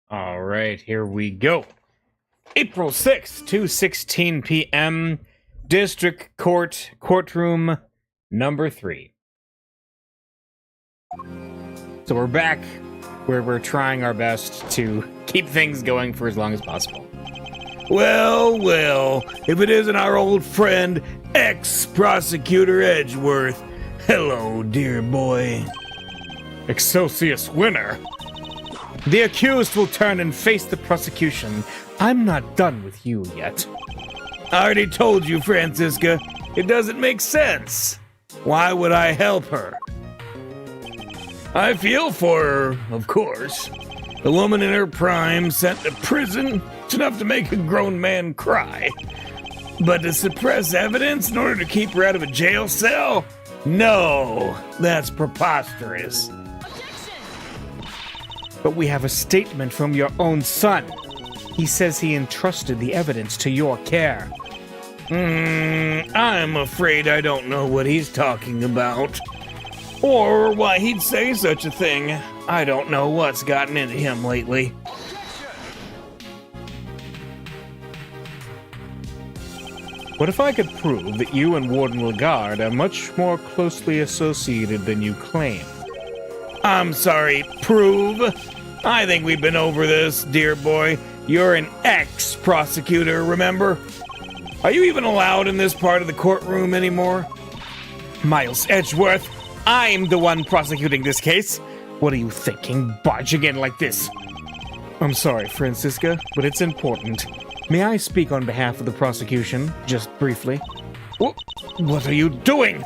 All right, here we go. April 6th, 2:16 p.m. District Court, courtroom number 3. So we're back where we're trying our best to keep things going for as long as possible. Well, if it isn't our old friend, ex-prosecutor Edgeworth. Hello, dear boy. Eustace Winner. The accused will turn and face the prosecution. I'm not done with you yet. I already told you, Francisca, it doesn't make sense. Why would I help her? I feel for her, of course. The woman in her prime sent to prison, it's enough to make a grown man cry. But to suppress evidence in order to keep her out of a jail cell? No, that's preposterous. But we have a statement from your own son. He says he entrusted the evidence to your care. I'm afraid I don't know what he's talking about. Or why he'd say such a thing. I don't know what's gotten into him lately. What if I could prove that you and Warden Lagarde are much more closely associated than you claim? I'm sorry, prove? I think we've been over this, dear boy. You're an ex-prosecutor, remember? Are you even allowed in this part of the courtroom anymore? Miles Edgeworth, I'm the one prosecuting this case. What are you thinking, barging in like this? I'm sorry, Francisca, but it's important. May I speak on behalf of the prosecution, just briefly? What are you doing?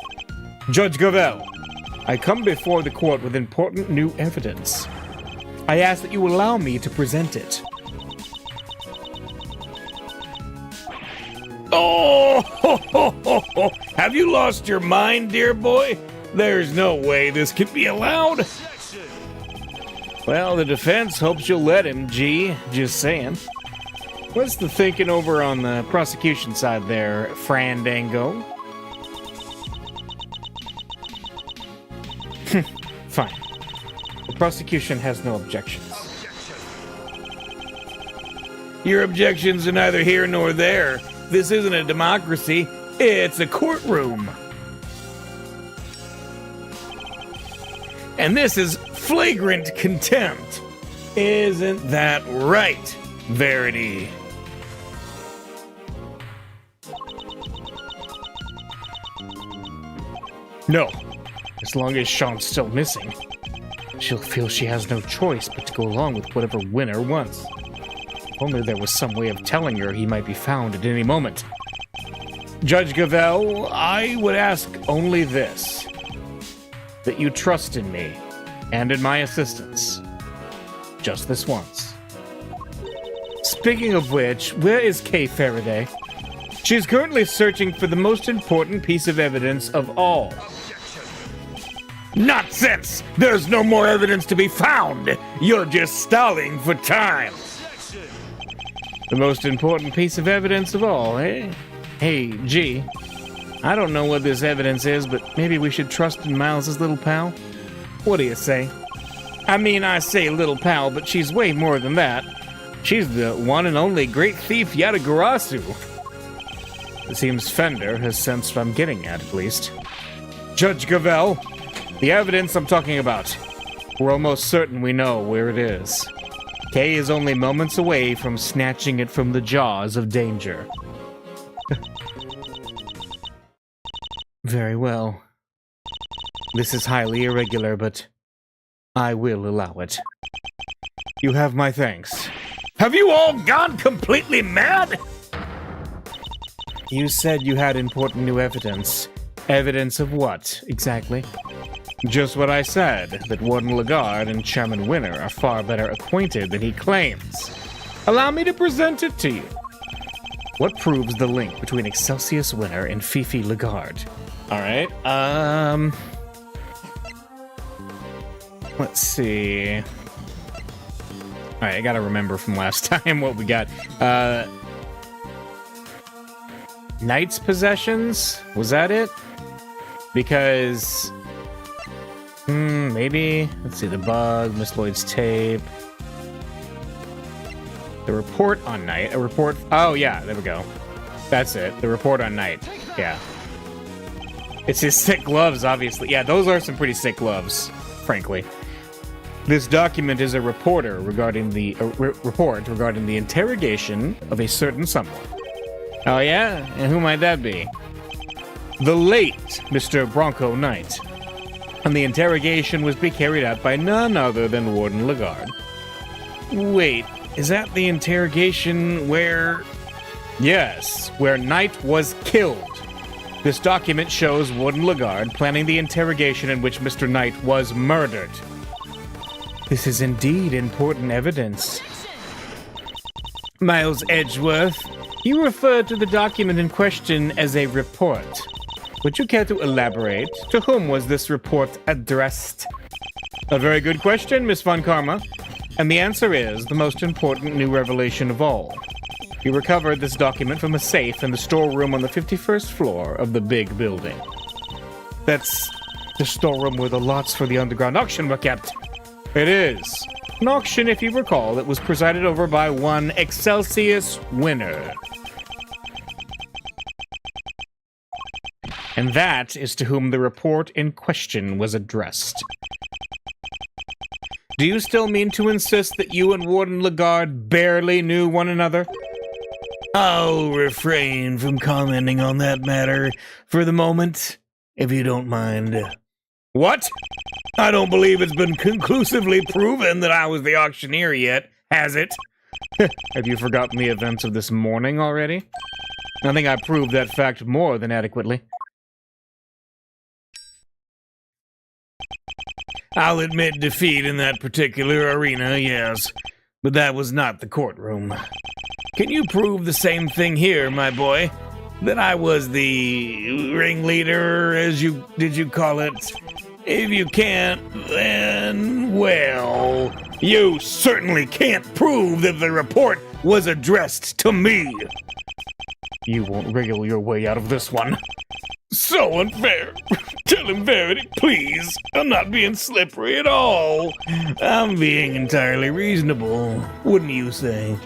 Judge Gavel, I come before the court with important new evidence. I ask that you allow me to present it. Oh, ho, ho, ho, ho. Have you lost your mind, dear boy? There's no way this could be allowed. Well, the defense hopes you'll let him, G. Just saying. What's the thinking over on the prosecution side there, Frandango? Fine. The prosecution has no objections. Your objections are neither here nor there. This isn't a democracy, it's a courtroom. And this is flagrant contempt. Isn't that right, Verity? No. As long as Sean's still missing, she'll feel she has no choice but to go along with whatever Winner wants. If only there was some way of telling her he might be found at any moment. Judge Gavel, I would ask only this. That you trust in me, and in my assistance. Just this once. Speaking of which, where is Kay Faraday? She is currently searching for the most important piece of evidence of all. Nonsense! There's no more evidence to be found! You're just stalling for time! The most important piece of evidence of all, eh? Hey, G. I don't know what this evidence is, but maybe we should trust in Miles's little pal? What do you say? I mean, I say little pal, but she's way more than that. She's the one and only great thief Yatagarasu. It seems Fender has sensed what I'm getting at least. Judge Gavel, the evidence I'm talking about. We're almost certain we know where it is. Kay is only moments away from snatching it from the jaws of danger. Very well. This is highly irregular, but I will allow it. You have my thanks. Have you all gone completely mad? You said you had important new evidence. Evidence of what, exactly? Just what I said, that Warden Lagarde and Chairman Winner are far better acquainted than he claims. Allow me to present it to you. What proves the link between Eustace Winner and Fifi Lagarde? Alright, let's see. Alright, I gotta remember from last time what we got. Knight's possessions? Was that it? Because... maybe. Let's see, the bug, Miss Lloyd's tape. The report on Knight. A report. Oh, yeah, there we go. That's it. The report on Knight. Yeah. It's his sick gloves, obviously. Yeah, those are some pretty sick gloves, frankly. This document is a reporter regarding the report regarding the interrogation of a certain someone. Oh, yeah? And who might that be? The late Mr. Bronco Knight. And the interrogation was to be carried out by none other than Warden Lagarde. Wait, is that the interrogation where... Yes, where Knight was killed. This document shows Warden Lagarde planning the interrogation in which Mr. Knight was murdered. This is indeed important evidence. Miles Edgeworth, you referred to the document in question as a report. Would you care to elaborate? To whom was this report addressed? A very good question, Miss Von Karma. And the answer is the most important new revelation of all. You recovered this document from a safe in the storeroom on the 51st floor of the big building. That's the storeroom where the lots for the underground auction were kept. It is. An auction, if you recall, that was presided over by one Eustace Winner. And that is to whom the report in question was addressed. Do you still mean to insist that you and Warden Lagarde barely knew one another? I'll refrain from commenting on that matter for the moment, if you don't mind. What? I don't believe it's been conclusively proven that I was the auctioneer yet, has it? Have you forgotten the events of this morning already? I think I proved that fact more than adequately. I'll admit defeat in that particular arena, yes, but that was not the courtroom. Can you prove the same thing here, my boy? That I was the ringleader, did you call it? If you can't, then, well, you certainly can't prove that the report was addressed to me. You won't wriggle your way out of this one. So unfair. Tell him Verity, please. I'm not being slippery at all. I'm being entirely reasonable, wouldn't you say?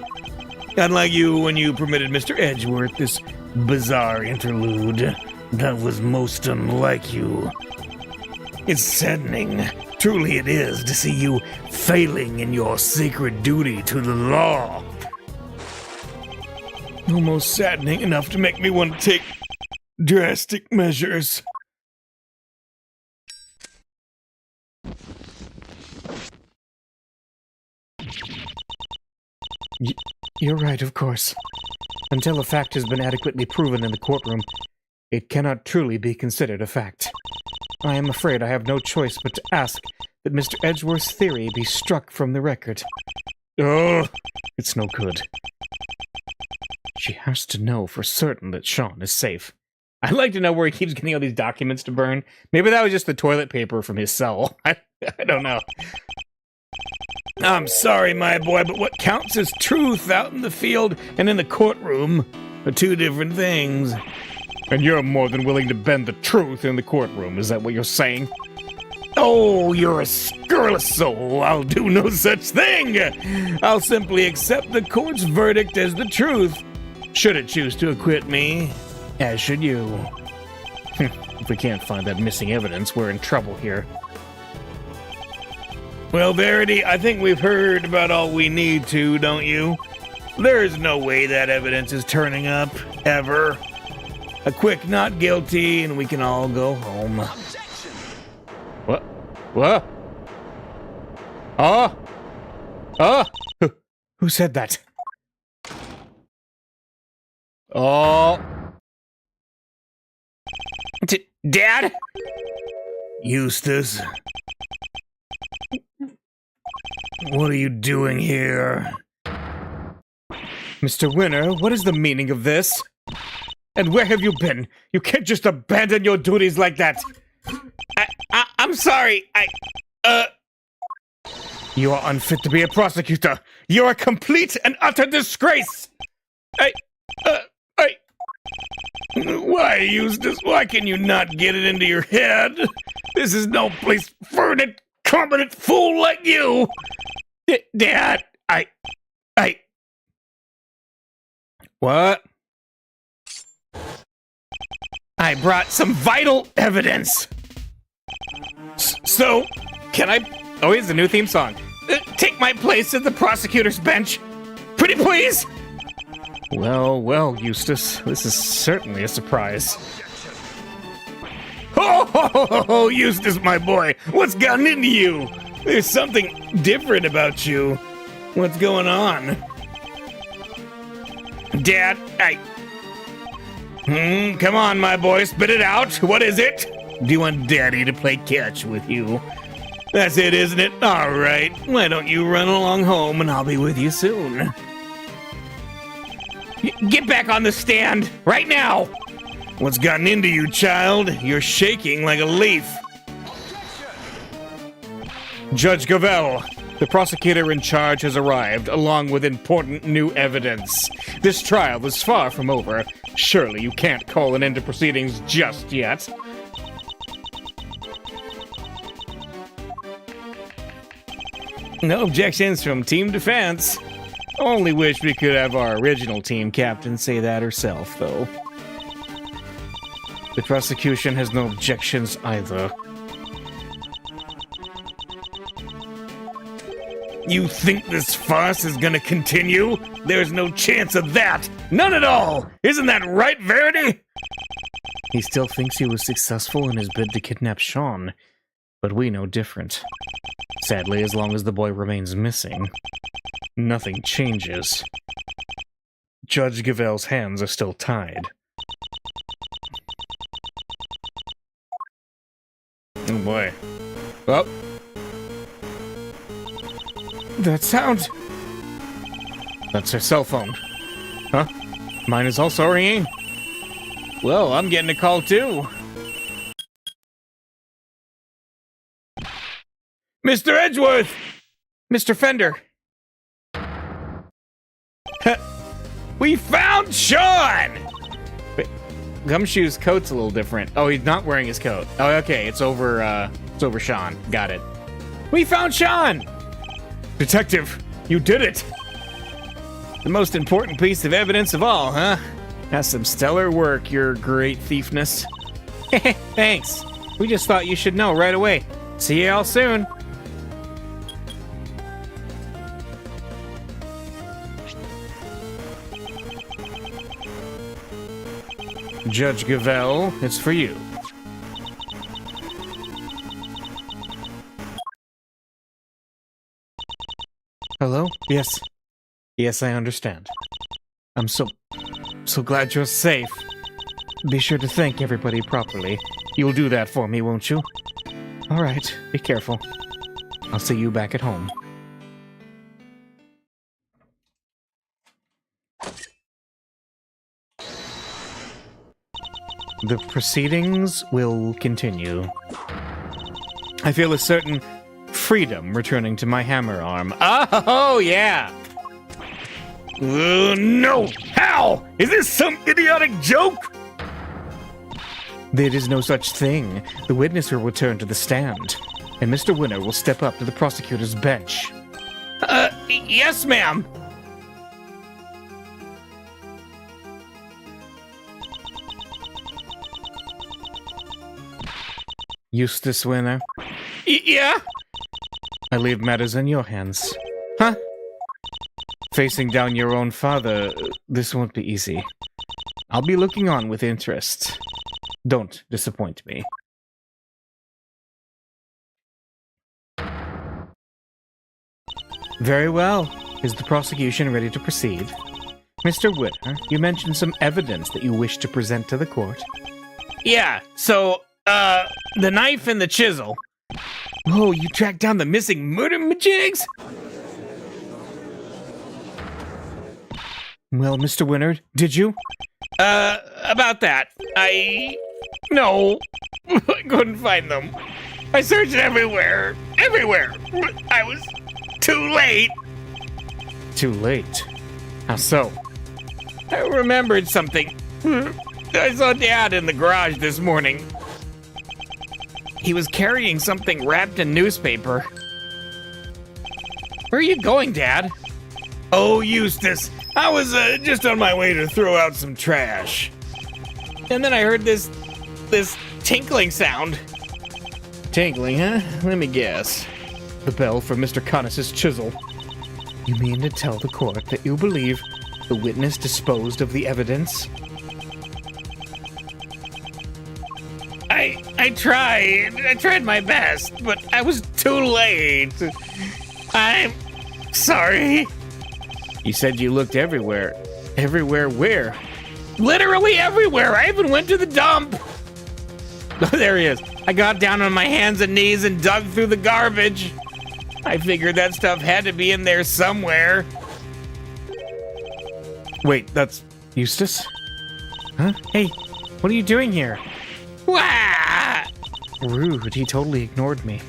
Unlike you when you permitted Mr. Edgeworth this bizarre interlude. That was most unlike you. It's saddening, truly it is, to see you failing in your sacred duty to the law. Almost saddening enough to make me want to take drastic measures. You're right, of course. Until a fact has been adequately proven in the courtroom, it cannot truly be considered a fact. I am afraid I have no choice but to ask that Mr. Edgeworth's theory be struck from the record. Ugh, it's no good. She has to know for certain that Sean is safe. I'd like to know where he keeps getting all these documents to burn. Maybe that was just the toilet paper from his cell. I don't know. I'm sorry, my boy, but what counts as truth out in the field and in the courtroom are two different things. And you're more than willing to bend the truth in the courtroom, is that what you're saying? Oh, you're a scurrilous soul. I'll do no such thing. I'll simply accept the court's verdict as the truth. Should it choose to acquit me, as should you. If we can't find that missing evidence, we're in trouble here. Well, Verity, I think we've heard about all we need to, don't you? There's no way that evidence is turning up, ever. A quick not guilty, and we can all go home. What? What? Oh! Oh! Who said that? Oh! Dad? Eustace? What are you doing here? Mr. Winner, what is the meaning of this? And where have you been? You can't just abandon your duties like that. I'm sorry. You are unfit to be a prosecutor. You're a complete and utter disgrace. Why, Eustace? Why can you not get it into your head? This is no place for an incompetent fool like you. Dad, What? I brought some vital evidence. So, can I... Oh, here's the new theme song. take my place at the prosecutor's bench? Pretty please? Well, well, Eustace, this is certainly a surprise. Oh, Eustace, my boy, what's gotten into you? There's something different about you. What's going on? Dad, come on, my boy, spit it out. What is it? Do you want Daddy to play catch with you? That's it, isn't it? All right. Why don't you run along home and I'll be with you soon. Get back on the stand right now. What's gotten into you, child? You're shaking like a leaf. Judge Gavel, the prosecutor in charge has arrived, along with important new evidence. This trial is far from over. Surely you can't call an end to proceedings just yet. No objections from Team Defense. Only wish we could have our original team captain say that herself, though. The prosecution has no objections either. You think this farce is gonna continue? There's no chance of that! None at all! Isn't that right, Verity? He still thinks he was successful in his bid to kidnap Sean, but we know different. Sadly, as long as the boy remains missing, nothing changes. Judge Gavel's hands are still tied. Oh boy. Oh. That sound. That's her cell phone. Huh? Mine is also ringing. Well, I'm getting a call too. Mr. Edgeworth! Mr. Fender! We found Sean! Wait, Gumshoe's coat's a little different. Oh, he's not wearing his coat. Oh, okay, it's over Sean. Got it. We found Sean! Detective, you did it! The most important piece of evidence of all, huh? That's some stellar work, your great thiefness. Thanks. We just thought you should know right away. See you all soon. Judge Gavel, it's for you. Hello? Yes. Yes, I understand. I'm so glad you're safe. Be sure to thank everybody properly. You'll do that for me, won't you? All right, be careful. I'll see you back at home. The proceedings will continue. I feel a certain freedom returning to my hammer arm. Oh, yeah! No! How? Is this some idiotic joke? There is no such thing. The witness will return to the stand, and Mr. Winner will step up to the prosecutor's bench. Yes, ma'am. Eustace Winner, Yeah? I leave matters in your hands. Huh? Facing down your own father, this won't be easy. I'll be looking on with interest. Don't disappoint me. Very well. Is the prosecution ready to proceed? Mr. Winner, you mentioned some evidence that you wish to present to the court. Yeah, so, the knife and the chisel. Oh, you tracked down the missing murder majigs? Well, Mr. Winner, did you? About that. No. I couldn't find them. I searched everywhere. Everywhere. But I was too late. Too late. How so? I remembered something. I saw Dad in the garage this morning. He was carrying something wrapped in newspaper. Where are you going, Dad? Oh, Eustace, I was just on my way to throw out some trash. And then I heard this tinkling sound. Tinkling, huh? Let me guess. The bell for Mr. Connis's chisel. You mean to tell the court that you believe the witness disposed of the evidence? I tried my best, but I was too late. I'm sorry. You said you looked everywhere. Everywhere where? Literally everywhere. I even went to the dump. Oh, there he is. I got down on my hands and knees and dug through the garbage. I figured that stuff had to be in there somewhere. Wait, that's Eustace? Huh? Hey, what are you doing here? Wah! Rude, he totally ignored me.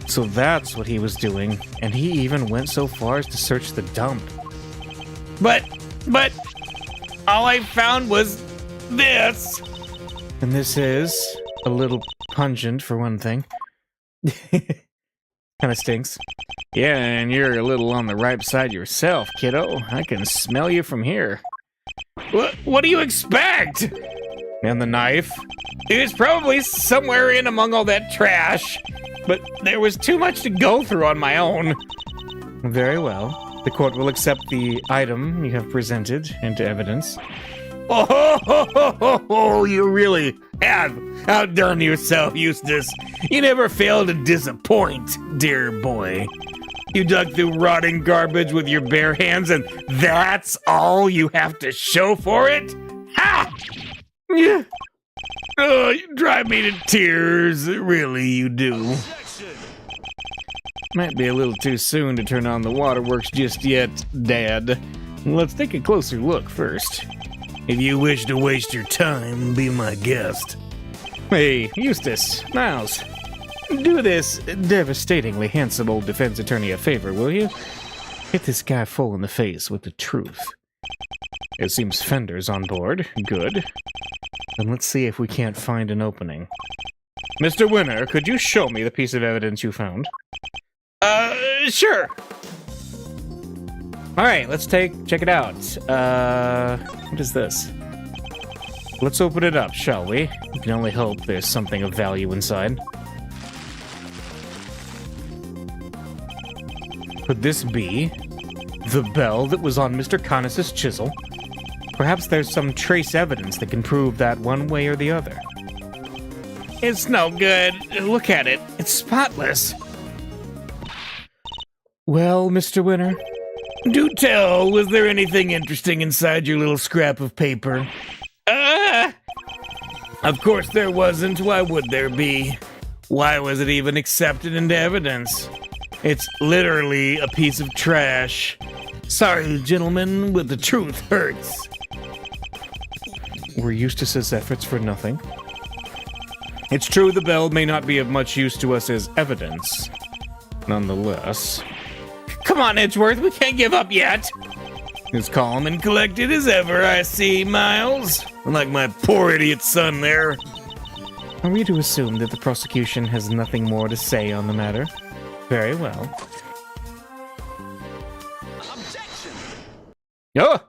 So that's what he was doing, and he even went so far as to search the dump. But, all I found was this. And this is a little pungent, for one thing. Kinda stinks. Yeah, and you're a little on the ripe side yourself, kiddo. I can smell you from here. What do you expect? And the knife? It was probably somewhere in among all that trash, but there was too much to go through on my own. Very well. The court will accept the item you have presented into evidence. Oh, you really have outdone yourself, Eustace. You never fail to disappoint, dear boy. You dug through rotting garbage with your bare hands, and that's all you have to show for it? Ha! Yeah. Oh, you drive me to tears. Really, you do. Might be a little too soon to turn on the waterworks just yet, Dad. Let's take a closer look first. If you wish to waste your time, be my guest. Hey, Eustace, Miles, do this devastatingly handsome old defense attorney a favor, will you? Hit this guy full in the face with the truth. It seems Fender's on board. Good. Then let's see if we can't find an opening. Mr. Winner, could you show me the piece of evidence you found? Sure. Alright, let's check it out. What is this? Let's open it up, shall we? We can only hope there's something of value inside. Could this be the bell that was on Mr. Connis's chisel? Perhaps there's some trace evidence that can prove that one way or the other. It's no good. Look at it. It's spotless. Well, Mr. Winner? Do tell, was there anything interesting inside your little scrap of paper? Of course there wasn't. Why would there be? Why was it even accepted into evidence? It's literally a piece of trash. Sorry, gentlemen, but the truth hurts. Were Eustace's efforts for nothing? It's true the bell may not be of much use to us as evidence. Nonetheless... Come on, Edgeworth, we can't give up yet. As calm and collected as ever, I see, Miles. Unlike my poor idiot son there. Are we to assume that the prosecution has nothing more to say on the matter? Very well. Objection! Oh!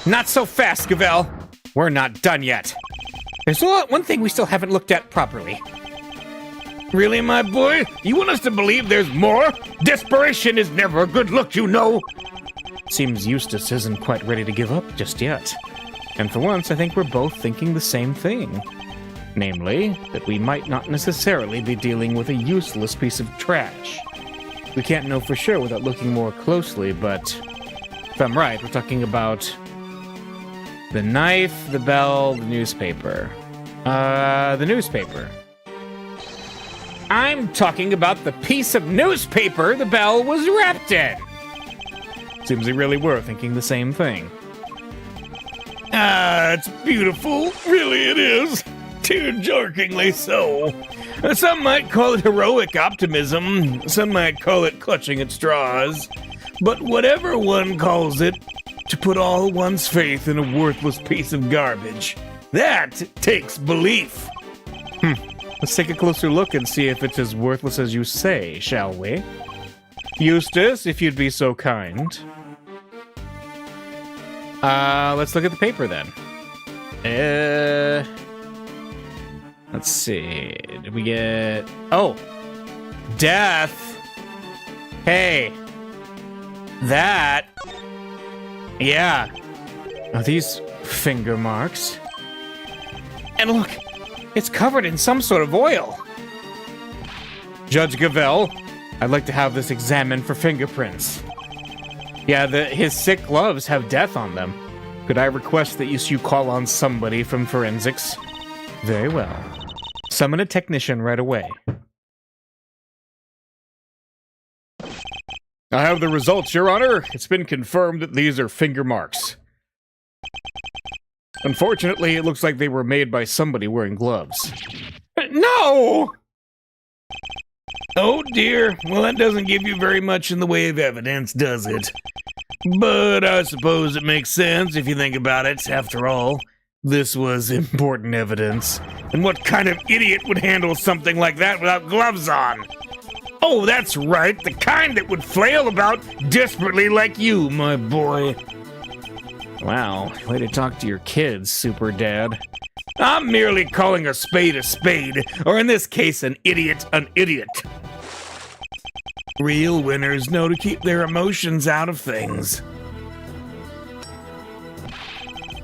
Not so fast, Gavel. We're not done yet. There's one thing we still haven't looked at properly. Really, my boy? You want us to believe there's more? Desperation is never a good look, you know. Seems Eustace isn't quite ready to give up just yet. And for once, I think we're both thinking the same thing. Namely, that we might not necessarily be dealing with a useless piece of trash. We can't know for sure without looking more closely, but if I'm right, we're talking about the knife, the bell, the newspaper. The newspaper. I'm talking about the piece of newspaper the bell was wrapped in. Seems we really were thinking the same thing. Ah, it's beautiful. Really it is. Tear-jerkingly so. Some might call it heroic optimism. Some might call it clutching at straws. But whatever one calls it, to put all one's faith in a worthless piece of garbage, that takes belief. Let's take a closer look and see if it's as worthless as you say, shall we? Eustace, if you'd be so kind. Let's look at the paper then. Let's see. Did we get... Oh! Death! Hey! That... Yeah. Are these finger marks? And look! It's covered in some sort of oil! Judge Gavelle, I'd like to have this examined for fingerprints. Yeah, his sick gloves have death on them. Could I request that you call on somebody from forensics? Very well. Summon a technician right away. I have the results, Your Honor. It's been confirmed that these are finger marks. Unfortunately, it looks like they were made by somebody wearing gloves. No! Oh dear, well that doesn't give you very much in the way of evidence, does it? But I suppose it makes sense if you think about it. After all, this was important evidence. And what kind of idiot would handle something like that without gloves on? Oh, that's right, the kind that would flail about desperately like you, my boy. Wow, way to talk to your kids, Super Dad. I'm merely calling a spade, or in this case, an idiot, an idiot. Real winners know to keep their emotions out of things.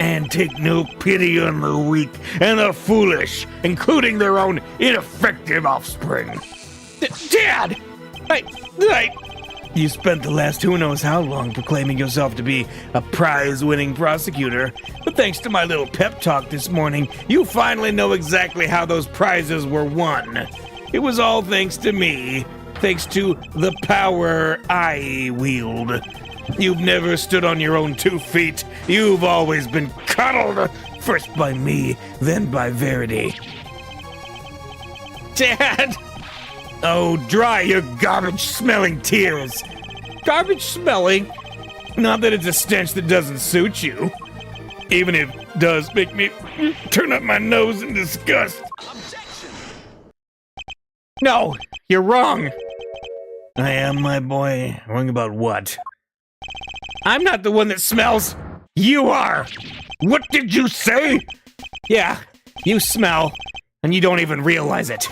And take no pity on the weak and the foolish, including their own ineffective offspring. Dad! You spent the last who knows how long proclaiming yourself to be a prize-winning prosecutor, but thanks to my little pep talk this morning, you finally know exactly how those prizes were won. It was all thanks to me, thanks to the power I wield. You've never stood on your own 2 feet. You've always been coddled, first by me, then by Verity. Dad! Oh, dry your garbage-smelling tears. Garbage-smelling? Not that it's a stench that doesn't suit you. Even if it does make me turn up my nose in disgust. Objection! No, you're wrong. I am, my boy. Wrong about what? I'm not the one that smells. You are! What did you say? Yeah, you smell, and you don't even realize it.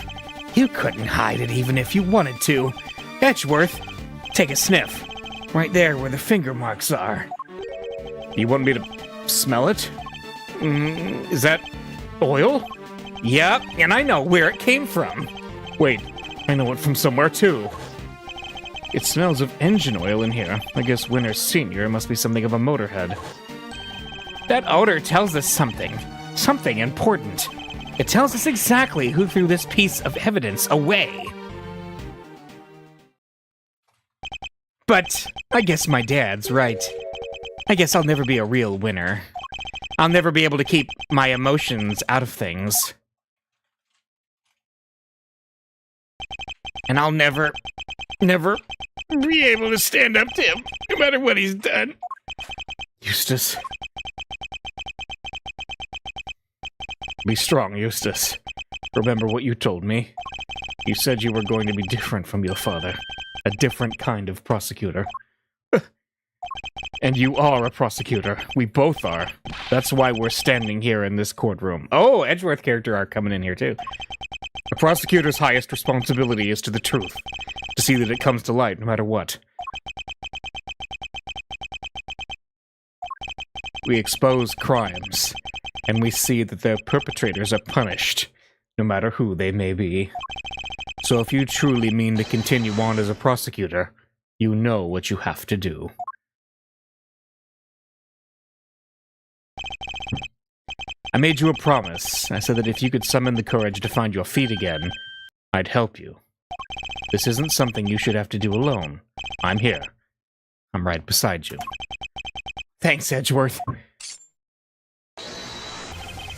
You couldn't hide it even if you wanted to. Edgeworth, take a sniff. Right there where the finger marks are. You want me to smell it? Is that oil? Yep, and I know where it came from. Wait, I know it from somewhere too. It smells of engine oil in here. I guess Winner Sr. must be something of a motorhead. That odor tells us something. Something important. It tells us exactly who threw this piece of evidence away. But I guess my dad's right. I guess I'll never be a real winner. I'll never be able to keep my emotions out of things. And I'll never be able to stand up to him, no matter what he's done. Eustace. Be strong, Eustace. Remember what you told me. You said you were going to be different from your father. A different kind of prosecutor. And you are a prosecutor. We both are. That's why we're standing here in this courtroom. Oh, Edgeworth character arc coming in here, too. A prosecutor's highest responsibility is to the truth. To see that it comes to light, no matter what. We expose crimes. And we see that their perpetrators are punished, no matter who they may be. So if you truly mean to continue on as a prosecutor, you know what you have to do. I made you a promise. I said that if you could summon the courage to find your feet again, I'd help you. This isn't something you should have to do alone. I'm here. I'm right beside you. Thanks, Edgeworth.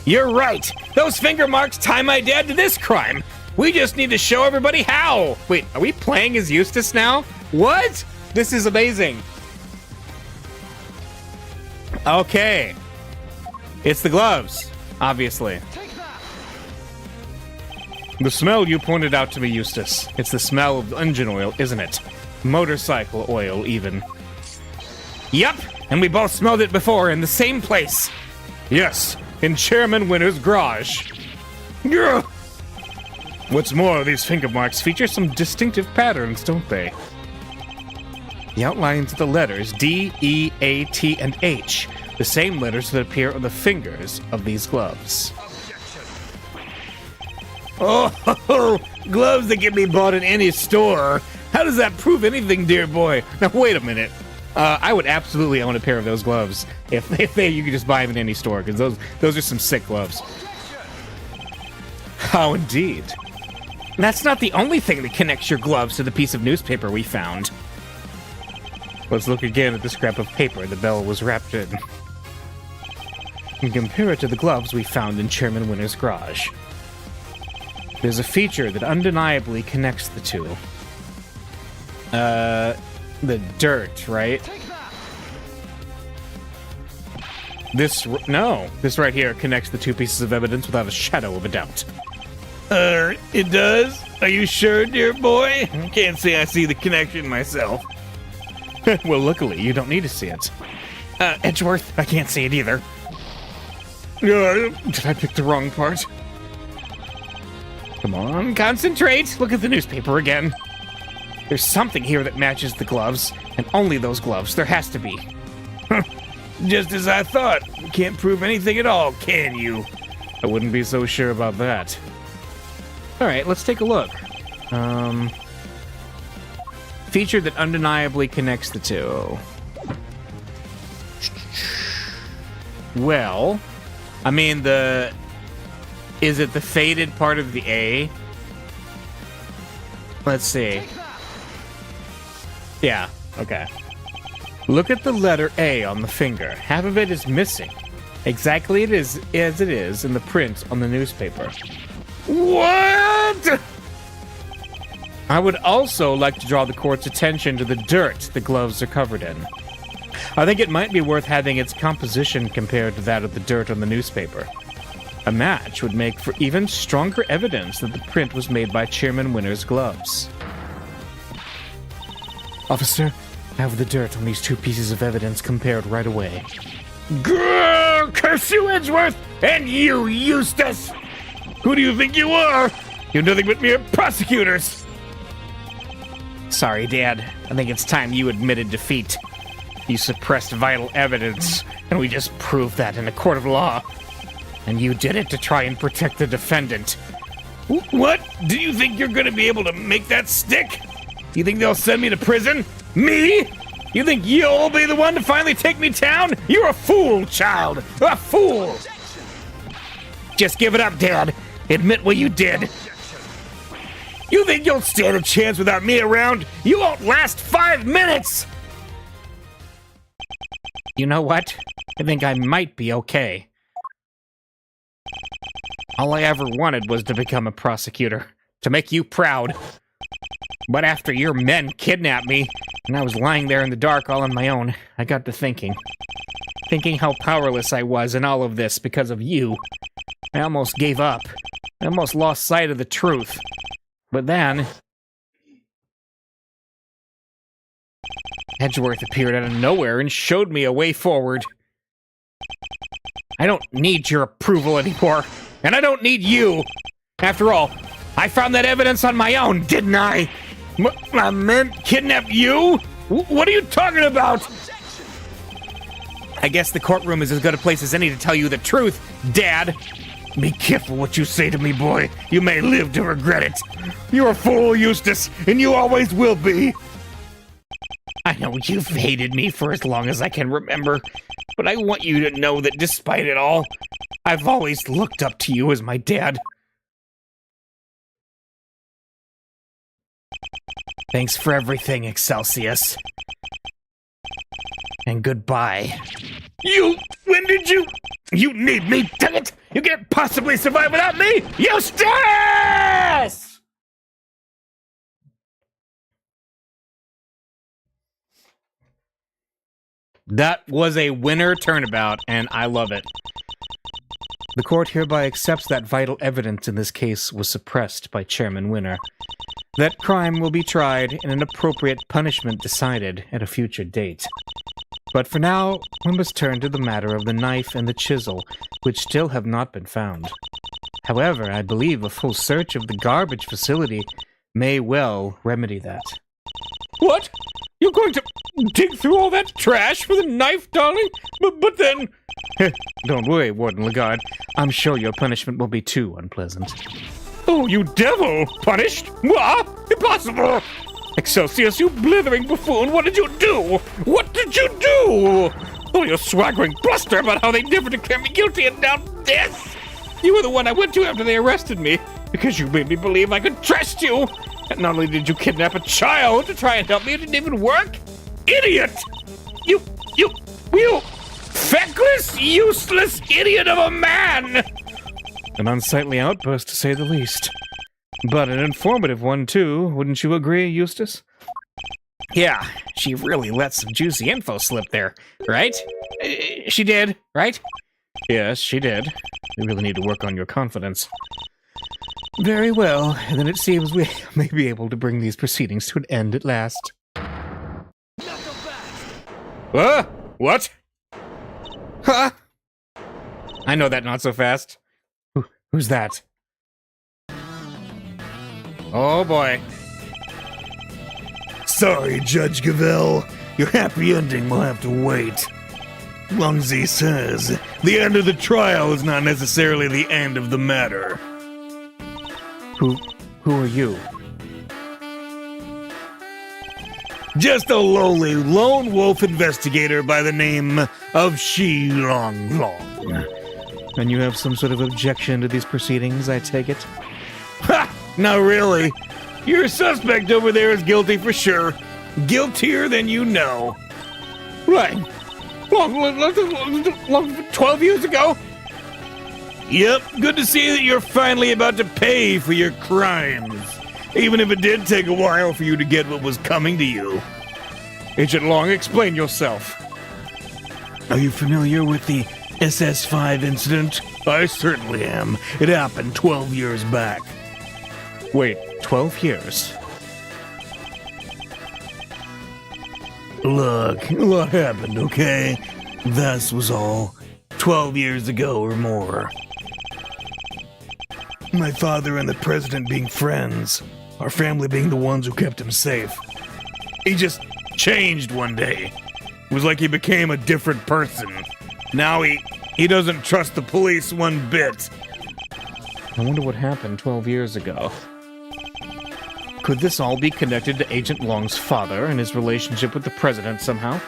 You're right! Those finger marks tie my dad to this crime! We just need to show everybody how! Wait, are we playing as Eustace now? What? This is amazing. Okay. It's the gloves, obviously. The smell you pointed out to me, Eustace. It's the smell of engine oil, isn't it? Motorcycle oil, even. Yup, and we both smelled it before in the same place. Yes, in Chairman Winner's garage. Grr. What's more, these finger marks feature some distinctive patterns, don't they? The outlines of the letters D, E, A, T, and H, the same letters that appear on the fingers of these gloves. Oh, gloves that can be bought in any store. How does that prove anything, dear boy? Now, wait a minute. I would absolutely own a pair of those gloves if you could just buy them in any store, because those are some sick gloves. How indeed. That's not the only thing that connects your gloves to the piece of newspaper we found. Let's look again at the scrap of paper the bell was wrapped in. And compare it to the gloves we found in Chairman Winner's garage. There's a feature that undeniably connects the two. The dirt, right? This right here connects the two pieces of evidence without a shadow of a doubt. It does? Are you sure, dear boy? I can't say I see the connection myself. Well, luckily, you don't need to see it. Edgeworth, I can't see it either. Did I pick the wrong part? Come on, concentrate! Look at the newspaper again. There's something here that matches the gloves, and only those gloves. There has to be. Just as I thought. You can't prove anything at all, can you? I wouldn't be so sure about that. Alright, let's take a look. Feature that undeniably connects the two. Well, I mean, is it the faded part of the A? Let's see. Yeah, okay. Look at the letter A on the finger. Half of it is missing. Exactly as it is in the print on the newspaper. What? I would also like to draw the court's attention to the dirt the gloves are covered in. I think it might be worth having its composition compared to that of the dirt on the newspaper. A match would make for even stronger evidence that the print was made by Chairman Winner's gloves. Officer, have the dirt on these two pieces of evidence compared right away. Grrr! Curse you, Edgeworth! And you, Eustace! Who do you think you are? You're nothing but mere prosecutors! Sorry, Dad. I think it's time you admitted defeat. You suppressed vital evidence, and we just proved that in a court of law. And you did it to try and protect the defendant. What? Do you think you're gonna be able to make that stick? You think they'll send me to prison? Me? You think you'll be the one to finally take me down? You're a fool, child! A fool! Just give it up, Dad. Admit what you did. You think you'll stand a chance without me around? You won't last 5 minutes! You know what? I think I might be okay. All I ever wanted was to become a prosecutor, to make you proud. But after your men kidnapped me, and I was lying there in the dark all on my own, I got to thinking. Thinking how powerless I was in all of this because of you. I almost gave up. I almost lost sight of the truth. But then... Edgeworth appeared out of nowhere and showed me a way forward. I don't need your approval anymore, and I don't need you. After all, I found that evidence on my own, didn't I? My men kidnapped you? What are you talking about? I guess the courtroom is as good a place as any to tell you the truth, Dad. Be careful what you say to me, boy. You may live to regret it. You're a fool, Eustace, and you always will be. I know you've hated me for as long as I can remember, but I want you to know that despite it all, I've always looked up to you as my dad. Thanks for everything, Excelsius. And goodbye. When did you need me, dang it! You can't possibly survive without me! Eustace! That was a winner turnabout, and I love it. The court hereby accepts that vital evidence in this case was suppressed by Chairman Winner. That crime will be tried and an appropriate punishment decided at a future date. But for now, we must turn to the matter of the knife and the chisel, which still have not been found. However, I believe a full search of the garbage facility may well remedy that. What? You're going to dig through all that trash for the knife, darling? But then... Don't worry, Warden Lagarde. I'm sure your punishment won't be too unpleasant. Oh, you devil! Punished? What? Impossible! Excelsius, you blithering buffoon, what did you do? What did you do? Oh, your swaggering bluster about how they never declare me guilty and now this! You were the one I went to after they arrested me, because you made me believe I could trust you! And not only did you kidnap a child to try and help me, it didn't even work! Idiot! You feckless, useless idiot of a man! An unsightly outburst, to say the least. But an informative one, too, wouldn't you agree, Eustace? Yeah, she really let some juicy info slip there, right? She did, right? Yes, she did. We really need to work on your confidence. Very well, then it seems we may be able to bring these proceedings to an end at last. What? Huh? I know that not so fast. Who's that? Oh boy. Sorry, Judge Gavelle. Your happy ending will have to wait. Lungzi says, the end of the trial is not necessarily the end of the matter. Who are you? Just a lowly lone wolf investigator by the name of Shi Long Long. And you have some sort of objection to these proceedings, I take it? Ha! Not really. Your suspect over there is guilty for sure. Guiltier than you know. Right. Long 12 years ago? Yep, good to see that you're finally about to pay for your crimes. Even if it did take a while for you to get what was coming to you. Agent Long, explain yourself. Are you familiar with the SS5 incident? I certainly am. It happened 12 years back. Wait, 12 years? Look, a lot happened, okay? This was all 12 years ago or more. My father and the president being friends, our family being the ones who kept him safe. He just changed one day. It was like he became a different person. Now he doesn't trust the police one bit. I wonder what happened 12 years ago. Could this all be connected to Agent Long's father and his relationship with the president somehow?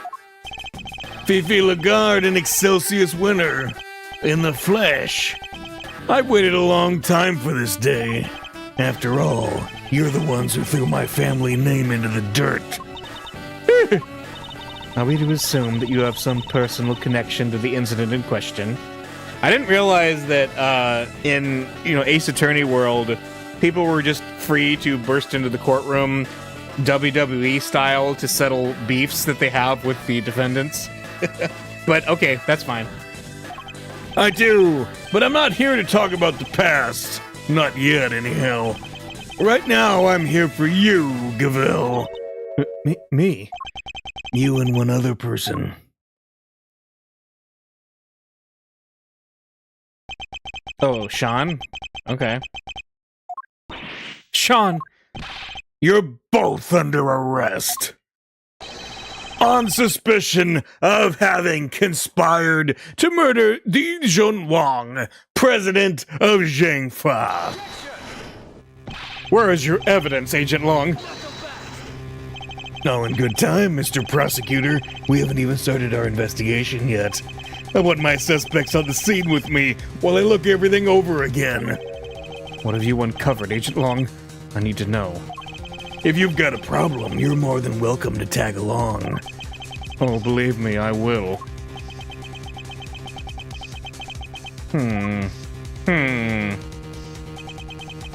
Fifi Lagarde and Excelsius Winner. In the flesh. I've waited a long time for this day. After all, you're the ones who threw my family name into the dirt. Are we to assume that you have some personal connection to the incident in question? I didn't realize that in Ace Attorney world, people were just free to burst into the courtroom WWE style to settle beefs that they have with the defendants. But okay, that's fine. I do, but I'm not here to talk about the past. Not yet, anyhow. Right now, I'm here for you, Gavelle. Me? You and one other person. Oh, Sean? Okay. Sean! You're both under arrest. On suspicion of having conspired to murder Di Junwang, president of Zhengfa. Where is your evidence, Agent Long? All in good time, Mr. Prosecutor. We haven't even started our investigation yet. I want my suspects on the scene with me while I look everything over again. What have you uncovered, Agent Long? I need to know. If you've got a problem, you're more than welcome to tag along. Oh, believe me, I will.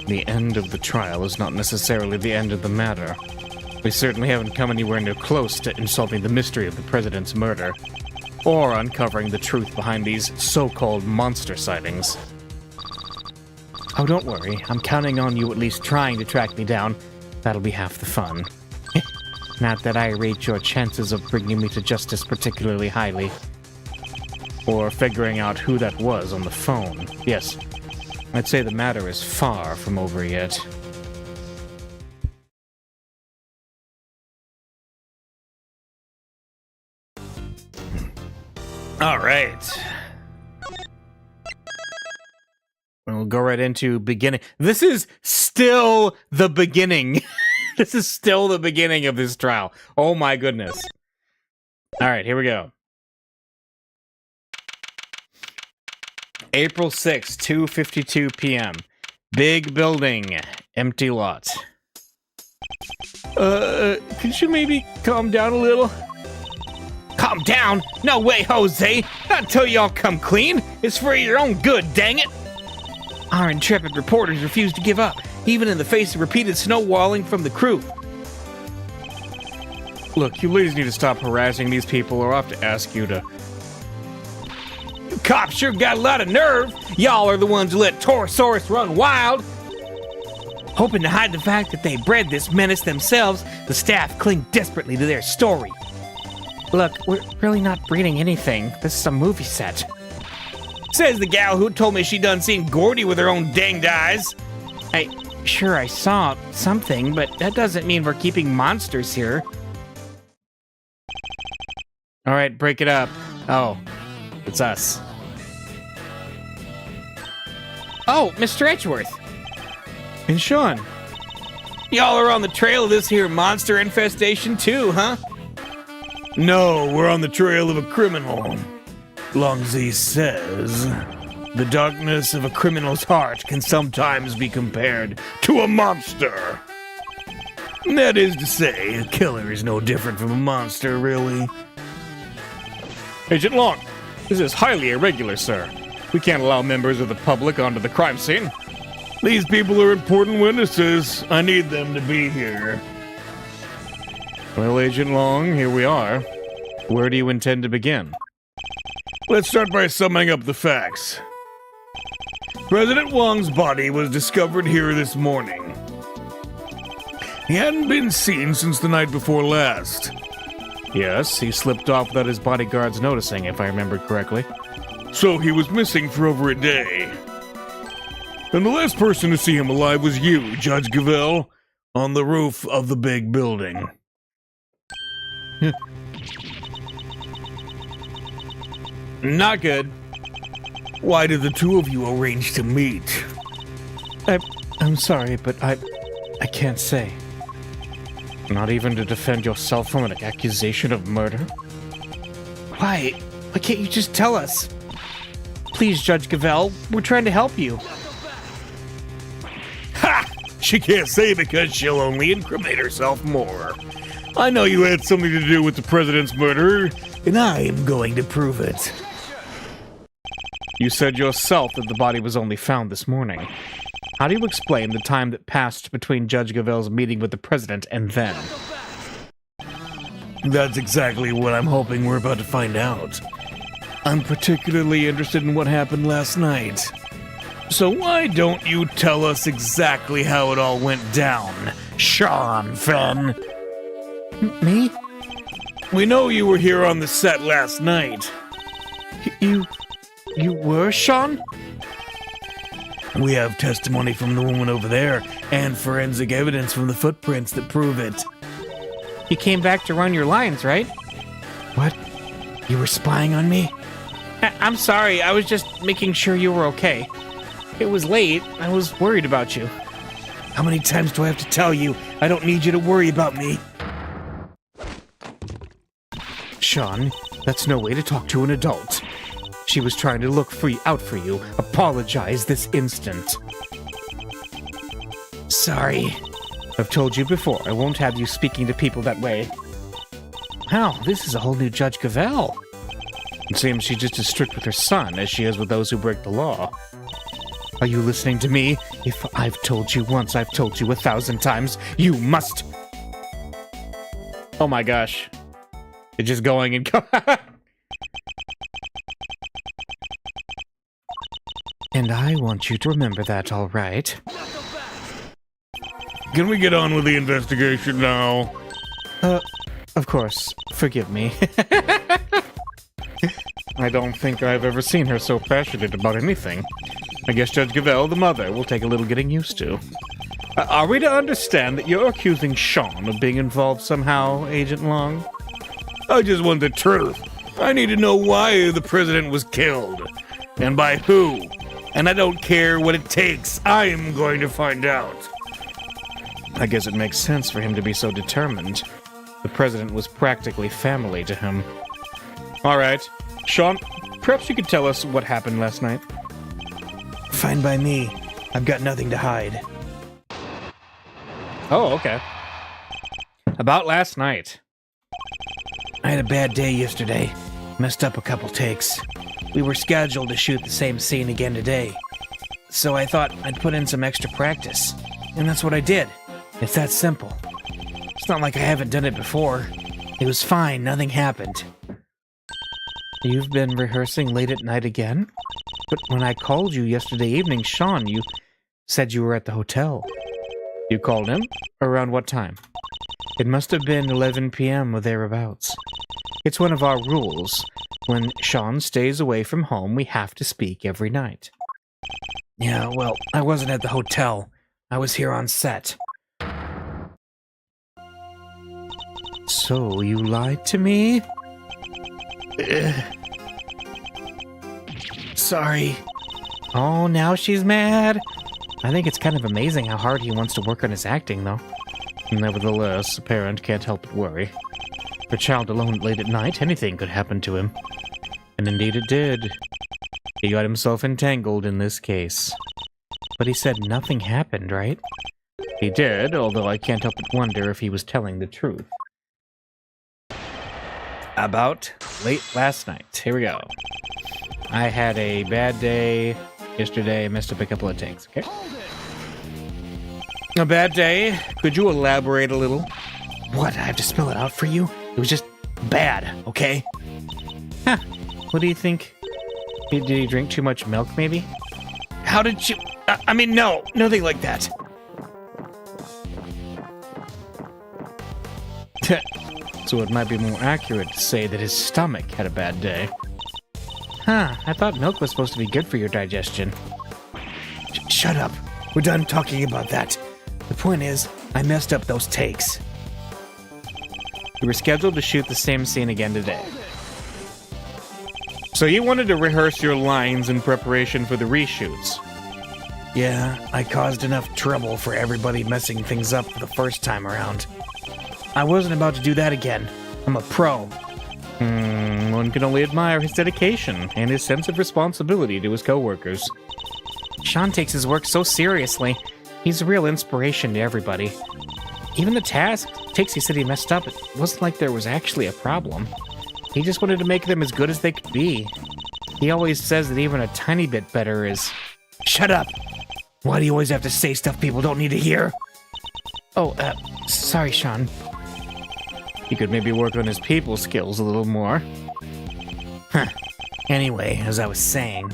The end of the trial is not necessarily the end of the matter. We certainly haven't come anywhere near close to solving the mystery of the president's murder, or uncovering the truth behind these so-called monster sightings. Oh, don't worry. I'm counting on you at least trying to track me down. That'll be half the fun. Not that I rate your chances of bringing me to justice particularly highly. Or figuring out who that was on the phone. Yes, I'd say the matter is far from over yet. All right. We'll go right into beginning. This is still the beginning. This is still the beginning of this trial. Oh my goodness. All right, here we go. April 6th, 2:52 p.m. Big building, empty lot. Could you maybe calm down a little? Calm down. No way, Jose. Not until y'all come clean. It's for your own good, dang it. Our intrepid reporters refuse to give up, even in the face of repeated snowballing from the crew. Look, you ladies need to stop harassing these people, or I'll have to ask you to... You cops sure got a lot of nerve. Y'all are the ones who let Torosaurus run wild. Hoping to hide the fact that they bred this menace themselves, the staff cling desperately to their story. Look, we're really not breeding anything. This is a movie set. Says the gal who told me she done seen Gordy with her own danged eyes. Sure, I saw something, but that doesn't mean we're keeping monsters here. All right, break it up. Oh, it's us. Oh, Mr. Edgeworth. And Sean. Y'all are on the trail of this here monster infestation too, huh? No, we're on the trail of a criminal. Longzy says, the darkness of a criminal's heart can sometimes be compared to a monster. That is to say, a killer is no different from a monster, really. Agent Long, this is highly irregular, sir. We can't allow members of the public onto the crime scene. These people are important witnesses. I need them to be here. Well, Agent Long, here we are. Where do you intend to begin? Let's start by summing up the facts. President Wong's body was discovered here this morning. He hadn't been seen since the night before last. Yes, he slipped off without his bodyguards noticing, if I remember correctly. So he was missing for over a day. And the last person to see him alive was you, Judge Gavelle, on the roof of the big building. Not good. Why did the two of you arrange to meet? I'm sorry, but I can't say. Not even to defend yourself from an accusation of murder? Why? Why can't you just tell us? Please, Judge Gavelle, we're trying to help you. Ha! She can't say because she'll only incriminate herself more. I know you had something to do with the president's murder, and I am going to prove it. You said yourself that the body was only found this morning. How do you explain the time that passed between Judge Gavelle's meeting with the president and then? That's exactly what I'm hoping we're about to find out. I'm particularly interested in what happened last night. So why don't you tell us exactly how it all went down, Sean Fenn? Me? We know you were here on the set last night. You were, Sean? We have testimony from the woman over there, and forensic evidence from the footprints that prove it. You came back to run your lines, right? What? You were spying on me? I'm sorry, I was just making sure you were okay. It was late, I was worried about you. How many times do I have to tell you I don't need you to worry about me? Sean, that's no way to talk to an adult. She was trying to look out for you. Apologize this instant. Sorry. I've told you before, I won't have you speaking to people that way. Wow, this is a whole new Judge Gavelle. It seems she's just as strict with her son as she is with those who break the law. Are you listening to me? If I've told you once, I've told you 1,000 times. You must... Oh my gosh. It's just going and going. And I want you to remember that, all right? Can we get on with the investigation now? Of course. Forgive me. I don't think I've ever seen her so passionate about anything. I guess Judge Gavelle, the mother, will take a little getting used to. Are we to understand that you're accusing Sean of being involved somehow, Agent Long? I just want the truth. I need to know why the president was killed. And by who. And I don't care what it takes. I'm going to find out. I guess it makes sense for him to be so determined. The president was practically family to him. All right. Sean, perhaps you could tell us what happened last night? Fine by me. I've got nothing to hide. Oh, okay. About last night. I had a bad day yesterday. Messed up a couple takes. We were scheduled to shoot the same scene again today. So I thought I'd put in some extra practice. And that's what I did. It's that simple. It's not like I haven't done it before. It was fine, nothing happened. You've been rehearsing late at night again? But when I called you yesterday evening, Sean, you said you were at the hotel. You called him? Around what time? It must have been 11 p.m. or thereabouts. It's one of our rules. When Sean stays away from home, we have to speak every night. Yeah, well, I wasn't at the hotel. I was here on set. So you lied to me? Sorry. Oh, now she's mad. I think it's kind of amazing how hard he wants to work on his acting, though. Nevertheless, a parent can't help but worry. For a child alone late at night, anything could happen to him. And indeed it did. He got himself entangled in this case. But he said nothing happened, right? He did, although I can't help but wonder if he was telling the truth. About late last night. Here we go. I had a bad day yesterday. I messed up a couple of takes, okay? A bad day. Could you elaborate a little? What, I have to spell it out for you? It was just bad, okay? Huh. What do you think? Did he drink too much milk, maybe? How did you... I mean, no, nothing like that. So it might be more accurate to say that his stomach had a bad day. Huh, I thought milk was supposed to be good for your digestion. Shut up. We're done talking about that. The point is, I messed up those takes. We were scheduled to shoot the same scene again today. So you wanted to rehearse your lines in preparation for the reshoots. Yeah, I caused enough trouble for everybody messing things up for the first time around. I wasn't about to do that again. I'm a pro. One can only admire his dedication and his sense of responsibility to his coworkers. Sean takes his work so seriously. He's a real inspiration to everybody. Even the takes he said he messed up, it wasn't like there was actually a problem. He just wanted to make them as good as they could be. He always says that even a tiny bit better is... Shut up! Why do you always have to say stuff people don't need to hear? Oh, sorry, Sean. He could maybe work on his people skills a little more. Huh. Anyway, as I was saying...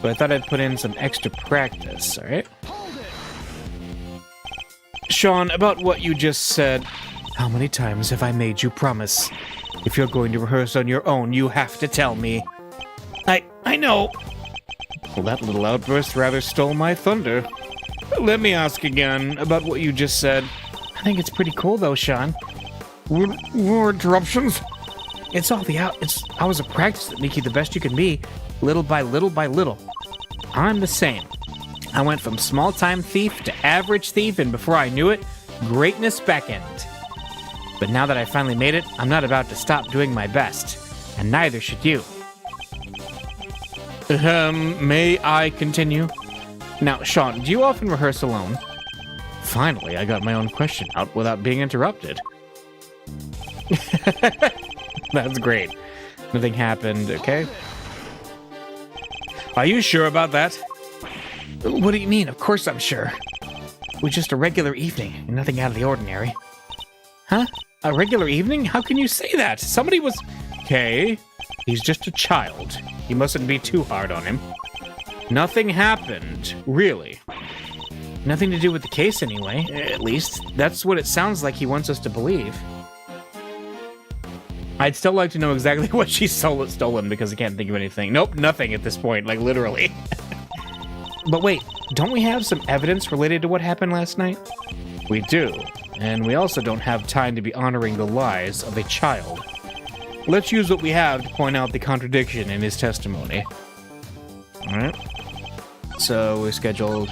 So I thought I'd put in some extra practice, alright? Sean, about what you just said, how many times have I made you promise? If you're going to rehearse on your own, you have to tell me. I know. Well, that little outburst rather stole my thunder. Let me ask again about what you just said. I think it's pretty cool, though, Sean. More interruptions? It's hours of practice that make you the best you can be, little by little by little. I'm the same. I went from small-time thief to average thief, and before I knew it, greatness beckoned. But now that I finally made it, I'm not about to stop doing my best, and neither should you. May I continue? Now, Sean, do you often rehearse alone? Finally, I got my own question out without being interrupted. That's great. Nothing happened, okay? Are you sure about that? What do you mean? Of course I'm sure. It was just a regular evening, nothing out of the ordinary. Huh? A regular evening? How can you say that? Somebody was... Okay, he's just a child. You mustn't be too hard on him. Nothing happened, really. Nothing to do with the case anyway. At least, that's what it sounds like he wants us to believe. I'd still like to know exactly what she stolen because I can't think of anything. Nope, nothing at this point, like literally. But wait, don't we have some evidence related to what happened last night? We do, and we also don't have time to be honoring the lies of a child. Let's use what we have to point out the contradiction in his testimony. Alright. So we scheduled...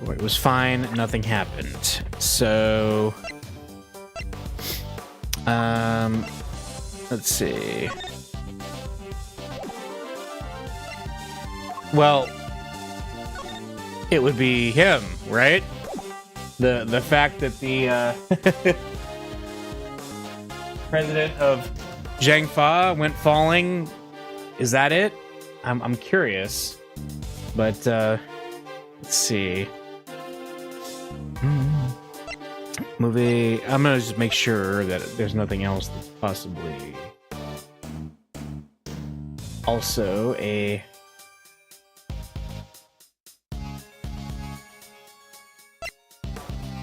It was fine, nothing happened. So... let's see. Well, it would be him, right? The fact that the president of Zhangfa went falling, is that it? I'm curious, but let's see. Movie. I'm gonna just make sure that there's nothing else that's possibly also a.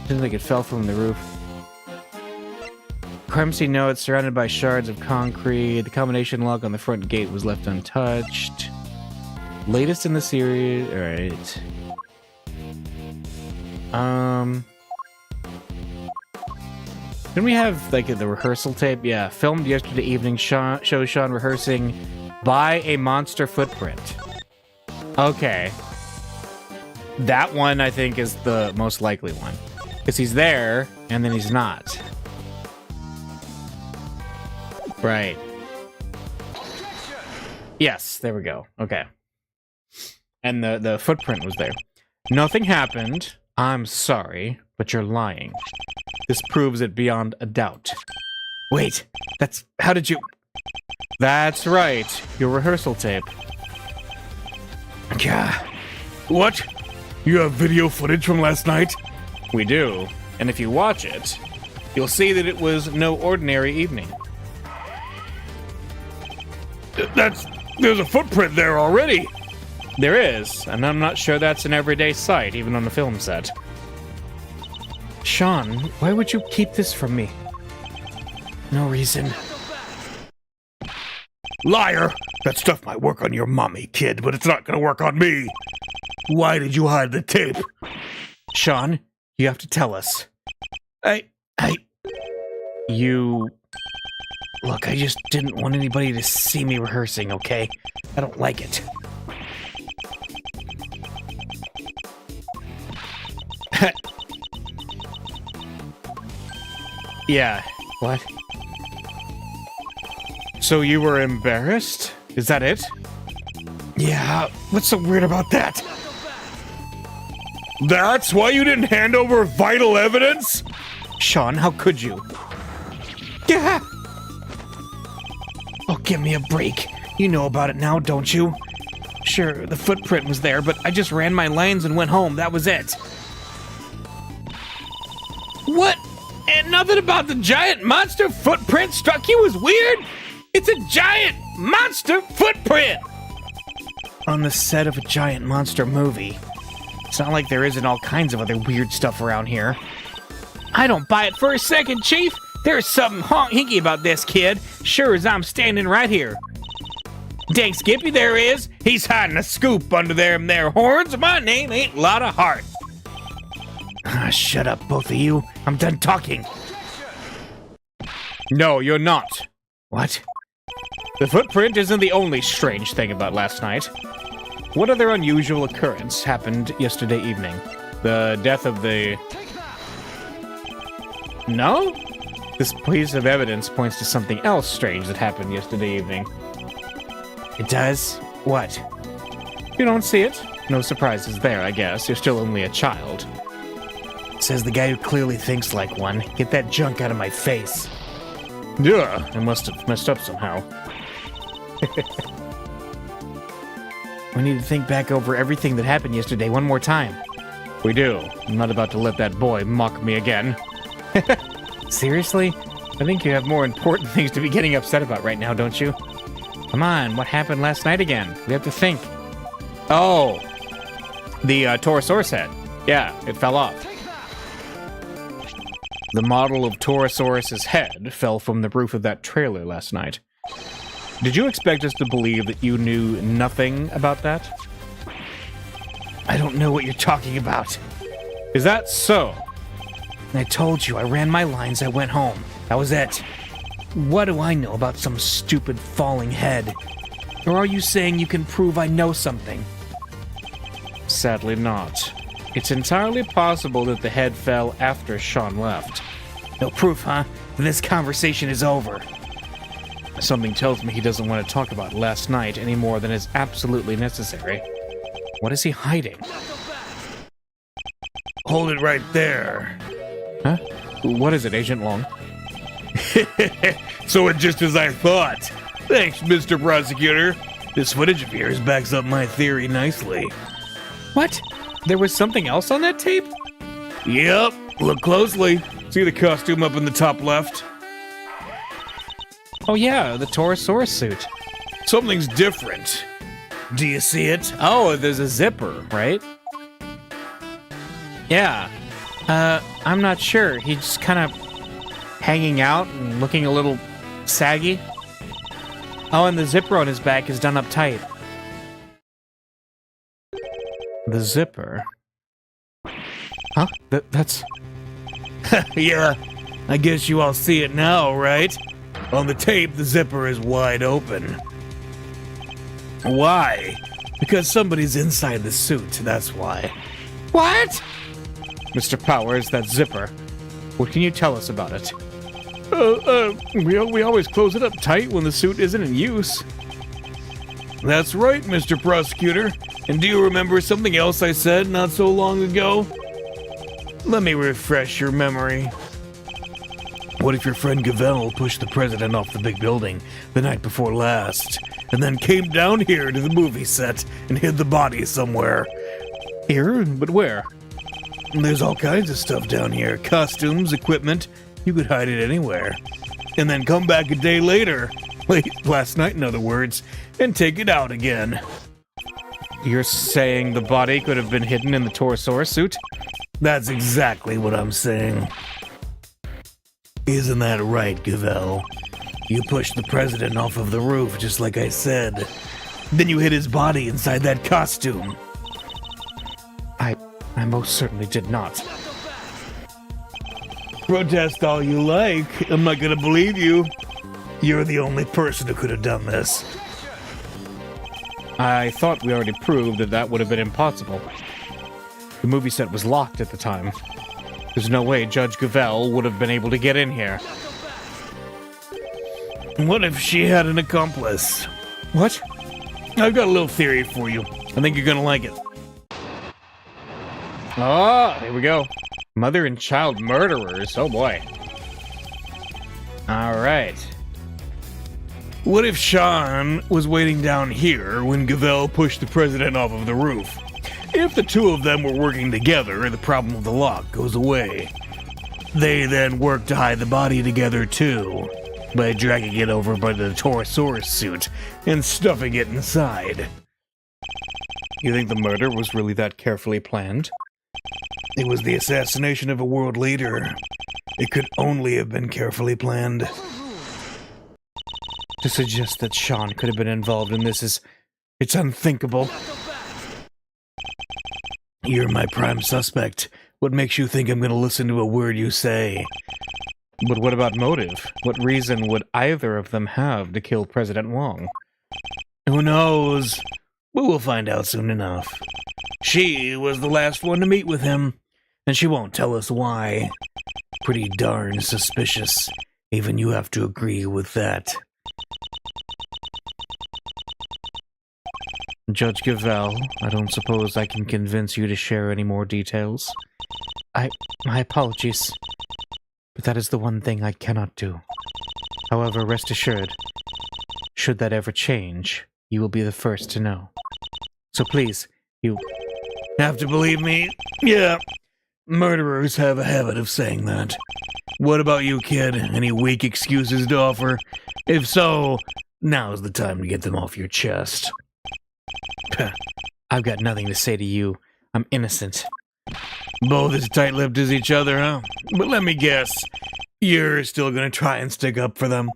Didn't think it fell from the roof. Crime scene note surrounded by shards of concrete. The combination lock on the front gate was left untouched. Latest in the series. All right. Didn't we have like the rehearsal tape? Yeah, filmed yesterday evening. Shows Sean rehearsing by a monster footprint. Okay. That one I think is the most likely one. Because he's there, and then he's not. Right. Yes, there we go. Okay. And the footprint was there. Nothing happened. I'm sorry, but you're lying. This proves it beyond a doubt. Wait, that's... How did you... That's right. Your rehearsal tape. Yeah. What? You have video footage from last night? We do. And if you watch it, you'll see that it was no ordinary evening. There's a footprint there already. There is, and I'm not sure that's an everyday sight, even on a film set. Sean, why would you keep this from me? No reason. Liar! That stuff might work on your mommy, kid, but it's not gonna work on me. Why did you hide the tape? Sean, you have to tell us. You... Look, I just didn't want anybody to see me rehearsing, okay? I don't like it. Yeah, what? So you were embarrassed? Is that it? Yeah, what's so weird about that? That's why you didn't hand over vital evidence? Sean, how could you? Yeah. Oh, give me a break. You know about it now, don't you? Sure, the footprint was there, but I just ran my lines and went home. That was it. What? And nothing about the giant monster footprint struck you as weird? It's a giant monster footprint! On the set of a giant monster movie. It's not like there isn't all kinds of other weird stuff around here. I don't buy it for a second, Chief. There's something hinky about this kid, sure as I'm standing right here. Dang Skippy, there is. He's hiding a scoop under them there horns. My name ain't Lotta Hart. Ah, shut up, both of you. I'm done talking. No, you're not. What? The footprint isn't the only strange thing about last night. What other unusual occurrence happened yesterday evening? The death of the... No? This piece of evidence points to something else strange that happened yesterday evening. It does? What? You don't see it? No surprises there, I guess. You're still only a child. Says the guy who clearly thinks like one. Get that junk out of my face. Yeah, I must have messed up somehow. We need to think back over everything that happened yesterday one more time. We do. I'm not about to let that boy mock me again. Seriously? I think you have more important things to be getting upset about right now, don't you? Come on, what happened last night again? We have to think. Oh, The Torosaurus head. Yeah, it fell off. The model of Torosaurus's head fell from the roof of that trailer last night. Did you expect us to believe that you knew nothing about that? I don't know what you're talking about. Is that so? I told you, I ran my lines, I went home. That was it. What do I know about some stupid falling head? Or are you saying you can prove I know something? Sadly not. It's entirely possible that the head fell after Sean left. No proof, huh? Then this conversation is over. Something tells me he doesn't want to talk about last night any more than is absolutely necessary. What is he hiding? Hold it right there. Huh? What is it, Agent Long? So it's just as I thought. Thanks, Mr. Prosecutor. This footage of yours backs up my theory nicely. What? There was something else on that tape? Yep, look closely. See the costume up in the top left? Oh yeah, the Torosaurus suit. Something's different. Do you see it? Oh, there's a zipper, right? Yeah. I'm not sure. He's just kind of hanging out and looking a little saggy. Oh, and the zipper on his back is done up tight. The zipper? Huh? That's... Yeah, I guess you all see it now, right? On the tape, the zipper is wide open. Why? Because somebody's inside the suit, that's why. What? Mr. Powers, that zipper. What can you tell us about it? We always close it up tight when the suit isn't in use. That's right, Mr. Prosecutor. And do you remember something else I said not so long ago? Let me refresh your memory. What if your friend Gavel pushed the president off the big building the night before last, and then came down here to the movie set and hid the body somewhere? Here? But where? There's all kinds of stuff down here. Costumes, equipment. You could hide it anywhere. And then come back a day later, last night in other words, and take it out again. You're saying the body could have been hidden in the Torosaurus suit? That's exactly what I'm saying. Isn't that right, Gavel? You pushed the president off of the roof, just like I said. Then you hid his body inside that costume. I most certainly did not. Protest all you like. I'm not gonna believe you. You're the only person who could have done this. I thought we already proved that would have been impossible. The movie set was locked at the time. There's no way Judge Gavel would have been able to get in here. What if she had an accomplice? What? I've got a little theory for you. I think you're gonna like it. Oh, here we go. Mother and child murderers. Oh boy. All right. What if Sean was waiting down here when Gavel pushed the president off of the roof? If the two of them were working together, the problem of the lock goes away. They then work to hide the body together too, by dragging it over by the Torosaurus suit and stuffing it inside. You think the murder was really that carefully planned? It was the assassination of a world leader. It could only have been carefully planned. To suggest that Sean could have been involved in this it's unthinkable. You're my prime suspect. What makes you think I'm going to listen to a word you say? But what about motive? What reason would either of them have to kill President Wong? Who knows? But we'll find out soon enough. She was the last one to meet with him, and she won't tell us why. Pretty darn suspicious. Even you have to agree with that. Judge Gavel, I don't suppose I can convince you to share any more details. My apologies, but that is the one thing I cannot do. However, rest assured, should that ever change, you will be the first to know. So please, you have to believe me? Yeah. Murderers have a habit of saying that. What about you, kid? Any weak excuses to offer? If so, now's the time to get them off your chest. I've got nothing to say to you. I'm innocent. Both as tight-lipped as each other, huh? But let me guess, you're still gonna try and stick up for them?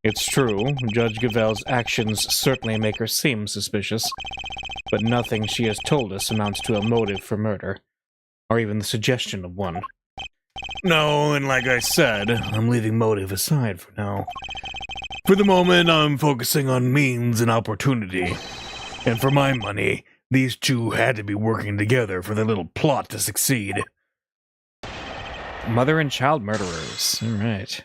It's true, Judge Gavel's actions certainly make her seem suspicious, but nothing she has told us amounts to a motive for murder, or even the suggestion of one. No, and like I said, I'm leaving motive aside for now. For the moment, I'm focusing on means and opportunity. And for my money, these two had to be working together for their little plot to succeed. Mother and child murderers. All right.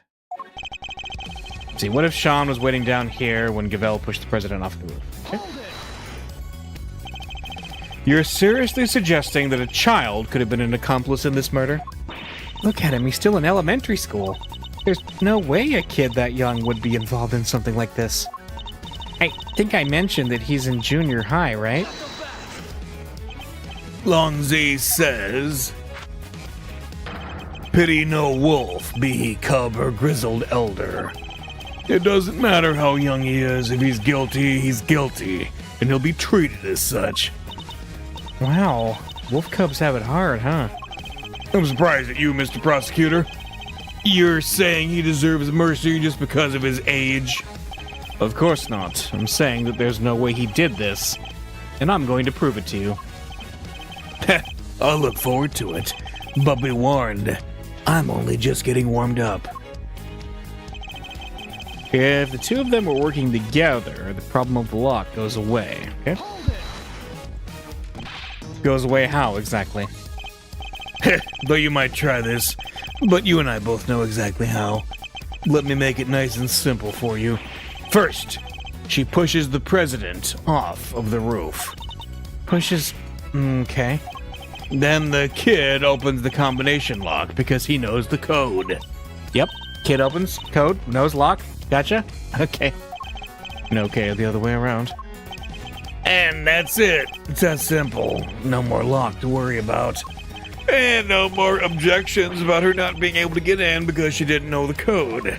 Let's see, what if Sean was waiting down here when Gavel pushed the president off the roof? Okay. You're seriously suggesting that a child could have been an accomplice in this murder? Look at him, he's still in elementary school. There's no way a kid that young would be involved in something like this. I think I mentioned that he's in junior high, right? Longzhi says, "Pity no wolf, be he cub or grizzled elder. It doesn't matter how young he is, if he's guilty, and he'll be treated as such." Wow, wolf cubs have it hard, huh? I'm surprised at you, Mr. Prosecutor. You're saying he deserves mercy just because of his age? Of course not. I'm saying that there's no way he did this, and I'm going to prove it to you. I'll look forward to it, but be warned, I'm only just getting warmed up. If the two of them were working together, the problem of the lock goes away, okay? Goes away how, exactly? Though you might try this, but you and I both know exactly how. Let me make it nice and simple for you. First, she pushes the president off of the roof. Pushes... okay. Then the kid opens the combination lock because he knows the code. Yep. Kid opens, code, knows lock. Gotcha? Okay. No, okay, the other way around. And that's it. It's that simple. No more lock to worry about. And no more objections about her not being able to get in because she didn't know the code.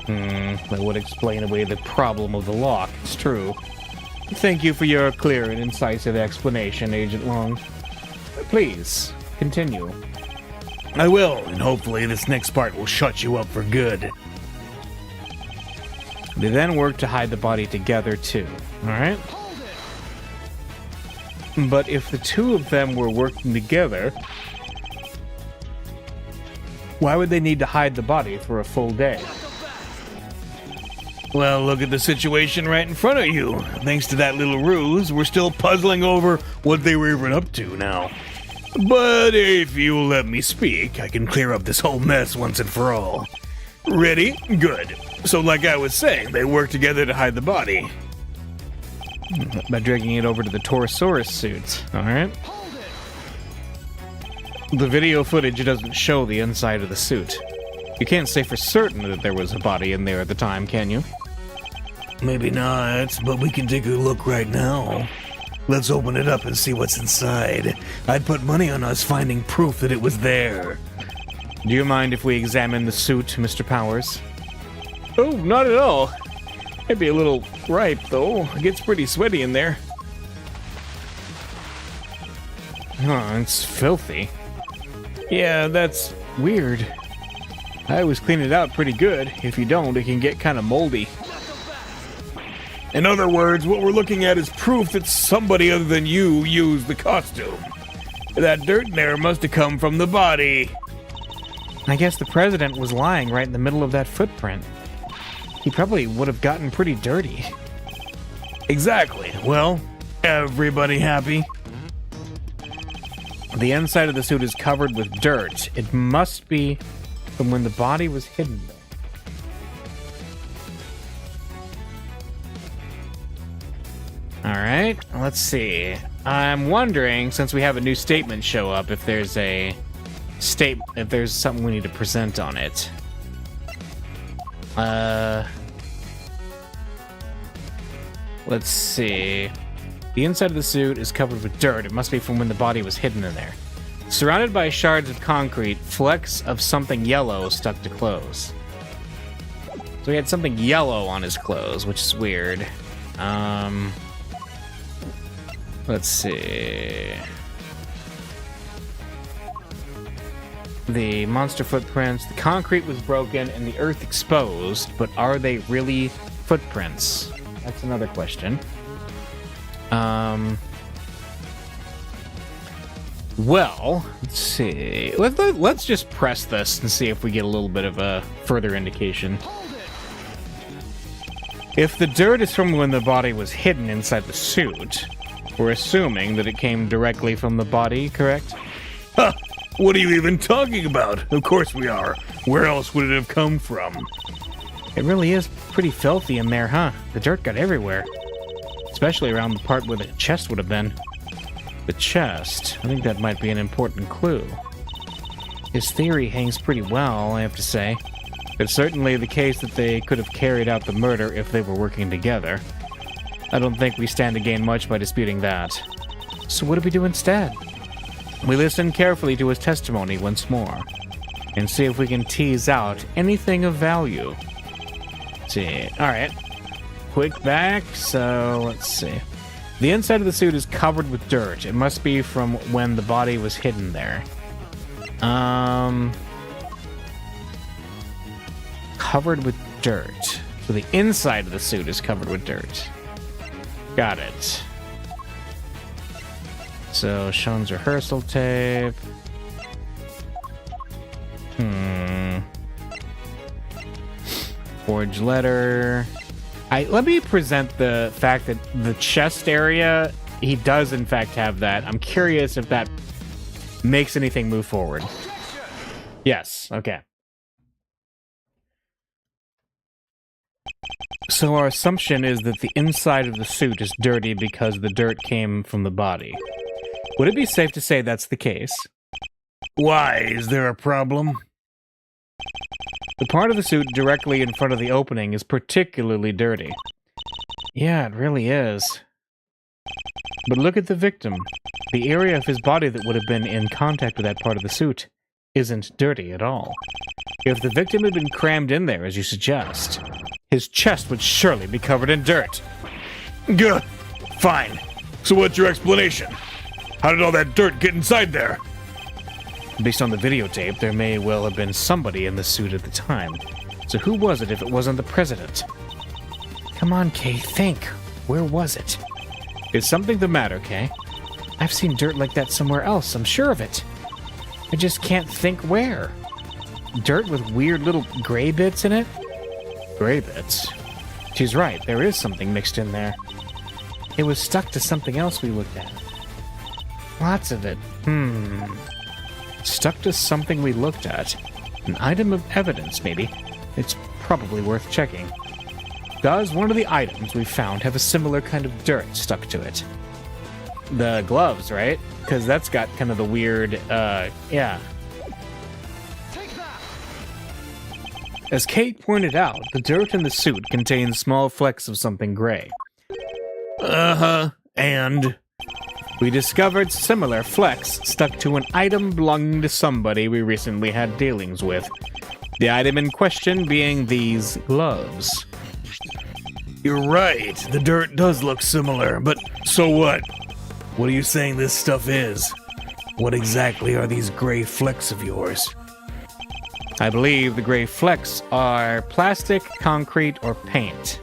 That would explain away the problem of the lock. It's true. Thank you for your clear and incisive explanation, Agent Long. Please, continue. I will, and hopefully this next part will shut you up for good. They then work to hide the body together, too. Alright? But if the two of them were working together, why would they need to hide the body for a full day? Well, look at the situation right in front of you. Thanks to that little ruse, we're still puzzling over what they were even up to now. But if you'll let me speak, I can clear up this whole mess once and for all. Ready? Good. So like I was saying, they work together to hide the body. By dragging it over to the Torosaurus suit, alright? The video footage doesn't show the inside of the suit. You can't say for certain that there was a body in there at the time, can you? Maybe not, but we can take a look right now. Let's open it up and see what's inside. I'd put money on us finding proof that it was there. Do you mind if we examine the suit, Mr. Powers? Oh, not at all. Might be a little ripe, though. It gets pretty sweaty in there. Oh, it's filthy. Yeah, that's weird. I always clean it out pretty good. If you don't, it can get kind of moldy. In other words, what we're looking at is proof that somebody other than you used the costume. That dirt in there must have come from the body. I guess the president was lying right in the middle of that footprint. He probably would have gotten pretty dirty. Exactly. Well, everybody happy? The inside of the suit is covered with dirt. It must be from when the body was hidden, though. Alright, let's see. I'm wondering, since we have a new statement show up, if there's a if there's something we need to present on it. Let's see. The inside of the suit is covered with dirt. It must be from when the body was hidden in there. Surrounded by shards of concrete, flecks of something yellow stuck to clothes. So he had something yellow on his clothes, which is weird. Let's see. The monster footprints, the concrete was broken and the earth exposed, but are they really footprints? That's another question. Well, let's see. Let's just press this and see if we get a little bit of a further indication. If the dirt is from when the body was hidden inside the suit, we're assuming that it came directly from the body, correct? Huh! What are you even talking about? Of course we are. Where else would it have come from? It really is pretty filthy in there, huh? The dirt got everywhere. Especially around the part where the chest would have been. The chest. I think that might be an important clue. His theory hangs pretty well, I have to say. It's certainly the case that they could have carried out the murder if they were working together. I don't think we stand to gain much by disputing that. So what do we do instead? We listen carefully to his testimony once more, and see if we can tease out anything of value. Let's see. Alright. Quick back, so let's see. The inside of the suit is covered with dirt. It must be from when the body was hidden there. Covered with dirt. So the inside of the suit is covered with dirt. Got it. So, Sean's rehearsal tape. Forged letter. Let me present the fact that the chest area, he does in fact have that. I'm curious if that makes anything move forward. Yes, okay. So our assumption is that the inside of the suit is dirty because the dirt came from the body. Would it be safe to say that's the case? Why? Is there a problem? The part of the suit directly in front of the opening is particularly dirty. Yeah, it really is. But look at the victim. The area of his body that would have been in contact with that part of the suit isn't dirty at all. If the victim had been crammed in there, as you suggest, his chest would surely be covered in dirt. Good. Fine. So what's your explanation? How did all that dirt get inside there? Based on the videotape, there may well have been somebody in the suit at the time. So who was it if it wasn't the president? Come on, Kay, think. Where was it? Is something the matter, Kay? I've seen dirt like that somewhere else, I'm sure of it. I just can't think where. Dirt with weird little gray bits in it? Gray bits? She's right, there is something mixed in there. It was stuck to something else we looked at. Lots of it. Stuck to something we looked at. An item of evidence, maybe. It's probably worth checking. Does one of the items we found have a similar kind of dirt stuck to it? The gloves, right? Because that's got kind of the weird, yeah. As Kate pointed out, the dirt in the suit contains small flecks of something gray. And? We discovered similar flecks stuck to an item belonging to somebody we recently had dealings with. The item in question being these gloves. You're right, the dirt does look similar, but so what? What are you saying this stuff is? What exactly are these gray flecks of yours? I believe the gray flecks are plastic, concrete, or paint.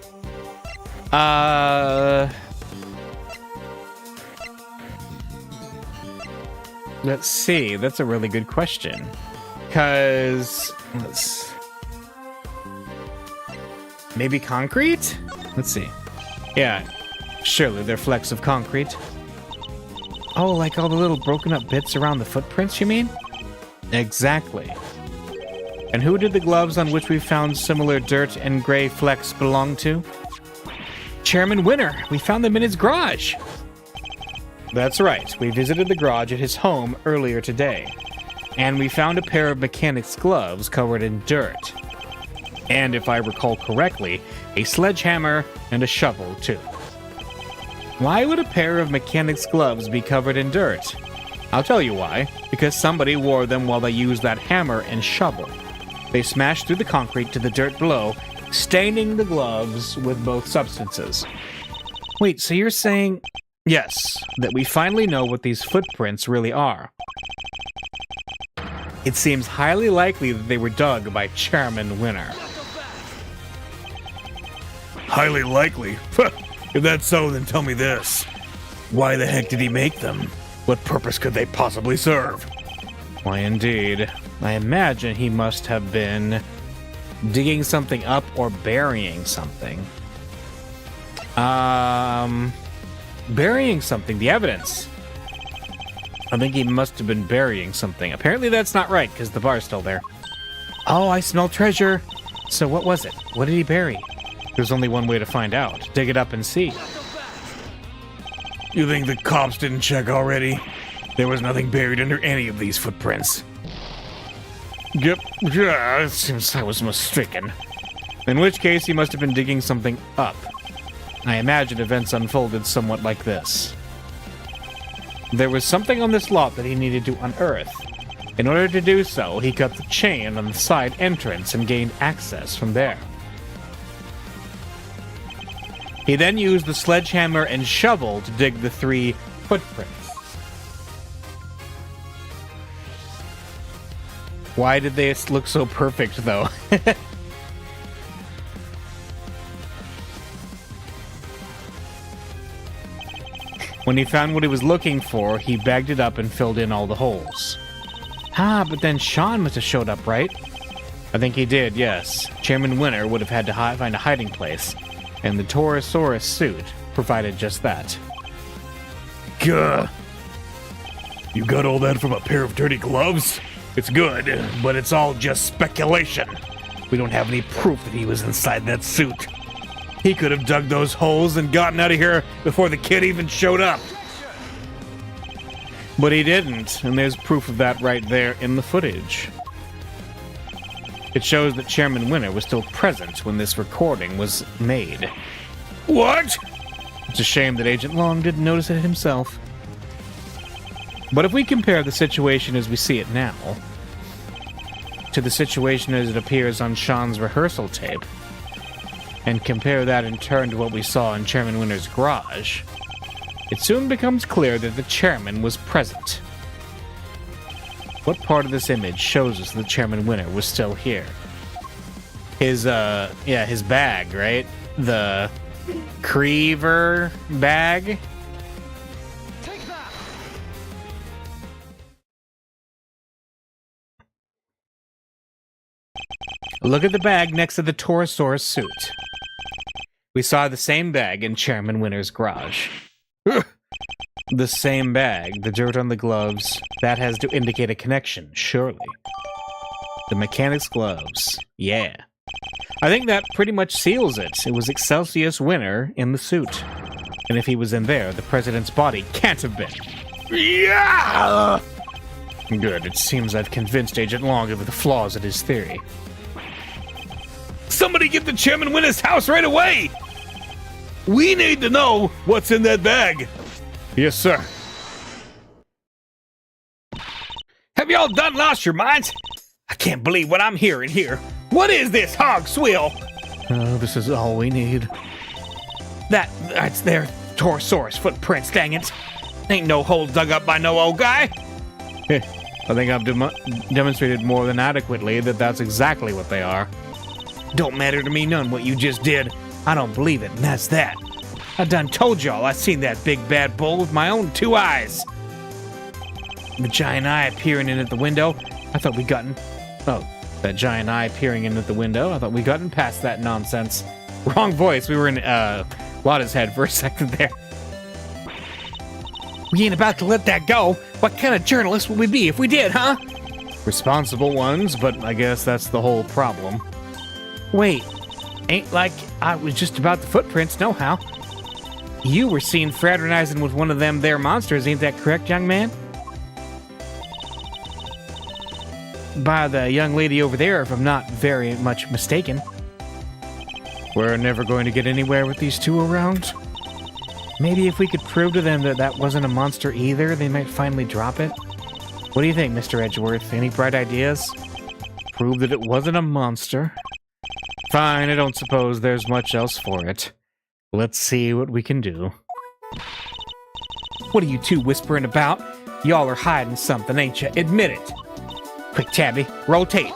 Let's see. That's a really good question. Because... maybe concrete? Let's see. Yeah. Surely they're flecks of concrete. Oh, like all the little broken up bits around the footprints, you mean? Exactly. And who did the gloves on which we found similar dirt and gray flecks belong to? Chairman Winner. We found them in his garage. That's right. We visited the garage at his home earlier today. And we found a pair of mechanic's gloves covered in dirt. And if I recall correctly, a sledgehammer and a shovel, too. Why would a pair of mechanic's gloves be covered in dirt? I'll tell you why. Because somebody wore them while they used that hammer and shovel. They smashed through the concrete to the dirt below, staining the gloves with both substances. Wait, so you're saying Yes, that we finally know what these footprints really are. It seems highly likely that they were dug by Chairman Winner. Highly likely. If that's so, then tell me this. Why the heck did he make them? What purpose could they possibly serve? Why, indeed. I imagine he must have been digging something up or burying something. Burying something, the evidence. I think he must have been burying something. Apparently that's not right, because the bar's still there. Oh, I smell treasure. So what was it? What did he bury? There's only one way to find out. Dig it up and see. You think the cops didn't check already? There was nothing buried under any of these footprints. Yep, yeah, it seems I was mistaken. In which case, he must have been digging something up. I imagine events unfolded somewhat like this. There was something on this lot that he needed to unearth. In order to do so, he cut the chain on the side entrance and gained access from there. He then used the sledgehammer and shovel to dig the 3 footprints. Why did they look so perfect, though? When he found what he was looking for, he bagged it up and filled in all the holes. Ah, but then Sean must have showed up, right? I think he did, yes. Chairman Winner would have had to find a hiding place, and the Torosaurus suit provided just that. Gah. You got all that from a pair of dirty gloves? It's good, but it's all just speculation. We don't have any proof that he was inside that suit. He could have dug those holes and gotten out of here before the kid even showed up. But he didn't, and there's proof of that right there in the footage. It shows that Chairman Winner was still present when this recording was made. What? It's a shame that Agent Long didn't notice it himself. But if we compare the situation as we see it now to the situation as it appears on Sean's rehearsal tape, and compare that in turn to what we saw in Chairman Winner's garage, it soon becomes clear that the chairman was present. What part of this image shows us that Chairman Winner was still here? His bag, right? The Creever bag? Look at the bag next to the Torosaurus suit. We saw the same bag in Chairman Winner's garage. The same bag, the dirt on the gloves, that has to indicate a connection, surely. The mechanic's gloves, yeah. I think that pretty much seals it. It was Eustace Winner in the suit. And if he was in there, the president's body can't have been. Yeah! Good, it seems I've convinced Agent Long of the flaws in his theory. Somebody get the Chairman Winner's house right away! We need to know what's in that bag. Yes, sir. Have y'all done lost your minds? I can't believe what I'm hearing here. What is this hog swill? This is all we need. That's their Torosaurus footprints, dang it. Ain't no hole dug up by no old guy. I think I've demonstrated more than adequately that that's exactly what they are. Don't matter to me none what you just did. I don't believe it, and that's that. I done told y'all I seen that big bad bull with my own 2 eyes. The giant eye peering in at the window. I thought we'd gotten... Oh, that giant eye peering in at the window. I thought we'd gotten past that nonsense. Wrong voice. We were in Lotta's head for a second there. We ain't about to let that go. What kind of journalist would we be if we did, huh? Responsible ones, but I guess that's the whole problem. Wait, ain't like I was just about the footprints, no how. You were seen fraternizing with one of them there monsters, ain't that correct, young man? By the young lady over there, if I'm not very much mistaken. We're never going to get anywhere with these two around. Maybe if we could prove to them that that wasn't a monster either, they might finally drop it. What do you think, Mr. Edgeworth? Any bright ideas? Prove that it wasn't a monster. Fine, I don't suppose there's much else for it. Let's see what we can do. What are you two whispering about? Y'all are hiding something, ain't you? Admit it. Quick, Tabby, rotate.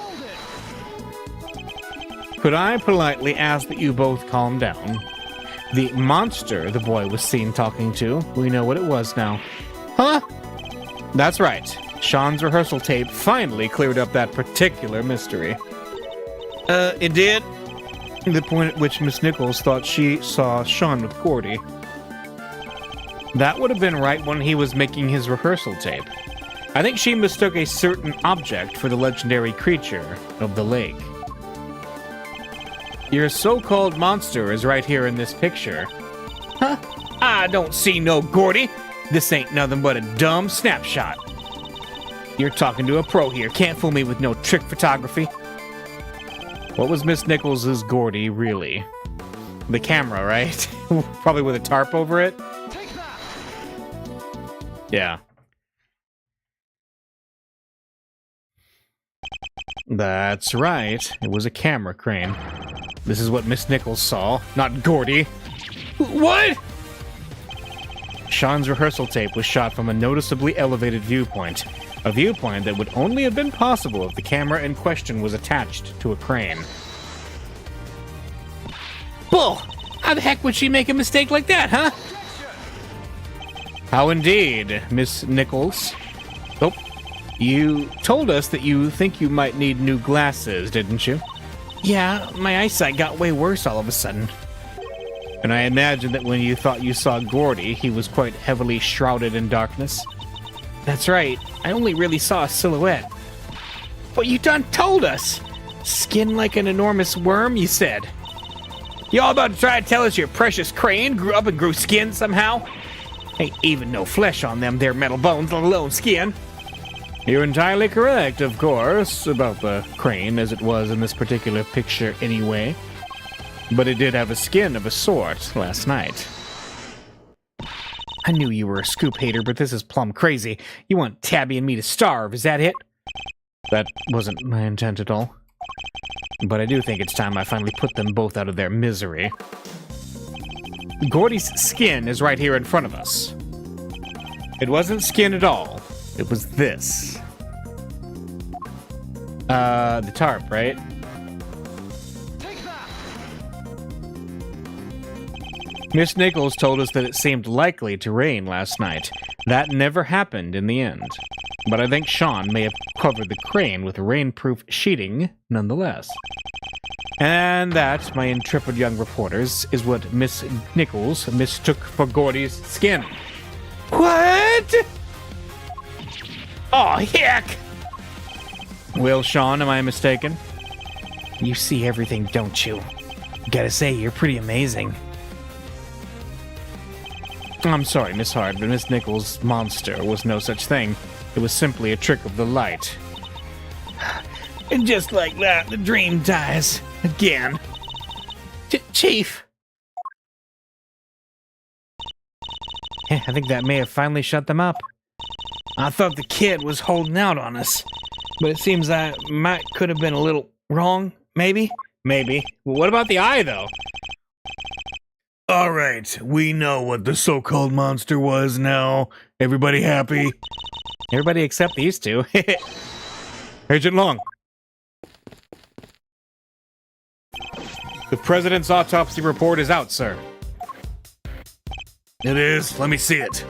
Could I politely ask that you both calm down? The monster the boy was seen talking to, we know what it was now. Huh? That's right. Sean's rehearsal tape finally cleared up that particular mystery. It did? The point at which Miss Nichols thought she saw Sean with Gordy. That would have been right when he was making his rehearsal tape. I think she mistook a certain object for the legendary creature of the lake. Your so-called monster is right here in this picture. Huh? I don't see no Gordy. This ain't nothing but a dumb snapshot. You're talking to a pro here. Can't fool me with no trick photography. What was Miss Nichols' Gordy really? The camera, right? Probably with a tarp over it? Yeah. That's right. It was a camera crane. This is what Miss Nichols saw, not Gordy. What? Sean's rehearsal tape was shot from a noticeably elevated viewpoint. A viewpoint that would only have been possible if the camera in question was attached to a crane. Bull! How the heck would she make a mistake like that, huh? How indeed, Miss Nichols. Oh, you told us that you think you might need new glasses, didn't you? Yeah, my eyesight got way worse all of a sudden. And I imagine that when you thought you saw Gordy, he was quite heavily shrouded in darkness. That's right. I only really saw a silhouette. But you done told us! Skin like an enormous worm, you said. Y'all about to try to tell us your precious crane grew up and grew skin somehow? Ain't even no flesh on them there metal bones, let alone skin. You're entirely correct, of course, about the crane as it was in this particular picture anyway. But it did have a skin of a sort last night. I knew you were a scoop hater, but this is plumb crazy. You want Tabby and me to starve, is that it? That wasn't my intent at all. But I do think it's time I finally put them both out of their misery. Gordy's skin is right here in front of us. It wasn't skin at all. It was this. The tarp, right? Miss Nichols told us that it seemed likely to rain last night. That never happened in the end. But I think Sean may have covered the crane with rainproof sheeting nonetheless. And that, my intrepid young reporters, is what Miss Nichols mistook for Gordy's skin. What? Oh, heck! Well, Sean, am I mistaken? You see everything, don't you? Gotta say, you're pretty amazing. I'm sorry, Miss Hart, but Miss Nichols' monster was no such thing. It was simply a trick of the light. And just like that, the dream dies. Again. Chief! I think that may have finally shut them up. I thought the kid was holding out on us. But it seems I could have been a little wrong, maybe? Maybe. Well, what about the eye, though? All right, we know what the so-called monster was now. Everybody happy? Everybody except these two. Agent Long. The president's autopsy report is out, sir. It is. Let me see it.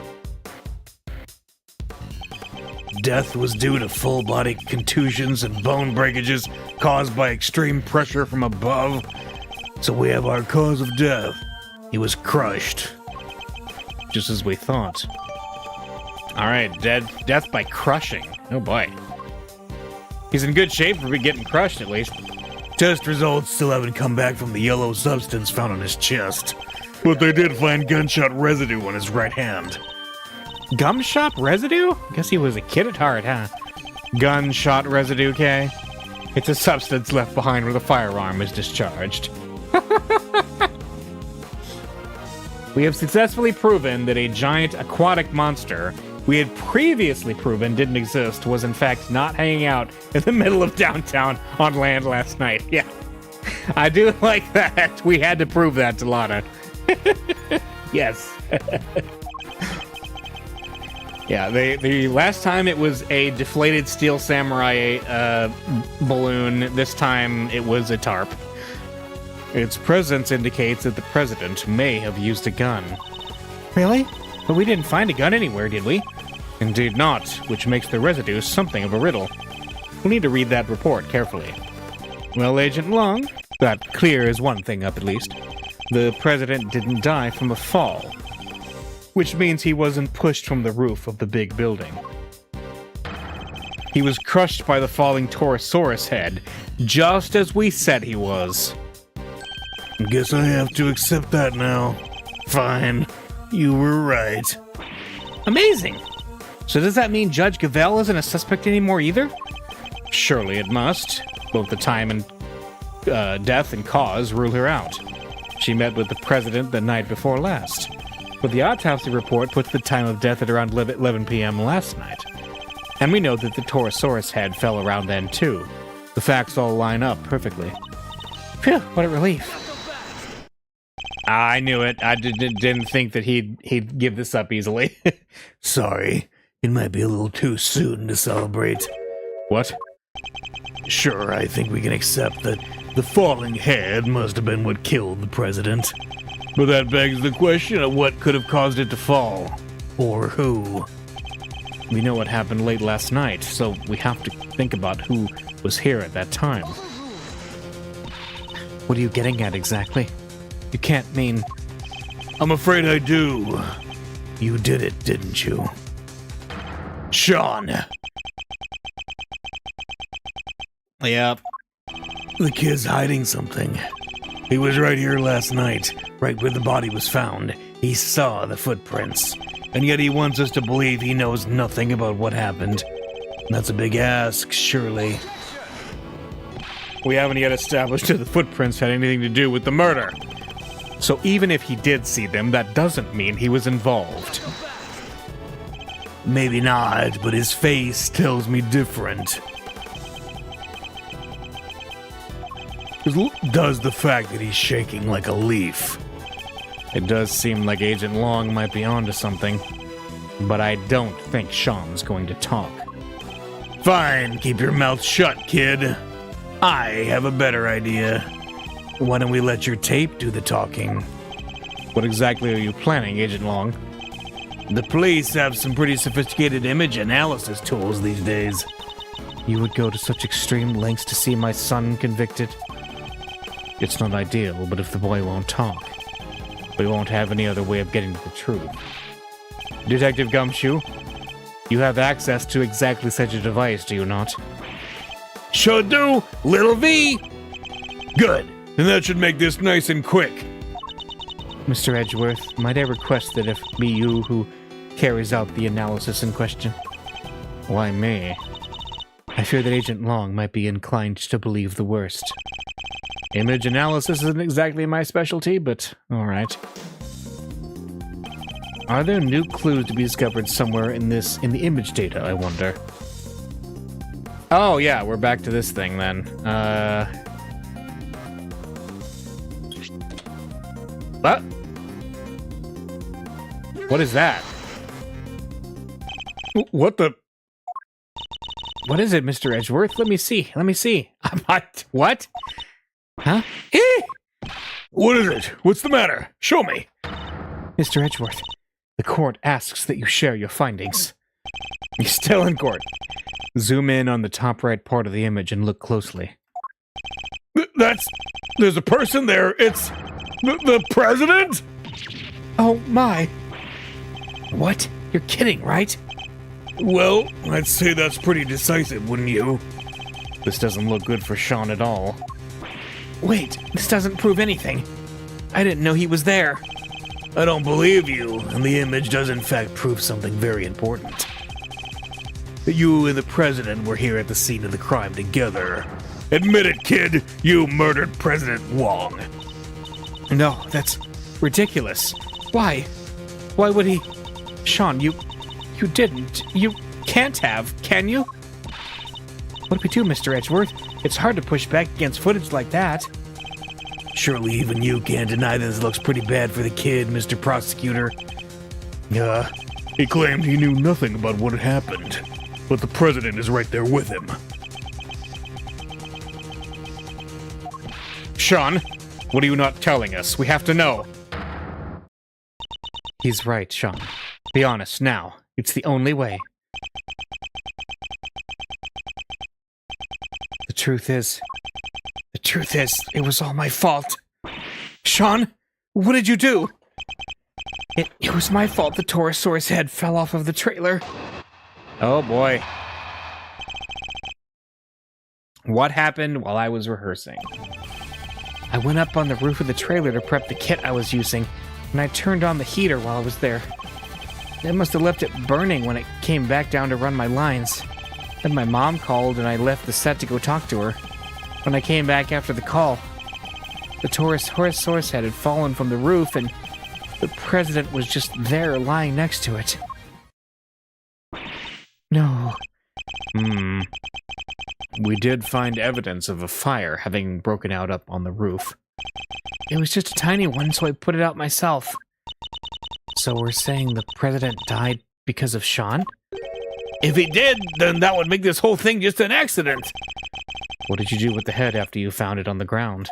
Death was due to full-body contusions and bone breakages caused by extreme pressure from above. So we have our cause of death. He was crushed. Just as we thought. Alright, death by crushing. Oh boy. He's in good shape for getting crushed, at least. Test results still haven't come back from the yellow substance found on his chest. But they did find gunshot residue on his right hand. Gum shop residue? Guess he was a kid at heart, huh? Gunshot residue, Kay? It's a substance left behind where the firearm is discharged. We have successfully proven that a giant aquatic monster we had previously proven didn't exist was in fact not hanging out in the middle of downtown on land last night. Yeah. I do like that. We had to prove that to Lana. Yes. Yeah, the last time it was a deflated steel samurai balloon. This time it was a tarp. Its presence indicates that the president may have used a gun. Really? But we didn't find a gun anywhere, did we? Indeed not, which makes the residue something of a riddle. We'll need to read that report carefully. Well, Agent Long, that clears one thing up at least. The president didn't die from a fall, which means he wasn't pushed from the roof of the big building. He was crushed by the falling Torosaurus head, just as we said he was. Guess I have to accept that now. Fine. You were right. Amazing! So does that mean Judge Gavelle isn't a suspect anymore either? Surely it must. Both the time and death and cause rule her out. She met with the president the night before last. But the autopsy report puts the time of death at around 11 p.m. last night. And we know that the Torosaurus head fell around then too. The facts all line up perfectly. Phew, what a relief. I knew it. I didn't think that he'd give this up easily. Sorry. It might be a little too soon to celebrate. What? Sure, I think we can accept that the falling head must have been what killed the president. But that begs the question of what could have caused it to fall. Or who. We know what happened late last night, so we have to think about who was here at that time. What are you getting at exactly? You can't mean... I'm afraid I do. You did it, didn't you? Sean! Yep. The kid's hiding something. He was right here last night, right where the body was found. He saw the footprints. And yet he wants us to believe he knows nothing about what happened. That's a big ask, surely. We haven't yet established that the footprints had anything to do with the murder. So even if he did see them, that doesn't mean he was involved. Maybe not, but his face tells me different. Does the fact that he's shaking like a leaf. It does seem like Agent Long might be onto something, but I don't think Sean's going to talk. Fine, keep your mouth shut, kid. I have a better idea. Why don't we let your tape do the talking? What exactly are you planning, Agent Long? The police have some pretty sophisticated image analysis tools these days. You would go to such extreme lengths to see my son convicted? It's not ideal, but if the boy won't talk, we won't have any other way of getting to the truth. Detective Gumshoe, you have access to exactly such a device, do you not? Sure do, little V! Good, then that should make this nice and quick. Mr. Edgeworth, might I request that it be you who carries out the analysis in question? Why me? I fear that Agent Long might be inclined to believe the worst. Image analysis isn't exactly my specialty, but alright. Are there new clues to be discovered somewhere in the image data, I wonder? Oh yeah, we're back to this thing then. What? What is that? What the? What is it, Mr. Edgeworth? Let me see. What? Huh? What is it? What's the matter? Show me. Mr. Edgeworth, the court asks that you share your findings. You're still in court. Zoom in on the top right part of the image and look closely. There's a person there. It's the president? Oh my. What? You're kidding, right? Well, I'd say that's pretty decisive, wouldn't you? This doesn't look good for Sean at all. Wait, this doesn't prove anything. I didn't know he was there. I don't believe you, and the image does in fact prove something very important. That you and the president were here at the scene of the crime together. Admit it, kid! You murdered President Wong! No, that's ridiculous. Why? Why would he... Sean, you didn't. You can't have, can you? What do we do, Mr. Edgeworth? It's hard to push back against footage like that. Surely even you can't deny this looks pretty bad for the kid, Mr. Prosecutor. He claimed he knew nothing about what had happened, but the president is right there with him. Sean, what are you not telling us? We have to know. He's right, Sean. Be honest now. It's the only way. The truth is, it was all my fault. Sean, what did you do? It was my fault the Torosaurus head fell off of the trailer. Oh boy. What happened while I was rehearsing? I went up on the roof of the trailer to prep the kit I was using, and I turned on the heater while I was there. I must have left it burning when it came back down to run my lines. Then my mom called and I left the set to go talk to her. When I came back after the call, the Torosaurus head had fallen from the roof and the president was just there lying next to it. No. We did find evidence of a fire having broken out up on the roof. It was just a tiny one, so I put it out myself. So we're saying the president died because of Sean? If he did, then that would make this whole thing just an accident. What did you do with the head after you found it on the ground?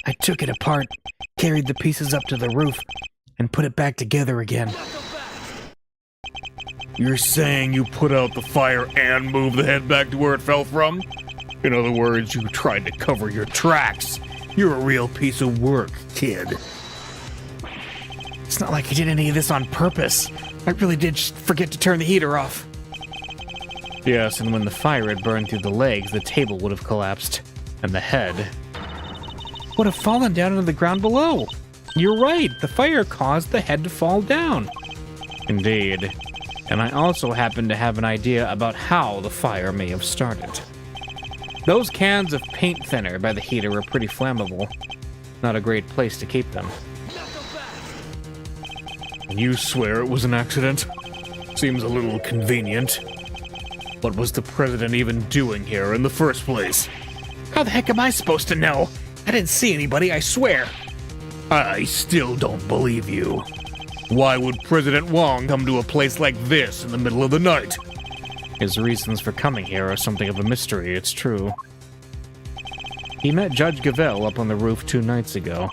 I took it apart, carried the pieces up to the roof, and put it back together again. You're saying you put out the fire and moved the head back to where it fell from? In other words, you tried to cover your tracks. You're a real piece of work, kid. It's not like I did any of this on purpose. I really did just forget to turn the heater off. Yes, and when the fire had burned through the legs, the table would have collapsed. And the head would have fallen down into the ground below. You're right, the fire caused the head to fall down. Indeed. And I also happen to have an idea about how the fire may have started. Those cans of paint thinner by the heater were pretty flammable. Not a great place to keep them. And you swear it was an accident? Seems a little convenient. What was the president even doing here in the first place? How the heck am I supposed to know? I didn't see anybody, I swear. I still don't believe you. Why would President Wong come to a place like this in the middle of the night? His reasons for coming here are something of a mystery, it's true. He met Judge Gavelle up on the roof 2 nights ago,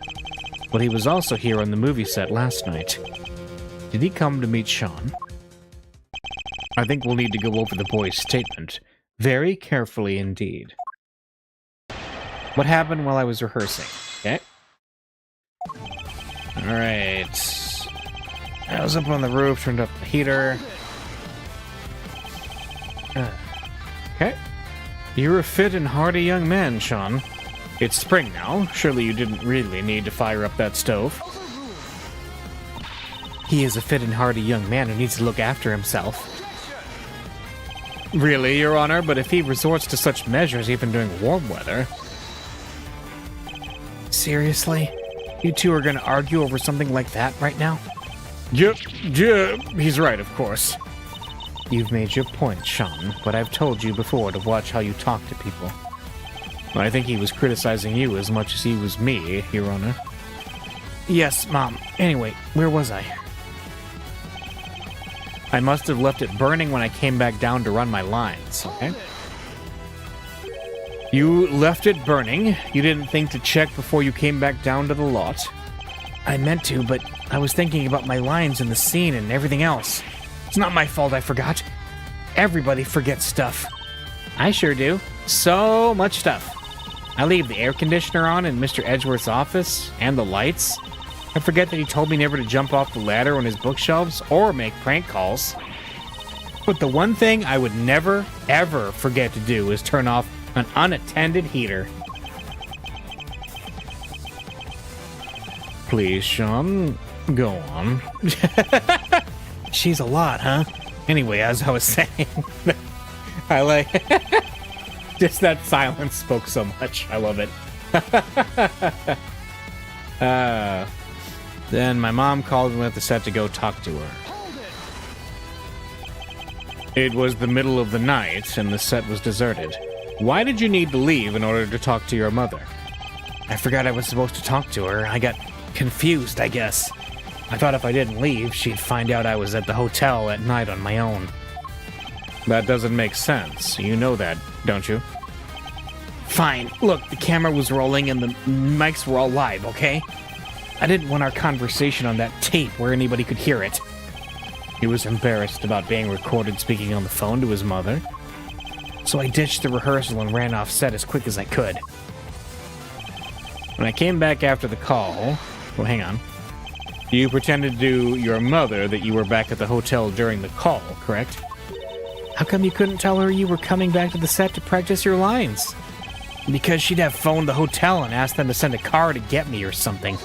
but he was also here on the movie set last night. Did he come to meet Sean? I think we'll need to go over the boy's statement very carefully indeed. What happened while I was rehearsing? Okay. Alright. I was up on the roof, turned up the heater. Okay. You're a fit and hearty young man, Sean. It's spring now. Surely you didn't really need to fire up that stove. He is a fit and hearty young man who needs to look after himself. Really, Your Honor, but if he resorts to such measures even during warm weather... Seriously? You two are going to argue over something like that right now? Yep, he's right, of course. You've made your point, Sean, but I've told you before to watch how you talk to people. I think he was criticizing you as much as he was me, Your Honor. Yes, Mom. Anyway, where was I? I must have left it burning when I came back down to run my lines, okay? You left it burning? You didn't think to check before you came back down to the lot? I meant to, but I was thinking about my lines in the scene and everything else. It's not my fault I forgot. Everybody forgets stuff. I sure do. So much stuff. I leave the air conditioner on in Mr. Edgeworth's office, and the lights. I forget that he told me never to jump off the ladder on his bookshelves or make prank calls. But the one thing I would never, ever forget to do is turn off an unattended heater. Please, Sean, go on. She's a lot, huh? Anyway, as I was saying, I like... just that silence spoke so much. I love it. Then my mom called and left the set to go talk to her. It was the middle of the night, and the set was deserted. Why did you need to leave in order to talk to your mother? I forgot I was supposed to talk to her. I got confused, I guess. I thought if I didn't leave, she'd find out I was at the hotel at night on my own. That doesn't make sense. You know that, don't you? Fine. Look, the camera was rolling and the mics were all live, okay? I didn't want our conversation on that tape where anybody could hear it. He was embarrassed about being recorded speaking on the phone to his mother. So I ditched the rehearsal and ran off set as quick as I could. When I came back after the call... Well, hang on. You pretended to your mother that you were back at the hotel during the call, correct? How come you couldn't tell her you were coming back to the set to practice your lines? Because she'd have phoned the hotel and asked them to send a car to get me or something.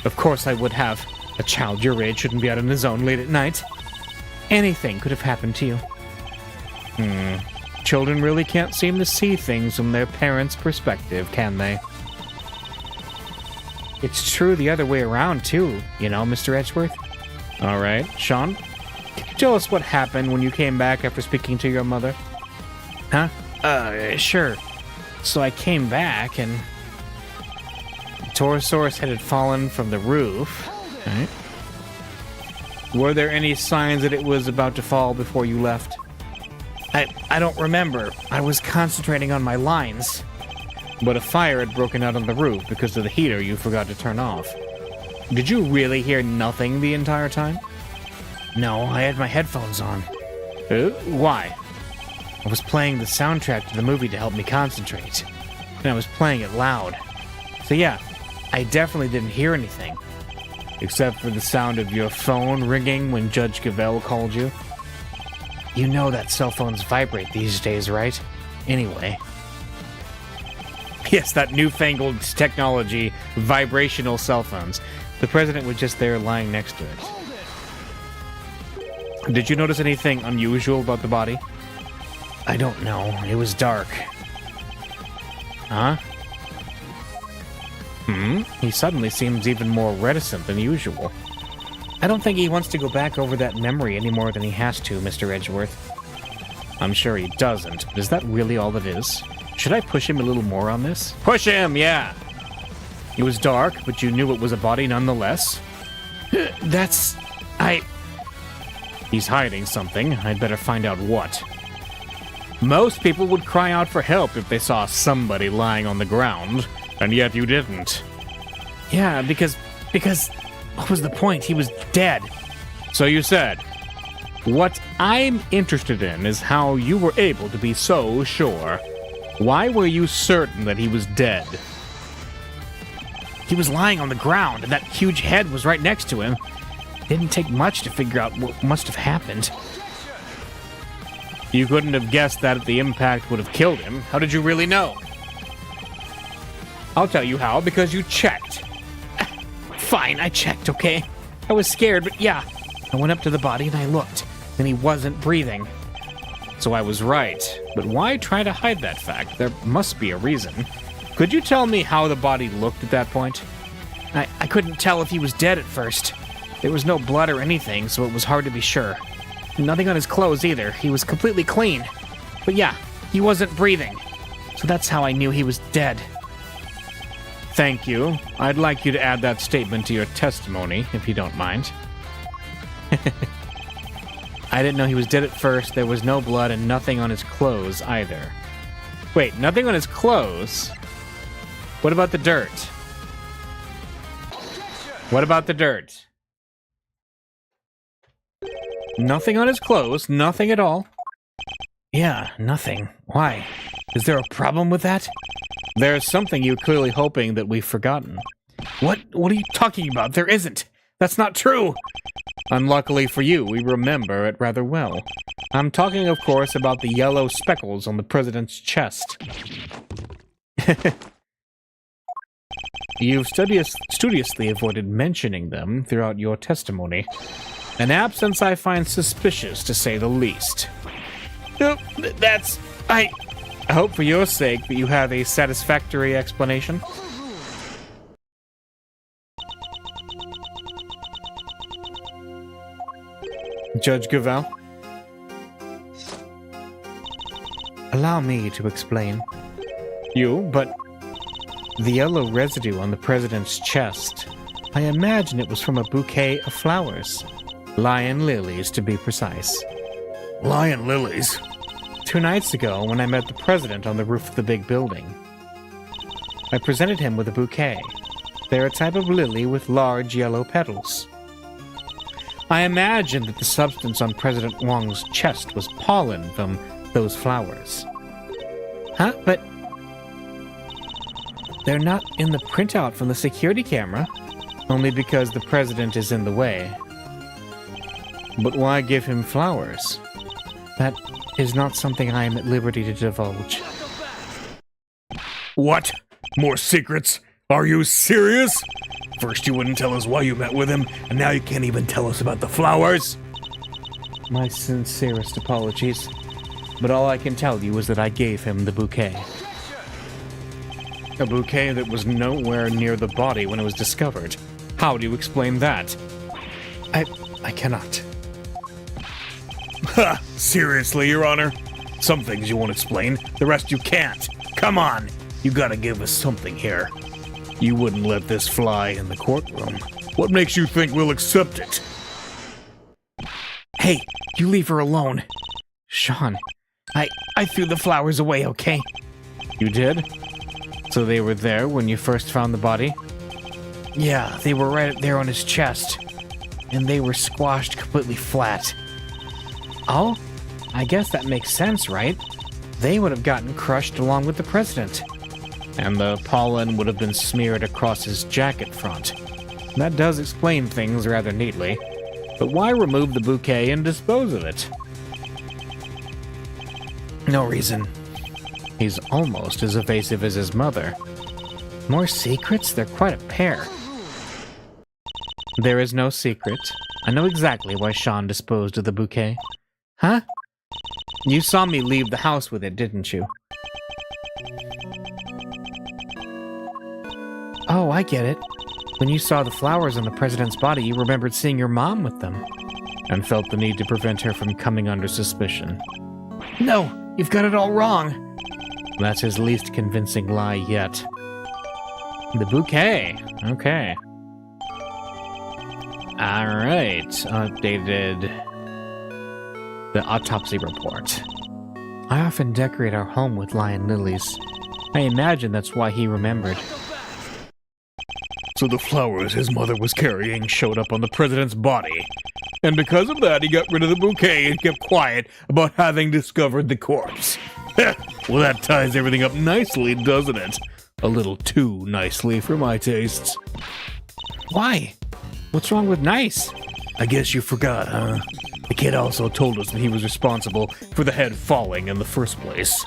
Of course I would have. A child your age shouldn't be out on his own late at night. Anything could have happened to you. Children really can't seem to see things from their parents' perspective, can they? It's true the other way around, too, you know, Mr. Edgeworth. All right. Sean, can you tell us what happened when you came back after speaking to your mother? Huh? Sure. So I came back and... the Torosaurus head had fallen from the roof. All right. Were there any signs that it was about to fall before you left? I don't remember. I was concentrating on my lines. But a fire had broken out on the roof because of the heater you forgot to turn off. Did you really hear nothing the entire time? No, I had my headphones on. Why? I was playing the soundtrack to the movie to help me concentrate. And I was playing it loud. So yeah, I definitely didn't hear anything. Except for the sound of your phone ringing when Judge Gavelle called you? You know that cell phones vibrate these days, right? Anyway. Yes, that newfangled technology, vibrational cell phones. The president was just there lying next to it. Did you notice anything unusual about the body? I don't know. It was dark. Huh? He suddenly seems even more reticent than usual. I don't think he wants to go back over that memory any more than he has to, Mr. Edgeworth. I'm sure he doesn't, but is that really all it is? Should I push him a little more on this? Push him, yeah. It was dark, but you knew it was a body nonetheless? He's hiding something. I'd better find out what. Most people would cry out for help if they saw somebody lying on the ground, and yet you didn't. Yeah, because what was the point? He was dead. So you said. What I'm interested in is how you were able to be so sure. Why were you certain that he was dead? He was lying on the ground, and that huge head was right next to him. It didn't take much to figure out what must have happened. You couldn't have guessed that the impact would have killed him. How did you really know? I'll tell you how, because you checked. Fine, I checked, okay? I was scared, but yeah. I went up to the body and I looked, and he wasn't breathing. So I was right. But why try to hide that fact? There must be a reason. Could you tell me how the body looked at that point? I couldn't tell if he was dead at first. There was no blood or anything, so it was hard to be sure. Nothing on his clothes either. He was completely clean. But yeah, he wasn't breathing. So that's how I knew he was dead. Thank you. I'd like you to add that statement to your testimony, if you don't mind. I didn't know he was dead at first. There was no blood and nothing on his clothes either. Wait, nothing on his clothes? What about the dirt? What about the dirt? Nothing on his clothes? Nothing at all? Yeah, nothing. Why? Is there a problem with that? There's something you're clearly hoping that we've forgotten. What are you talking about? There isn't. That's not true. Unluckily for you, we remember it rather well. I'm talking, of course, about the yellow speckles on the president's chest. You've studiously avoided mentioning them throughout your testimony. An absence I find suspicious, to say the least. I hope for your sake that you have a satisfactory explanation. Judge Gavelle? Allow me to explain. But the yellow residue on the president's chest, I imagine it was from a bouquet of flowers. Lion lilies, to be precise. Lion lilies? 2 nights ago, when I met the president on the roof of the big building, I presented him with a bouquet. They're a type of lily with large yellow petals. I imagine that the substance on President Wong's chest was pollen from those flowers. Huh? But they're not in the printout from the security camera, only because the president is in the way. But why give him flowers? That is not something I am at liberty to divulge. What? More secrets? Are you serious? First you wouldn't tell us why you met with him, and now you can't even tell us about the flowers? My sincerest apologies, but all I can tell you is that I gave him the bouquet. A bouquet that was nowhere near the body when it was discovered. How do you explain that? I cannot. Ha! Seriously, Your Honor? Some things you won't explain, the rest you can't. Come on, you gotta give us something here. You wouldn't let this fly in the courtroom. What makes you think we'll accept it? Hey, you leave her alone. Sean, I threw the flowers away, okay? You did? So they were there when you first found the body? Yeah, they were right up there on his chest. And they were squashed completely flat. Oh? I guess that makes sense, right? They would have gotten crushed along with the president. And the pollen would have been smeared across his jacket front. That does explain things rather neatly. But why remove the bouquet and dispose of it? No reason. He's almost as evasive as his mother. More secrets? They're quite a pair. There is no secret. I know exactly why Sean disposed of the bouquet. Huh? You saw me leave the house with it, didn't you? Oh, I get it. When you saw the flowers on the president's body, you remembered seeing your mom with them. And felt the need to prevent her from coming under suspicion. No, you've got it all wrong. That's his least convincing lie yet. The bouquet. Okay. Alright. Updated the autopsy report. I often decorate our home with lion lilies. I imagine that's why he remembered. So the flowers his mother was carrying showed up on the president's body. And because of that, he got rid of the bouquet and kept quiet about having discovered the corpse. Well, that ties everything up nicely, doesn't it? A little too nicely for my tastes. Why? What's wrong with nice? I guess you forgot, huh? The kid also told us that he was responsible for the head falling in the first place.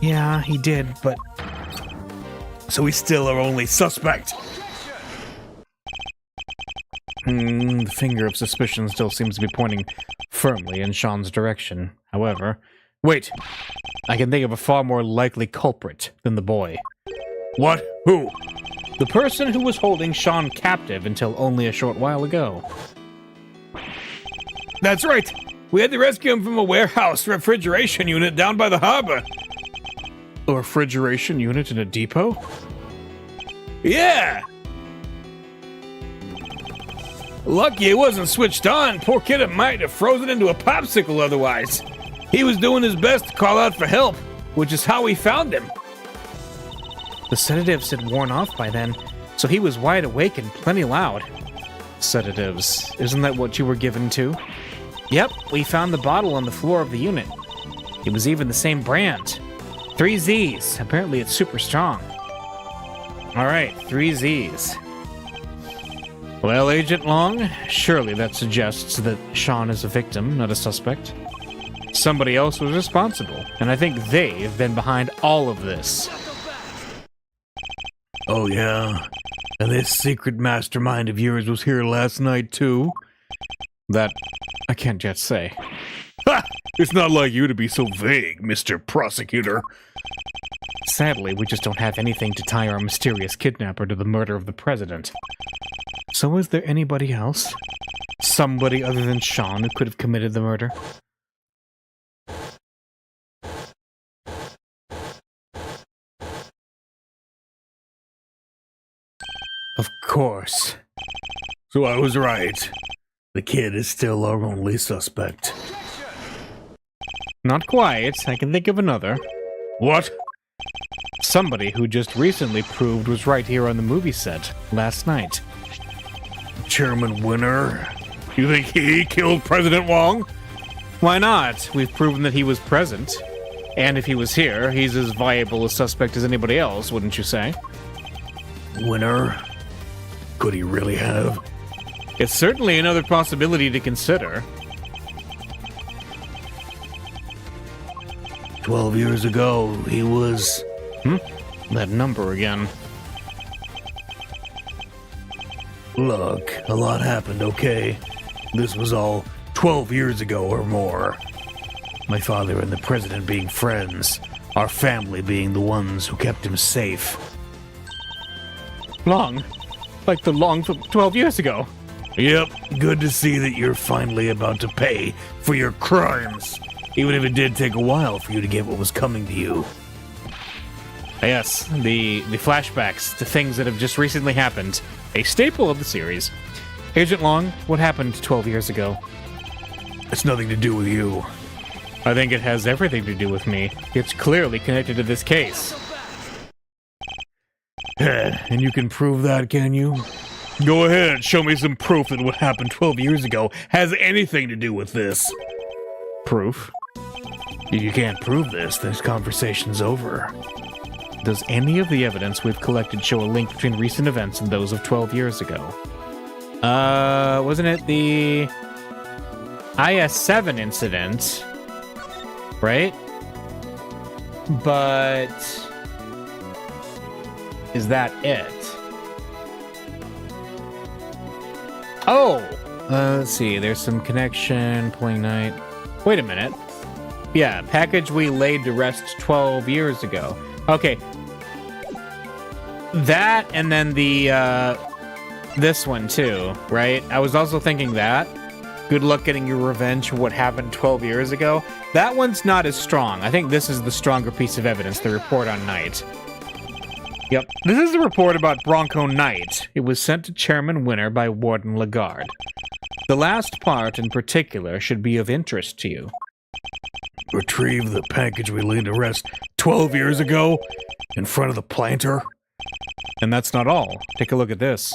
Yeah, he did, but... So we still are only suspect. The finger of suspicion still seems to be pointing firmly in Sean's direction. However, wait! I can think of a far more likely culprit than the boy. What? Who? The person who was holding Sean captive until only a short while ago. That's right. We had to rescue him from a warehouse refrigeration unit down by the harbor. A refrigeration unit in a depot? Yeah! Lucky it wasn't switched on. Poor kid might have frozen into a popsicle otherwise. He was doing his best to call out for help, which is how we found him. The sedatives had worn off by then, so he was wide awake and plenty loud. Sedatives. Isn't that what you were given too? Yep, we found the bottle on the floor of the unit. It was even the same brand. 3 Z's. Apparently it's super strong. Alright, 3 Z's. Well, Agent Long, surely that suggests that Sean is a victim, not a suspect. Somebody else was responsible, and I think they've been behind all of this. Oh, yeah? And this secret mastermind of yours was here last night, too? That I can't yet say. Ha! It's not like you to be so vague, Mr. Prosecutor. Sadly, we just don't have anything to tie our mysterious kidnapper to the murder of the president. So is there anybody else? Somebody other than Sean who could have committed the murder? Of course. So I was right. The kid is still our only suspect. Not quite. I can think of another. What? Somebody who just recently proved was right here on the movie set last night. Chairman Winner? You think he killed President Wong? Why not? We've proven that he was present. And if he was here, he's as viable a suspect as anybody else, wouldn't you say? Winner? Could he really have? It's certainly another possibility to consider. 12 years ago, he was... That number again. Look, a lot happened, okay? This was all 12 years ago or more. My father and the president being friends, our family being the ones who kept him safe. Long? Like the Long from 12 years ago? Yep, good to see that you're finally about to pay for your crimes, even if it did take a while for you to get what was coming to you. Yes, the flashbacks to things that have just recently happened. A staple of the series. Agent Long, what happened 12 years ago? It's nothing to do with you. I think it has everything to do with me. It's clearly connected to this case. And you can prove that, can you? Go ahead, show me some proof that what happened 12 years ago has anything to do with this. Proof? If you can't prove this conversation's over. Does any of the evidence we've collected show a link between recent events and those of 12 years ago? Wasn't it the IS-7 incident? Right? But is that it? Oh! Let's see, there's some connection, pulling night. Wait a minute. Yeah, package we laid to rest 12 years ago. Okay. That, and then the, this one too, right? I was also thinking that. Good luck getting your revenge for what happened 12 years ago. That one's not as strong. I think this is the stronger piece of evidence, the report on Knight. Yep, this is the report about Bronco Knight. It was sent to Chairman Winner by Warden Lagarde. The last part in particular should be of interest to you. Retrieve the package we laid to rest 12 years ago in front of the planter? And that's not all. Take a look at this.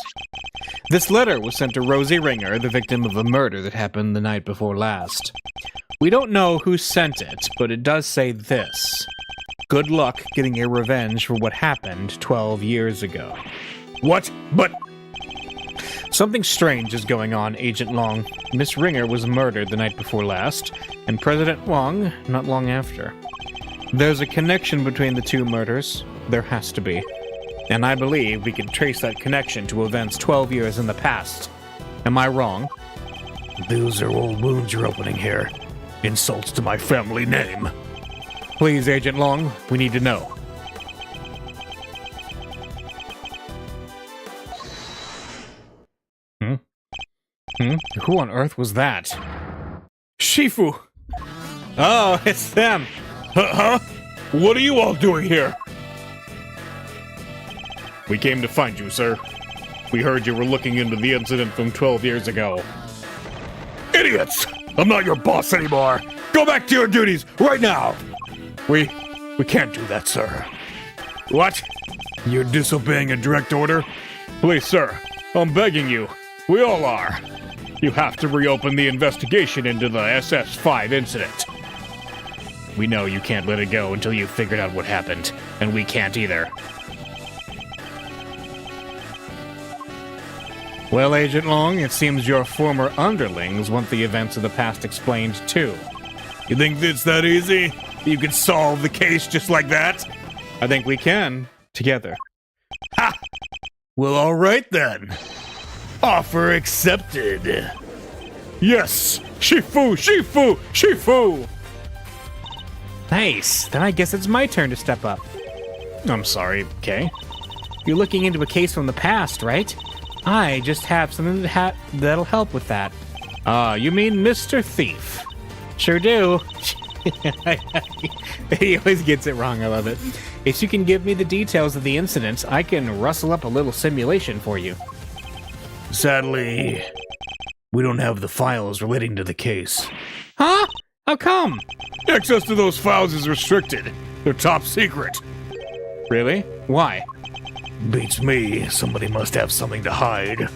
This letter was sent to Rosie Ringer, the victim of a murder that happened the night before last. We don't know who sent it, but it does say this. Good luck getting your revenge for what happened 12 years ago. What? But... Something strange is going on, Agent Long. Miss Ringer was murdered the night before last, and President Wong not long after. There's a connection between the two murders. There has to be. And I believe we can trace that connection to events 12 years in the past. Am I wrong? Those are old wounds you're opening here. Insults to my family name. Please, Agent Long, we need to know. Who on earth was that? Shifu! Oh, it's them! Huh? What are you all doing here? We came to find you, sir. We heard you were looking into the incident from 12 years ago. Idiots! I'm not your boss anymore! Go back to your duties right now! We can't do that, sir. What? You're disobeying a direct order? Please, sir, I'm begging you. We all are. You have to reopen the investigation into the SS5 incident. We know you can't let it go until you've figured out what happened, and we can't either. Well, Agent Long, it seems your former underlings want the events of the past explained, too. You think it's that easy? You can solve the case just like that? I think we can, together. Ha! Well, all right then. Offer accepted. Yes! Shifu! Shifu! Shifu! Nice. Then I guess it's my turn to step up. I'm sorry, Kay. You're looking into a case from the past, right? I just have something that'll help with that. You mean Mr. Thief? Sure do. He always gets it wrong, I love it. If you can give me the details of the incident, I can rustle up a little simulation for you. Sadly, we don't have the files relating to the case. Huh? How come? Access to those files is restricted. They're top secret. Really? Why? Beats me. Somebody must have something to hide.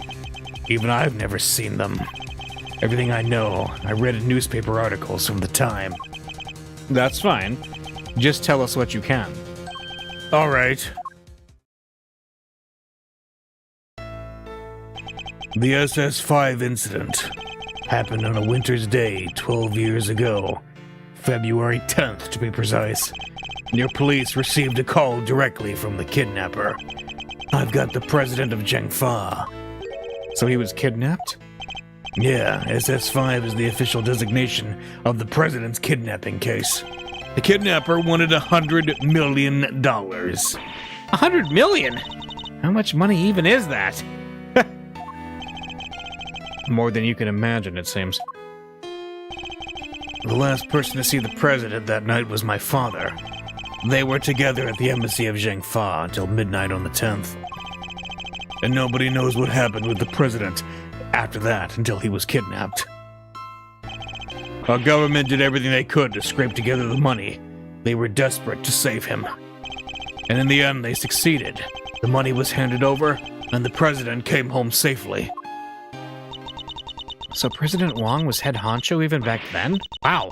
Even I've never seen them. Everything I know, I read in newspaper articles from the time. That's fine. Just tell us what you can. All right. The SS5 incident happened on a winter's day 12 years ago, February 10th to be precise. Your police received a call directly from the kidnapper. I've got the president of Zhengfa. So he was kidnapped? Yeah, SS5 is the official designation of the president's kidnapping case. The kidnapper wanted $100 million. $100 million? How much money even is that? More than you can imagine, it seems. The last person to see the president that night was my father. They were together at the embassy of Zhengfa until midnight on the 10th. And nobody knows what happened with the president after that until he was kidnapped. Our government did everything they could to scrape together the money. They were desperate to save him. And in the end, they succeeded. The money was handed over, and the president came home safely. So President Wang was head honcho even back then? Wow.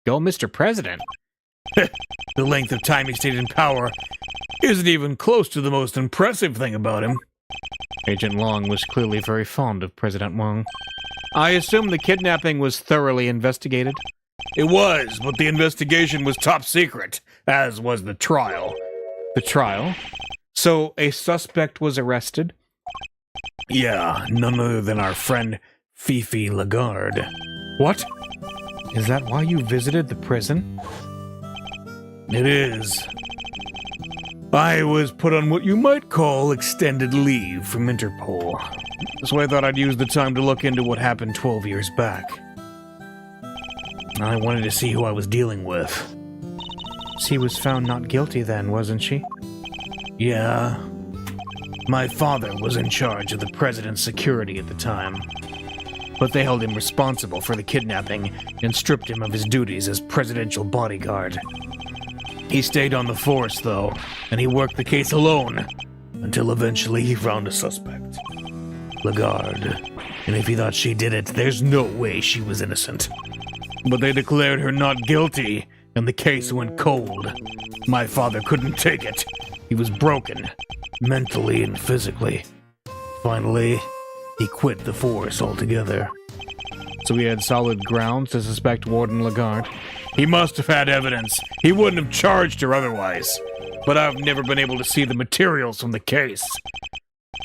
Go Mr. President. The length of time he stayed in power isn't even close to the most impressive thing about him. Agent Long was clearly very fond of President Wang. I assume the kidnapping was thoroughly investigated? It was, but the investigation was top secret, as was the trial. The trial? So a suspect was arrested? Yeah, none other than our friend Fifi Lagarde. What? Is that why you visited the prison? It is. I was put on what you might call extended leave from Interpol. So I thought I'd use the time to look into what happened 12 years back. I wanted to see who I was dealing with. She was found not guilty then, wasn't she? Yeah. My father was in charge of the president's security at the time. But they held him responsible for the kidnapping and stripped him of his duties as presidential bodyguard. He stayed on the force, though, and he worked the case alone, until eventually he found a suspect. Lagarde. And if he thought she did it, there's no way she was innocent. But they declared her not guilty, and the case went cold. My father couldn't take it. He was broken, mentally and physically. Finally, he quit the force altogether. So he had solid grounds to suspect Warden Lagarde? He must have had evidence. He wouldn't have charged her otherwise. But I've never been able to see the materials from the case.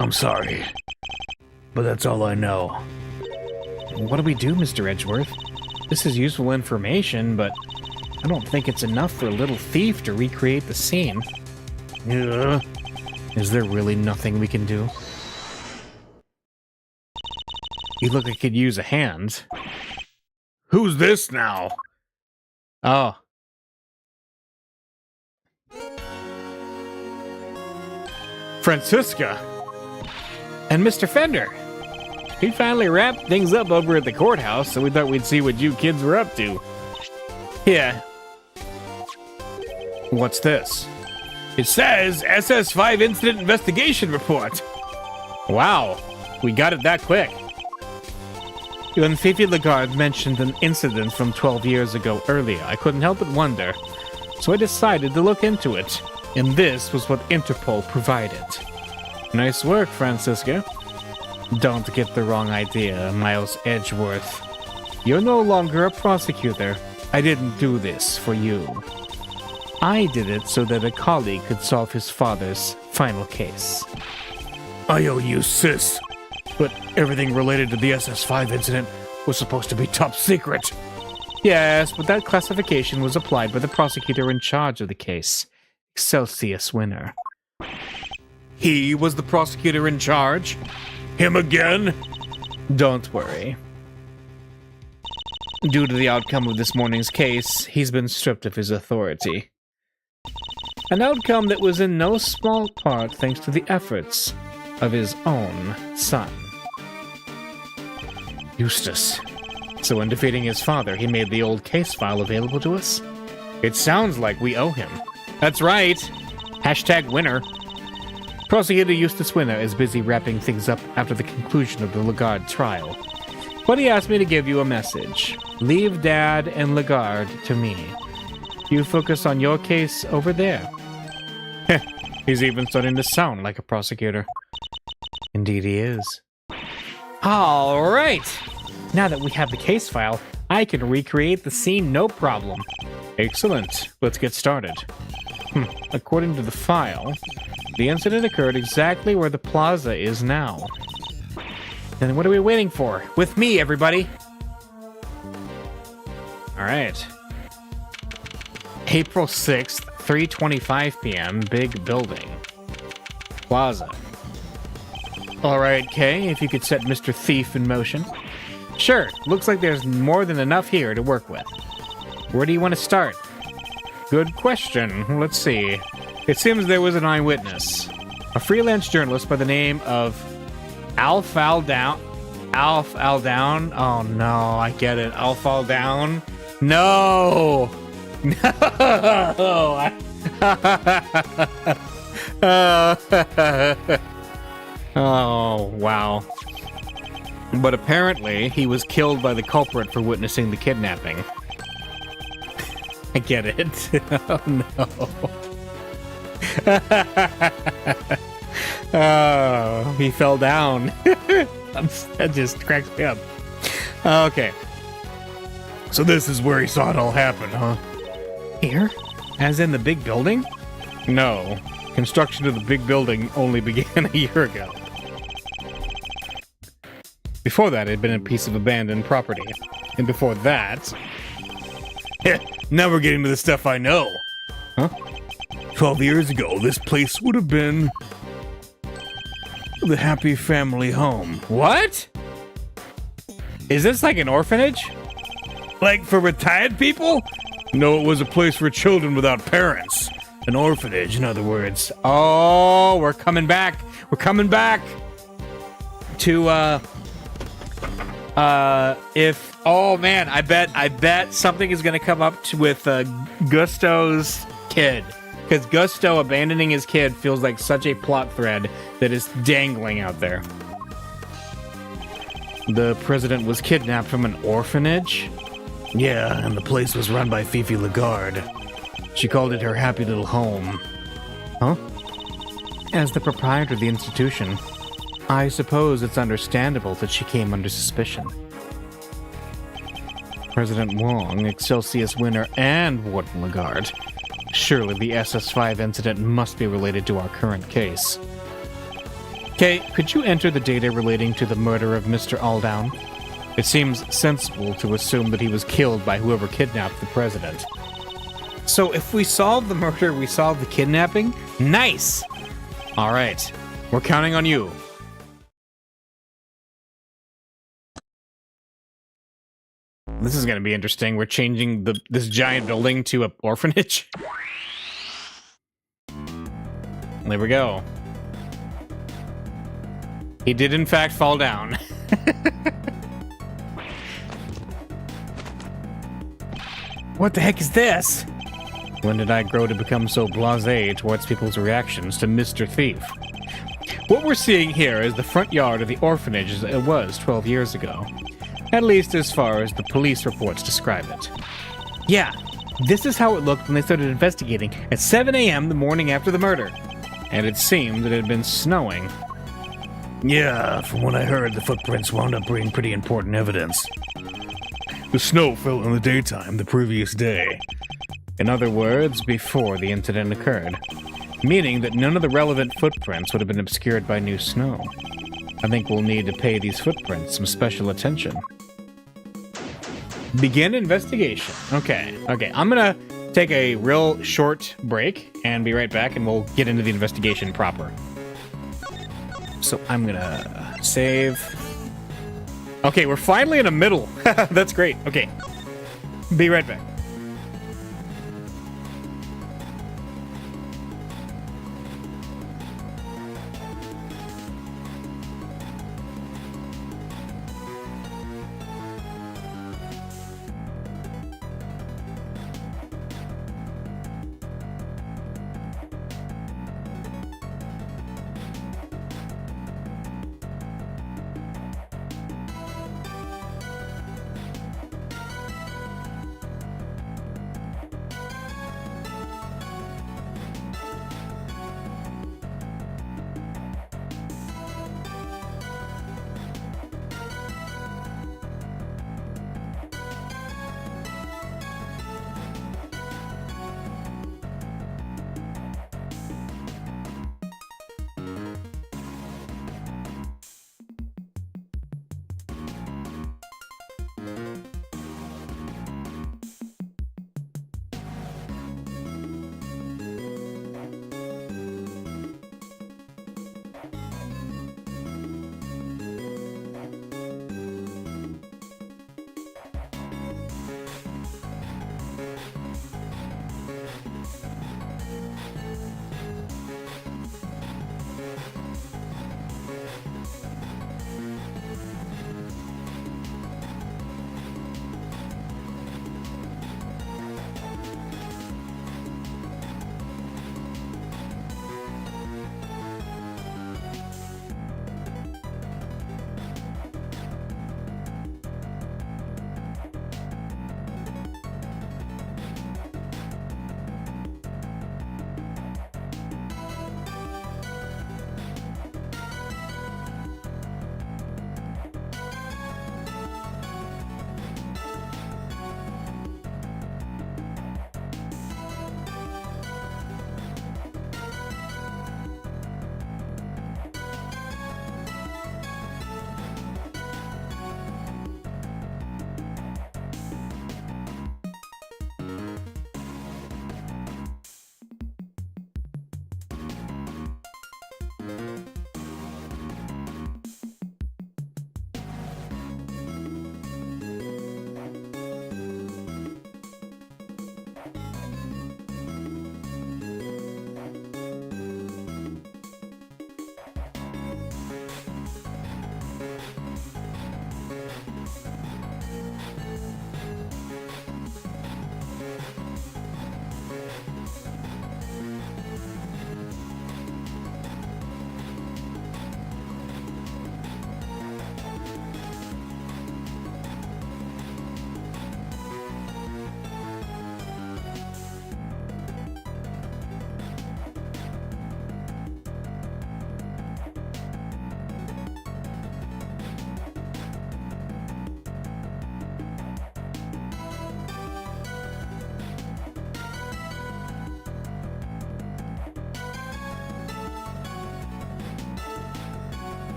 I'm sorry. But that's all I know. What do we do, Mr. Edgeworth? This is useful information, but I don't think it's enough for a little thief to recreate the scene. Yeah. Is there really nothing we can do? You look like you could use a hand. Who's this now? Oh. Francisca. And Mr. Fender. He finally wrapped things up over at the courthouse, so we thought we'd see what you kids were up to. Yeah. What's this? It says SS5 Incident Investigation Report. Wow. We got it that quick. When Fifi Lagarde mentioned an incident from 12 years ago earlier, I couldn't help but wonder. So I decided to look into it. And this was what Interpol provided. Nice work, Francisca. Don't get the wrong idea, Miles Edgeworth. You're no longer a prosecutor. I didn't do this for you. I did it so that a colleague could solve his father's final case. I owe you, sis. But everything related to the SS5 incident was supposed to be top secret. Yes, but that classification was applied by the prosecutor in charge of the case, Eustace Winner. He was the prosecutor in charge? Him again? Don't worry. Due to the outcome of this morning's case, he's been stripped of his authority. An outcome that was in no small part thanks to the efforts of his own son. Eustace. So in defeating his father, he made the old case file available to us? It sounds like we owe him. That's right. Hashtag winner. Prosecutor Eustace Winner is busy wrapping things up after the conclusion of the Lagarde trial. But he asked me to give you a message. Leave Dad and Lagarde to me. You focus on your case over there. He's even starting to sound like a prosecutor. Indeed he is. All right. Now that we have the case file, I can recreate the scene no problem. Excellent. Let's get started. According to the file, the incident occurred exactly where the plaza is now. Then what are we waiting for? With me, everybody. All right. April 6th, 3:25 p.m., big building. Plaza. All right, Kay, if you could set Mr. Thief in motion. Sure, looks like there's more than enough here to work with. Where do you want to start? Good question. Let's see. It seems there was an eyewitness. A freelance journalist by the name of Alf Aldown. Oh no, I get it. Alf Aldown. No! No! Oh, wow. But apparently, he was killed by the culprit for witnessing the kidnapping. I get it. Oh, no. Oh, he fell down. That just cracks me up. Okay. So this is where he saw it all happen, huh? Here? As in the big building? No. Construction of the big building only began a year ago. Before that, it had been a piece of abandoned property. And before that... Now we're getting to the stuff I know. Huh? 12 years ago, this place would have been the happy family home. What? Is this like an orphanage? Like for retired people? No, it was a place for children without parents. An orphanage, in other words. Oh, we're coming back. We're coming back to, oh man, I bet something is going to come up with Gusto's kid. Because Gusto abandoning his kid feels like such a plot thread that is dangling out there. The president was kidnapped from an orphanage? Yeah, and the place was run by Fifi Lagarde. She called it her happy little home. Huh? As the proprietor of the institution, I suppose it's understandable that she came under suspicion. President Wong, Eustace Winner, and Warden Lagarde. Surely the SS5 incident must be related to our current case. Kay, could you enter the data relating to the murder of Mr. Aldown? It seems sensible to assume that he was killed by whoever kidnapped the president. So if we solve the murder, we solve the kidnapping? Nice! All right, we're counting on you. This is going to be interesting. We're changing this giant building to an orphanage. There we go. He did, in fact, fall down. What the heck is this? When did I grow to become so blasé towards people's reactions to Mr. Thief? What we're seeing here is the front yard of the orphanage as it was 12 years ago. At least as far as the police reports describe it. Yeah, this is how it looked when they started investigating at 7 a.m. the morning after the murder. And it seemed that it had been snowing. Yeah, from what I heard, the footprints wound up bringing pretty important evidence. The snow fell in the daytime the previous day. In other words, before the incident occurred. Meaning that none of the relevant footprints would have been obscured by new snow. I think we'll need to pay these footprints some special attention. Begin investigation. Okay. I'm gonna take a real short break and be right back, and we'll get into the investigation proper. So I'm gonna save. Okay, we're finally in the middle. That's great. Okay. Be right back.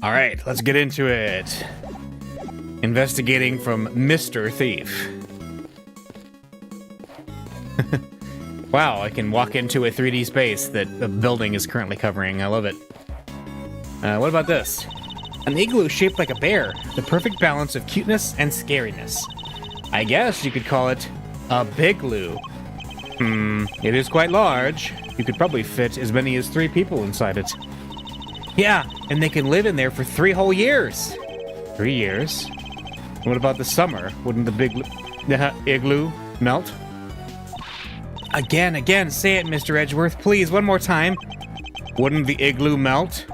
All right, let's get into it. Investigating from Mr. Thief. Wow, I can walk into a 3D space that a building is currently covering. I love it. What about this? An igloo shaped like a bear. The perfect balance of cuteness and scariness. I guess you could call it a bigloo. It is quite large. You could probably fit as many as 3 people inside it. Yeah, and they can live in there for 3 whole years. 3 years? What about the summer? Wouldn't the igloo melt? Again, say it, Mr. Edgeworth. Please, one more time. Wouldn't the igloo melt?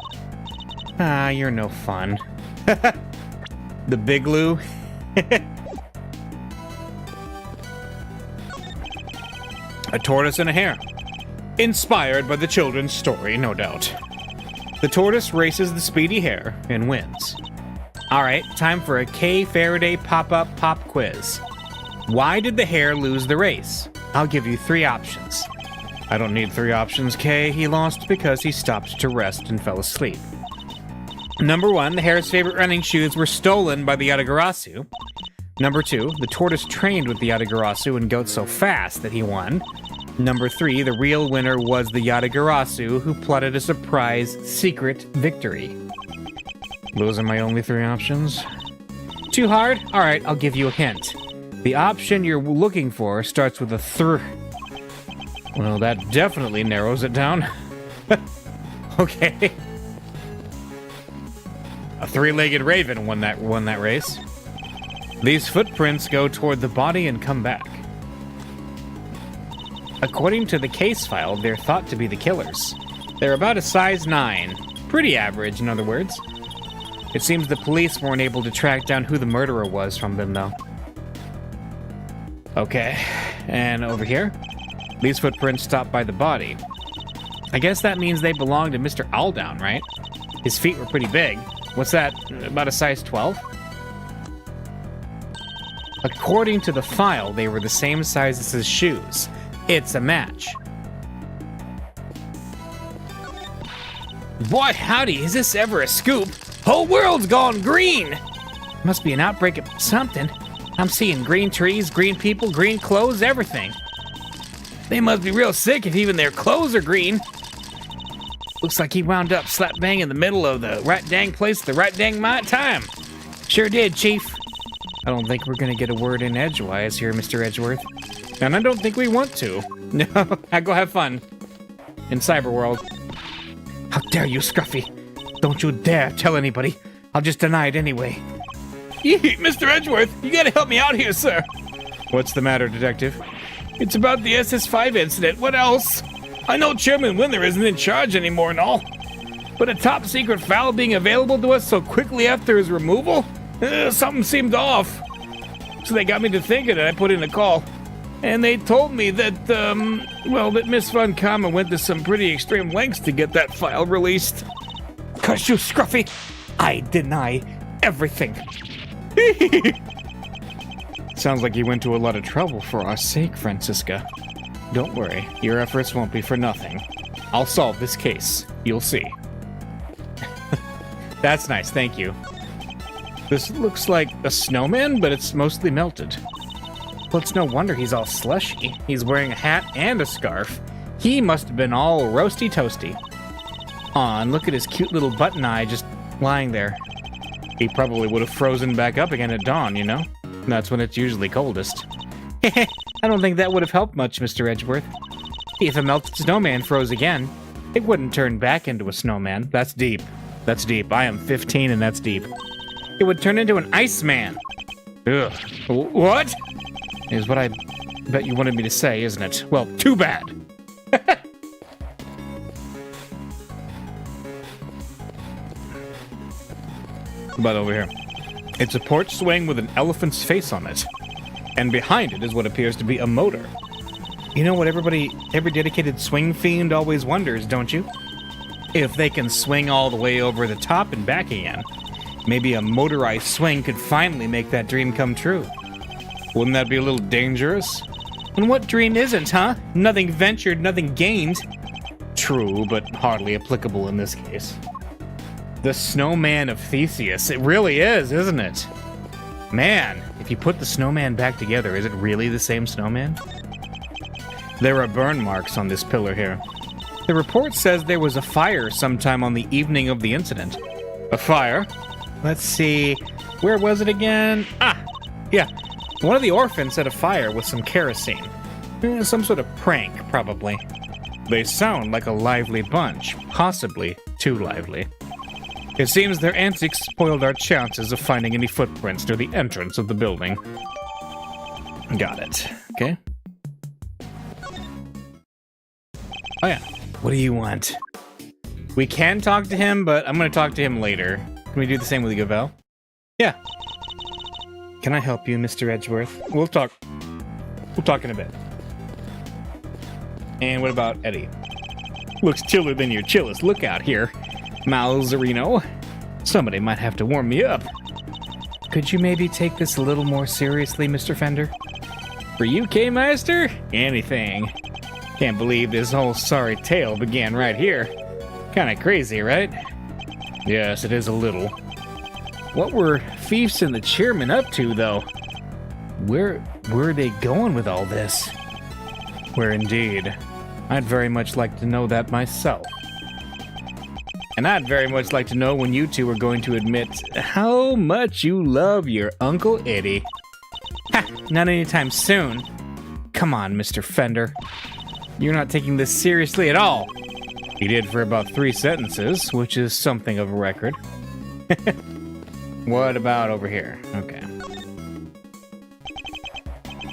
Ah, you're no fun. The bigloo? A tortoise and a hare. Inspired by the children's story, no doubt. The tortoise races the speedy hare and wins. Alright, time for a K. Faraday pop-up pop quiz. Why did the hare lose the race? I'll give you 3 options. I don't need 3 options, K. He lost because he stopped to rest and fell asleep. Number 1, the hare's favorite running shoes were stolen by the Yatagarasu. Number 2, the tortoise trained with the Yatagarasu and goat so fast that he won. Number 3, the real winner was the Yatagarasu who plotted a surprise secret victory. Those are my only 3 options. Too hard? Alright, I'll give you a hint. The option you're looking for starts with a thr. Well, that definitely narrows it down. Okay. A 3-legged raven won that race. These footprints go toward the body and come back. According to the case file, they're thought to be the killers. They're about a size 9. Pretty average, in other words. It seems the police weren't able to track down who the murderer was from them, though. Okay, and over here? These footprints stop by the body. I guess that means they belong to Mr. Aldown, right? His feet were pretty big. What's that, about a size 12? According to the file, they were the same size as his shoes. It's a match. Boy, howdy, is this ever a scoop? Whole world's gone green! Must be an outbreak of something. I'm seeing green trees, green people, green clothes, everything. They must be real sick if even their clothes are green. Looks like he wound up slap bang in the middle of the right dang place at the right dang time. Sure did, Chief. I don't think we're gonna get a word in edgewise here, Mr. Edgeworth. And I don't think we want to. No, go have fun. In Cyberworld. How dare you, Scruffy? Don't you dare tell anybody. I'll just deny it anyway. Mr. Edgeworth, you gotta help me out here, sir. What's the matter, Detective? It's about the SS5 incident. What else? I know Chairman Winner isn't in charge anymore and all, but a top secret file being available to us so quickly after his removal? Something seemed off. So they got me to thinking and I put in a call. And they told me that, that Miss Von Karma went to some pretty extreme lengths to get that file released. Curse you, Scruffy! I deny everything. Sounds like you went to a lot of trouble for our sake, Francisca. Don't worry, your efforts won't be for nothing. I'll solve this case. You'll see. That's nice, thank you. This looks like a snowman, but it's mostly melted. Well, it's no wonder he's all slushy. He's wearing a hat and a scarf. He must have been all roasty toasty. Aw, and look at his cute little button eye just lying there. He probably would have frozen back up again at dawn, you know? That's when it's usually coldest. I don't think that would have helped much, Mr. Edgeworth. If a melted snowman froze again, it wouldn't turn back into a snowman. That's deep. That's deep. I am 15 and that's deep. It would turn into an Iceman. Ugh. What? Is what I bet you wanted me to say, isn't it? Well, too bad. But over here. It's a porch swing with an elephant's face on it. And behind it is what appears to be a motor. You know what every dedicated swing fiend always wonders, don't you? If they can swing all the way over the top and back again, maybe a motorized swing could finally make that dream come true. Wouldn't that be a little dangerous? And what dream isn't, huh? Nothing ventured, nothing gained. true, but hardly applicable in this case. The snowman of Theseus. It really is, isn't it? Man, if you put the snowman back together, is it really the same snowman? There are burn marks on this pillar here. The report says there was a fire sometime on the evening of the incident. A fire? Let's see. Where was it again? Ah, yeah. One of the orphans set a fire with some kerosene. Some sort of prank, probably. They sound like a lively bunch, possibly too lively. It seems their antics spoiled our chances of finding any footprints near the entrance of the building. Got it. Okay. Oh yeah. What do you want? We can talk to him, but I'm going to talk to him later. Can we do the same with Gavel? Yeah. Can I help you, Mr. Edgeworth? We'll talk in a bit. And what about Eddie? Looks chiller than your chillest lookout here, Malzarino. Somebody might have to warm me up. Could you maybe take this a little more seriously, Mr. Fender? For you, K-Meister? Anything. Can't believe this whole sorry tale began right here. Kinda crazy, right? Yes, it is a little. What were Fiefs and the chairman up to, though? Where were they going with all this? Where indeed. I'd very much like to know that myself. And I'd very much like to know when you two are going to admit how much you love your Uncle Eddie. Ha! Not anytime soon. Come on, Mr. Fender. You're not taking this seriously at all. He did for about 3 sentences, which is something of a record. What about over here? Okay.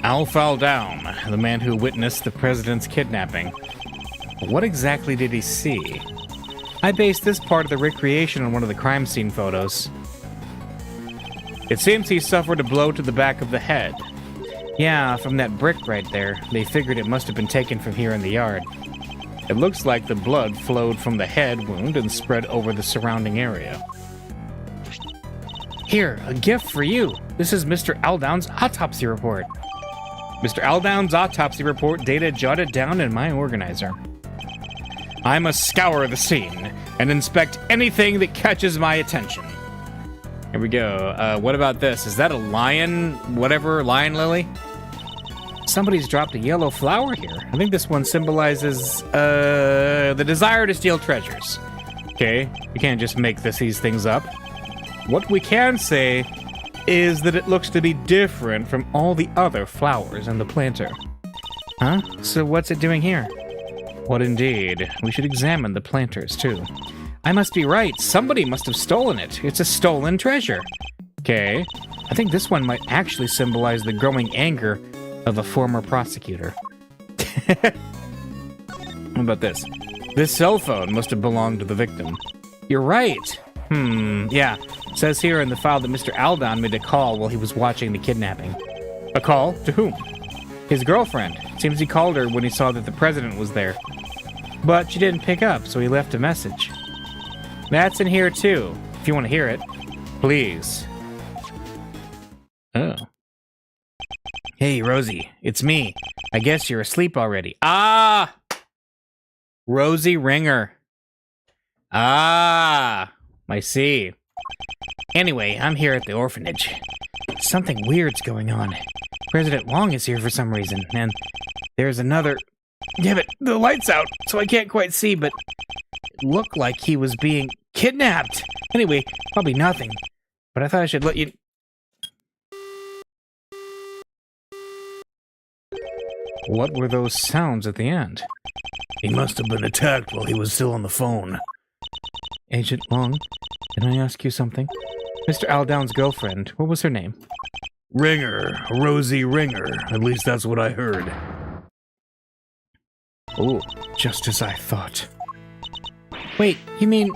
Al Faldown, the man who witnessed the president's kidnapping. What exactly did he see? I based this part of the recreation on one of the crime scene photos. It seems he suffered a blow to the back of the head. Yeah, from that brick right there. They figured it must have been taken from here in the yard. It looks like the blood flowed from the head wound and spread over the surrounding area. Here, a gift for you. This is Mr. Aldown's autopsy report. Mr. Aldown's autopsy report, data jotted down in my organizer. I must scour the scene and inspect anything that catches my attention. Here we go. What about this? Is that a lion, whatever, lion lily? Somebody's dropped a yellow flower here. I think this one symbolizes the desire to steal treasures. Okay, you can't just make these things up. What we can say is that it looks to be different from all the other flowers in the planter. Huh? So what's it doing here? What indeed? We should examine the planters, too. I must be right. Somebody must have stolen it. It's a stolen treasure. Okay. I think this one might actually symbolize the growing anger of a former prosecutor. What about this? This cell phone must have belonged to the victim. You're right. Yeah. It says here in the file that Mr. Aldown made a call while he was watching the kidnapping. A call? To whom? His girlfriend. Seems he called her when he saw that the president was there. But she didn't pick up, so he left a message. That's in here too, if you want to hear it. Please. Oh. Hey, Rosie, it's me. I guess you're asleep already. Ah! Rosie Ringer. Ah! I see. Anyway, I'm here at the orphanage. Something weird's going on. President Wong is here for some reason, and there's another... Damn it, the light's out, so I can't quite see, but it looked like he was being kidnapped. Anyway, probably nothing. But I thought I should let you... What were those sounds at the end? He must have been attacked while he was still on the phone. Agent Wong, can I ask you something? Mr. Aldown's girlfriend, what was her name? Ringer. Rosie Ringer. At least that's what I heard. Oh, just as I thought. Wait, you mean...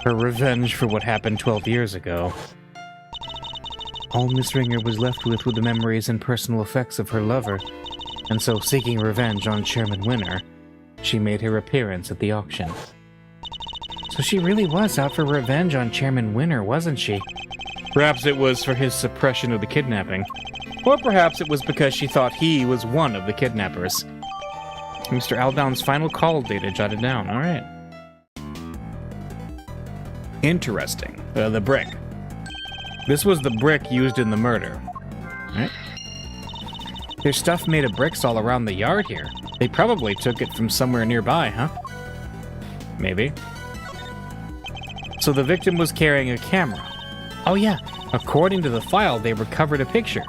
Her revenge for what happened 12 years ago. All Miss Ringer was left with were the memories and personal effects of her lover, and so seeking revenge on Chairman Winner, she made her appearance at the auction. So she really was out for revenge on Chairman Winner, wasn't she? Perhaps it was for his suppression of the kidnapping. Or perhaps it was because she thought he was one of the kidnappers. Mr. Aldown's final call data jotted down. All right. Interesting. The brick. This was the brick used in the murder. All right. There's stuff made of bricks all around the yard here. They probably took it from somewhere nearby, huh? Maybe. So the victim was carrying a camera. Oh yeah, according to the file, they recovered a picture.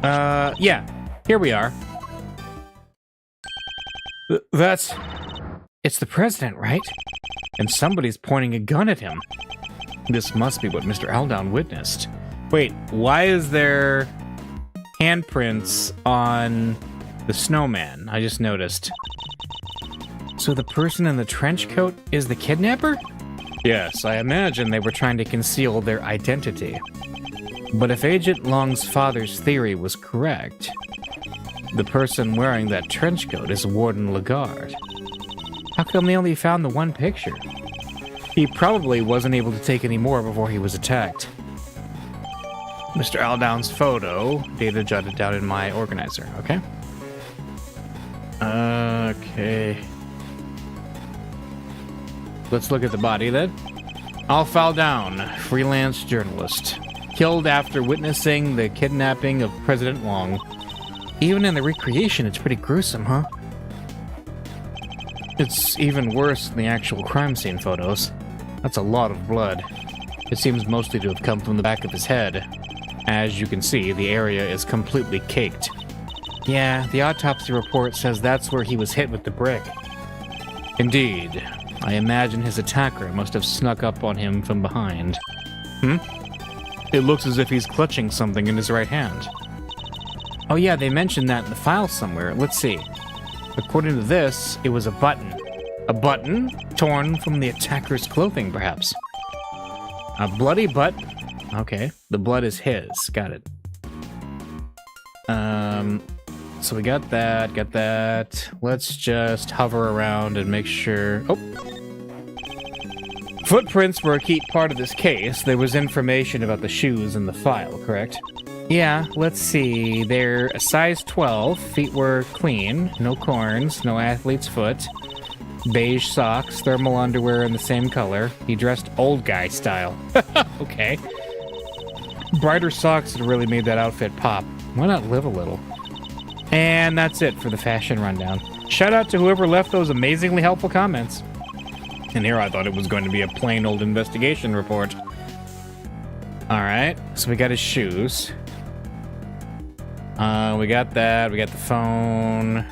Yeah, here we are. It's the president, right? And somebody's pointing a gun at him. This must be what Mr. Aldown witnessed. Wait, why is there handprints on the snowman? I just noticed. So the person in the trench coat is the kidnapper? Yes, I imagine they were trying to conceal their identity. But if Agent Long's father's theory was correct, the person wearing that trench coat is Warden Lagarde. How come they only found the one picture? He probably wasn't able to take any more before he was attacked. Mr. Aldown's photo, data jotted down in my organizer, okay? Okay. Let's look at the body then. Alf Aldown, freelance journalist. Killed after witnessing the kidnapping of President Long. Even in the recreation, it's pretty gruesome, huh? It's even worse than the actual crime scene photos. That's a lot of blood. It seems mostly to have come from the back of his head. As you can see, the area is completely caked. Yeah, the autopsy report says that's where he was hit with the brick. Indeed. I imagine his attacker must have snuck up on him from behind. It looks as if he's clutching something in his right hand. Oh yeah, they mentioned that in the file somewhere. Let's see. According to this, it was a button. A button torn from the attacker's clothing, perhaps. A bloody butt. Okay, the blood is his. Got it. So we got that. Let's just hover around and make sure... Oh! Footprints were a key part of this case. There was information about the shoes in the file, correct? Yeah, let's see. They're a size 12. Feet were clean. No corns. No athlete's foot. Beige socks. Thermal underwear in the same color. He dressed old guy style. Okay. Brighter socks had really made that outfit pop. Why not live a little? And that's it for the fashion rundown. Shout out to whoever left those amazingly helpful comments. And here I thought it was going to be a plain old investigation report. Alright, so we got his shoes. We got that. We got the phone.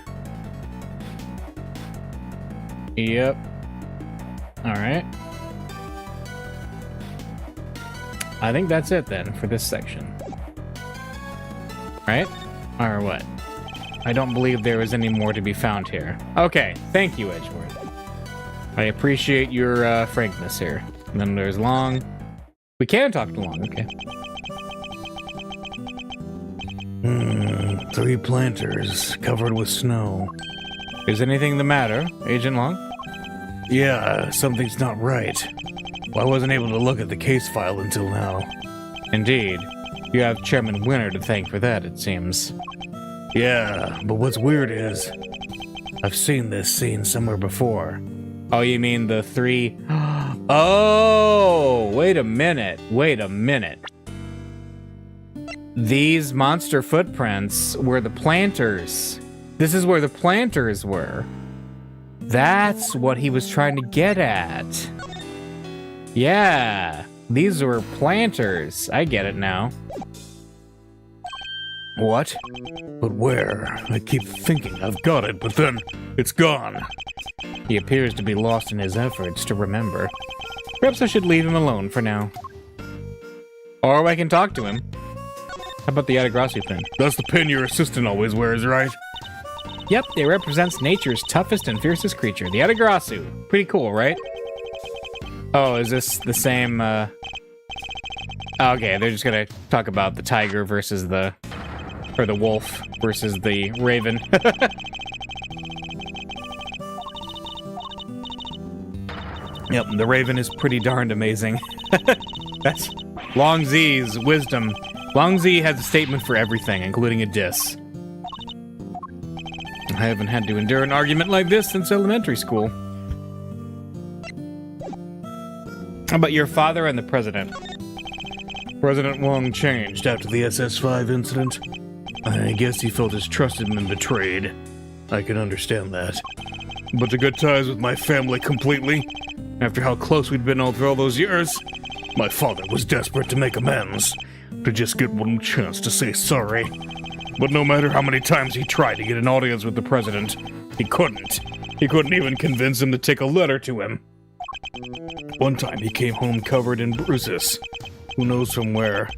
Yep. Alright. I think that's it then for this section. Right? Or what? I don't believe there is any more to be found here. Okay, thank you, Edgeworth. I appreciate your frankness here. And then there's Long. We can talk to Long, okay. 3 planters covered with snow. Is anything the matter, Agent Long? Yeah, something's not right. Well, I wasn't able to look at the case file until now. Indeed. You have Chairman Winner to thank for that, it seems. Yeah, but what's weird is I've seen this scene somewhere before. Oh, you mean the 3... Oh, wait a minute. These monster footprints were the planters. This is where the planters were. That's what he was trying to get at. Yeah, these were planters. I get it now. What? But where? I keep thinking I've got it, but then it's gone. He appears to be lost in his efforts to remember. Perhaps I should leave him alone for now. Or I can talk to him. How about the Yatagrasu pin? That's the pin your assistant always wears, right? Yep, it represents nature's toughest and fiercest creature, the Yatagrasu. Pretty cool, right? Oh, is this the same, Okay, they're just gonna talk about the tiger versus the... Or the wolf versus the raven. Yep, the raven is pretty darned amazing. That's Long Z's wisdom. Long Z has a statement for everything, including a diss. I haven't had to endure an argument like this since elementary school. How about your father and the president? President Wong changed after the SS5 incident. I guess he felt his trust had been betrayed. I can understand that. But to cut ties with my family completely, after how close we'd been all through all those years, my father was desperate to make amends, to just get one chance to say sorry. But no matter how many times he tried to get an audience with the president, he couldn't. He couldn't even convince him to take a letter to him. One time he came home covered in bruises. Who knows from where?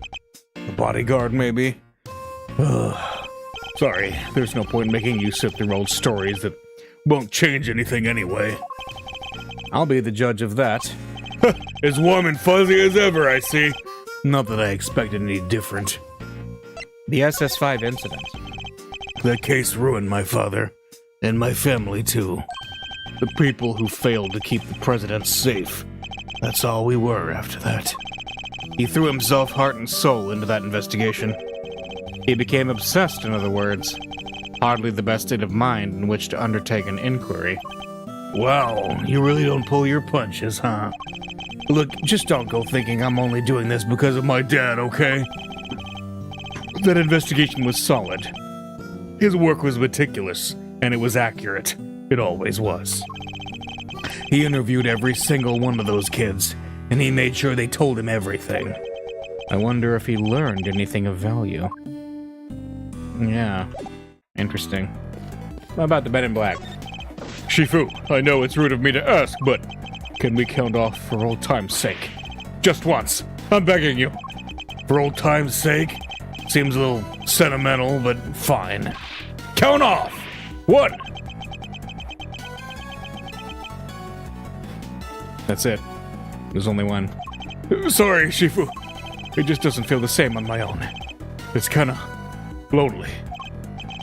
A bodyguard, maybe? Sorry, there's no point in making you sit through old stories that won't change anything anyway. I'll be the judge of that. As warm and fuzzy as ever, I see. Not that I expected any different. The SS5 incident. That case ruined my father, and my family too. The people who failed to keep the president safe. That's all we were after that. He threw himself heart and soul into that investigation. He became obsessed, in other words. Hardly the best state of mind in which to undertake an inquiry. Wow, you really don't pull your punches, huh? Look, just don't go thinking I'm only doing this because of my dad, okay? That investigation was solid. His work was meticulous, and it was accurate. It always was. He interviewed every single one of those kids, and he made sure they told him everything. I wonder if he learned anything of value. Yeah, interesting. How about the Men in Black? Shifu, I know it's rude of me to ask, but can we count off for old time's sake? Just once. I'm begging you. For old time's sake? Seems a little sentimental, but fine. Count off! 1. That's it. There's only one. Sorry, Shifu. It just doesn't feel the same on my own. It's kinda lonely.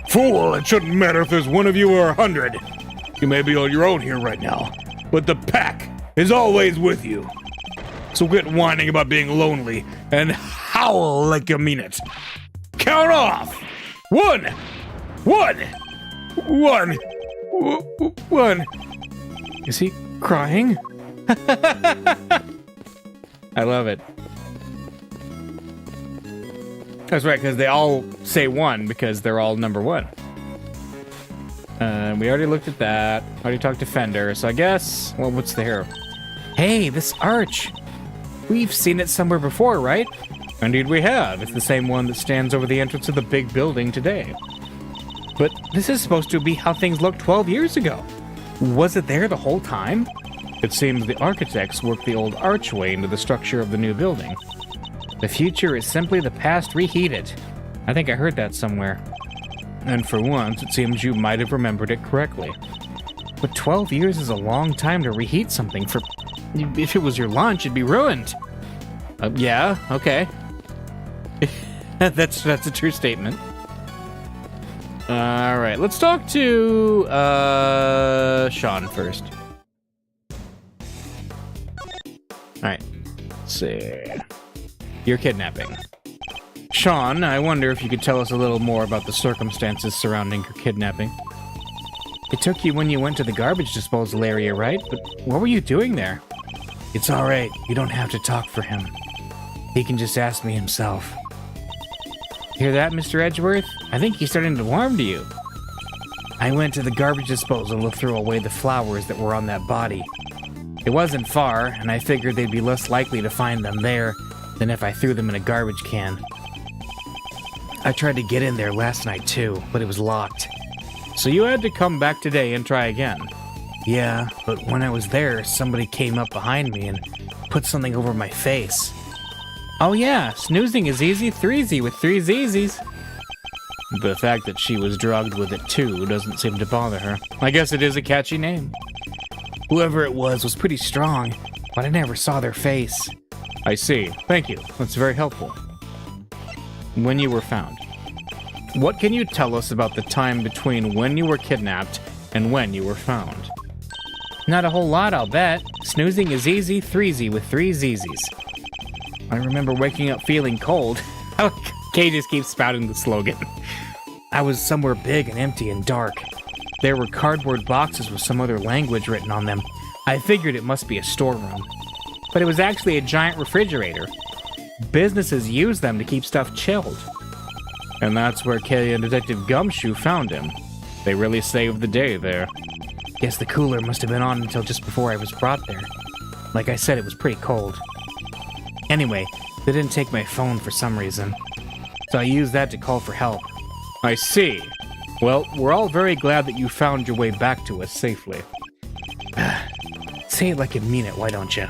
Fool, it shouldn't matter if there's one of you or 100. You may be on your own here right now, but the pack is always with you. So quit whining about being lonely and howl like you mean it. Count off! 1! 1! 1! 1! Is he crying? I love it. That's right, because they all say 1 because they're all number 1. We already looked at that. Already talked to Fender, so I guess... Well, what's the hero? Hey, this arch! We've seen it somewhere before, right? Indeed we have. It's the same one that stands over the entrance of the big building today. But this is supposed to be how things looked 12 years ago. Was it there the whole time? It seems the architects worked the old archway into the structure of the new building. The future is simply the past reheated. I think I heard that somewhere. And for once, it seems you might have remembered it correctly. But 12 years is a long time to reheat something for... If it was your lunch, it'd be ruined. Yeah, okay. That's a true statement. Alright, let's talk to, Sean first. Alright, let's see. You're kidnapping. Sean, I wonder if you could tell us a little more about the circumstances surrounding your kidnapping. It took you when you went to the garbage disposal area, right? But what were you doing there? It's alright, you don't have to talk for him. He can just ask me himself. Hear that, Mr. Edgeworth? I think he's starting to warm to you. I went to the garbage disposal to throw away the flowers that were on that body. It wasn't far, and I figured they'd be less likely to find them there than if I threw them in a garbage can. I tried to get in there last night too, but it was locked. So you had to come back today and try again? Yeah, but when I was there, somebody came up behind me and put something over my face. Oh yeah, snoozing is easy, threezy with 3 ZZs. The fact that she was drugged with it too doesn't seem to bother her. I guess it is a catchy name. Whoever it was pretty strong, but I never saw their face. I see. Thank you. That's very helpful. When you were found. What can you tell us about the time between when you were kidnapped and when you were found? Not a whole lot, I'll bet. Snoozing is easy, threezy with 3 ZZs. I remember waking up feeling cold. Kay just keeps spouting the slogan. I was somewhere big and empty and dark. There were cardboard boxes with some other language written on them. I figured it must be a storeroom. But it was actually a giant refrigerator. Businesses use them to keep stuff chilled. And that's where Kay and Detective Gumshoe found him. They really saved the day there. Guess the cooler must have been on until just before I was brought there. Like I said, it was pretty cold. Anyway, they didn't take my phone for some reason. So I used that to call for help. I see. Well, we're all very glad that you found your way back to us safely. Say it like you mean it, why don't you?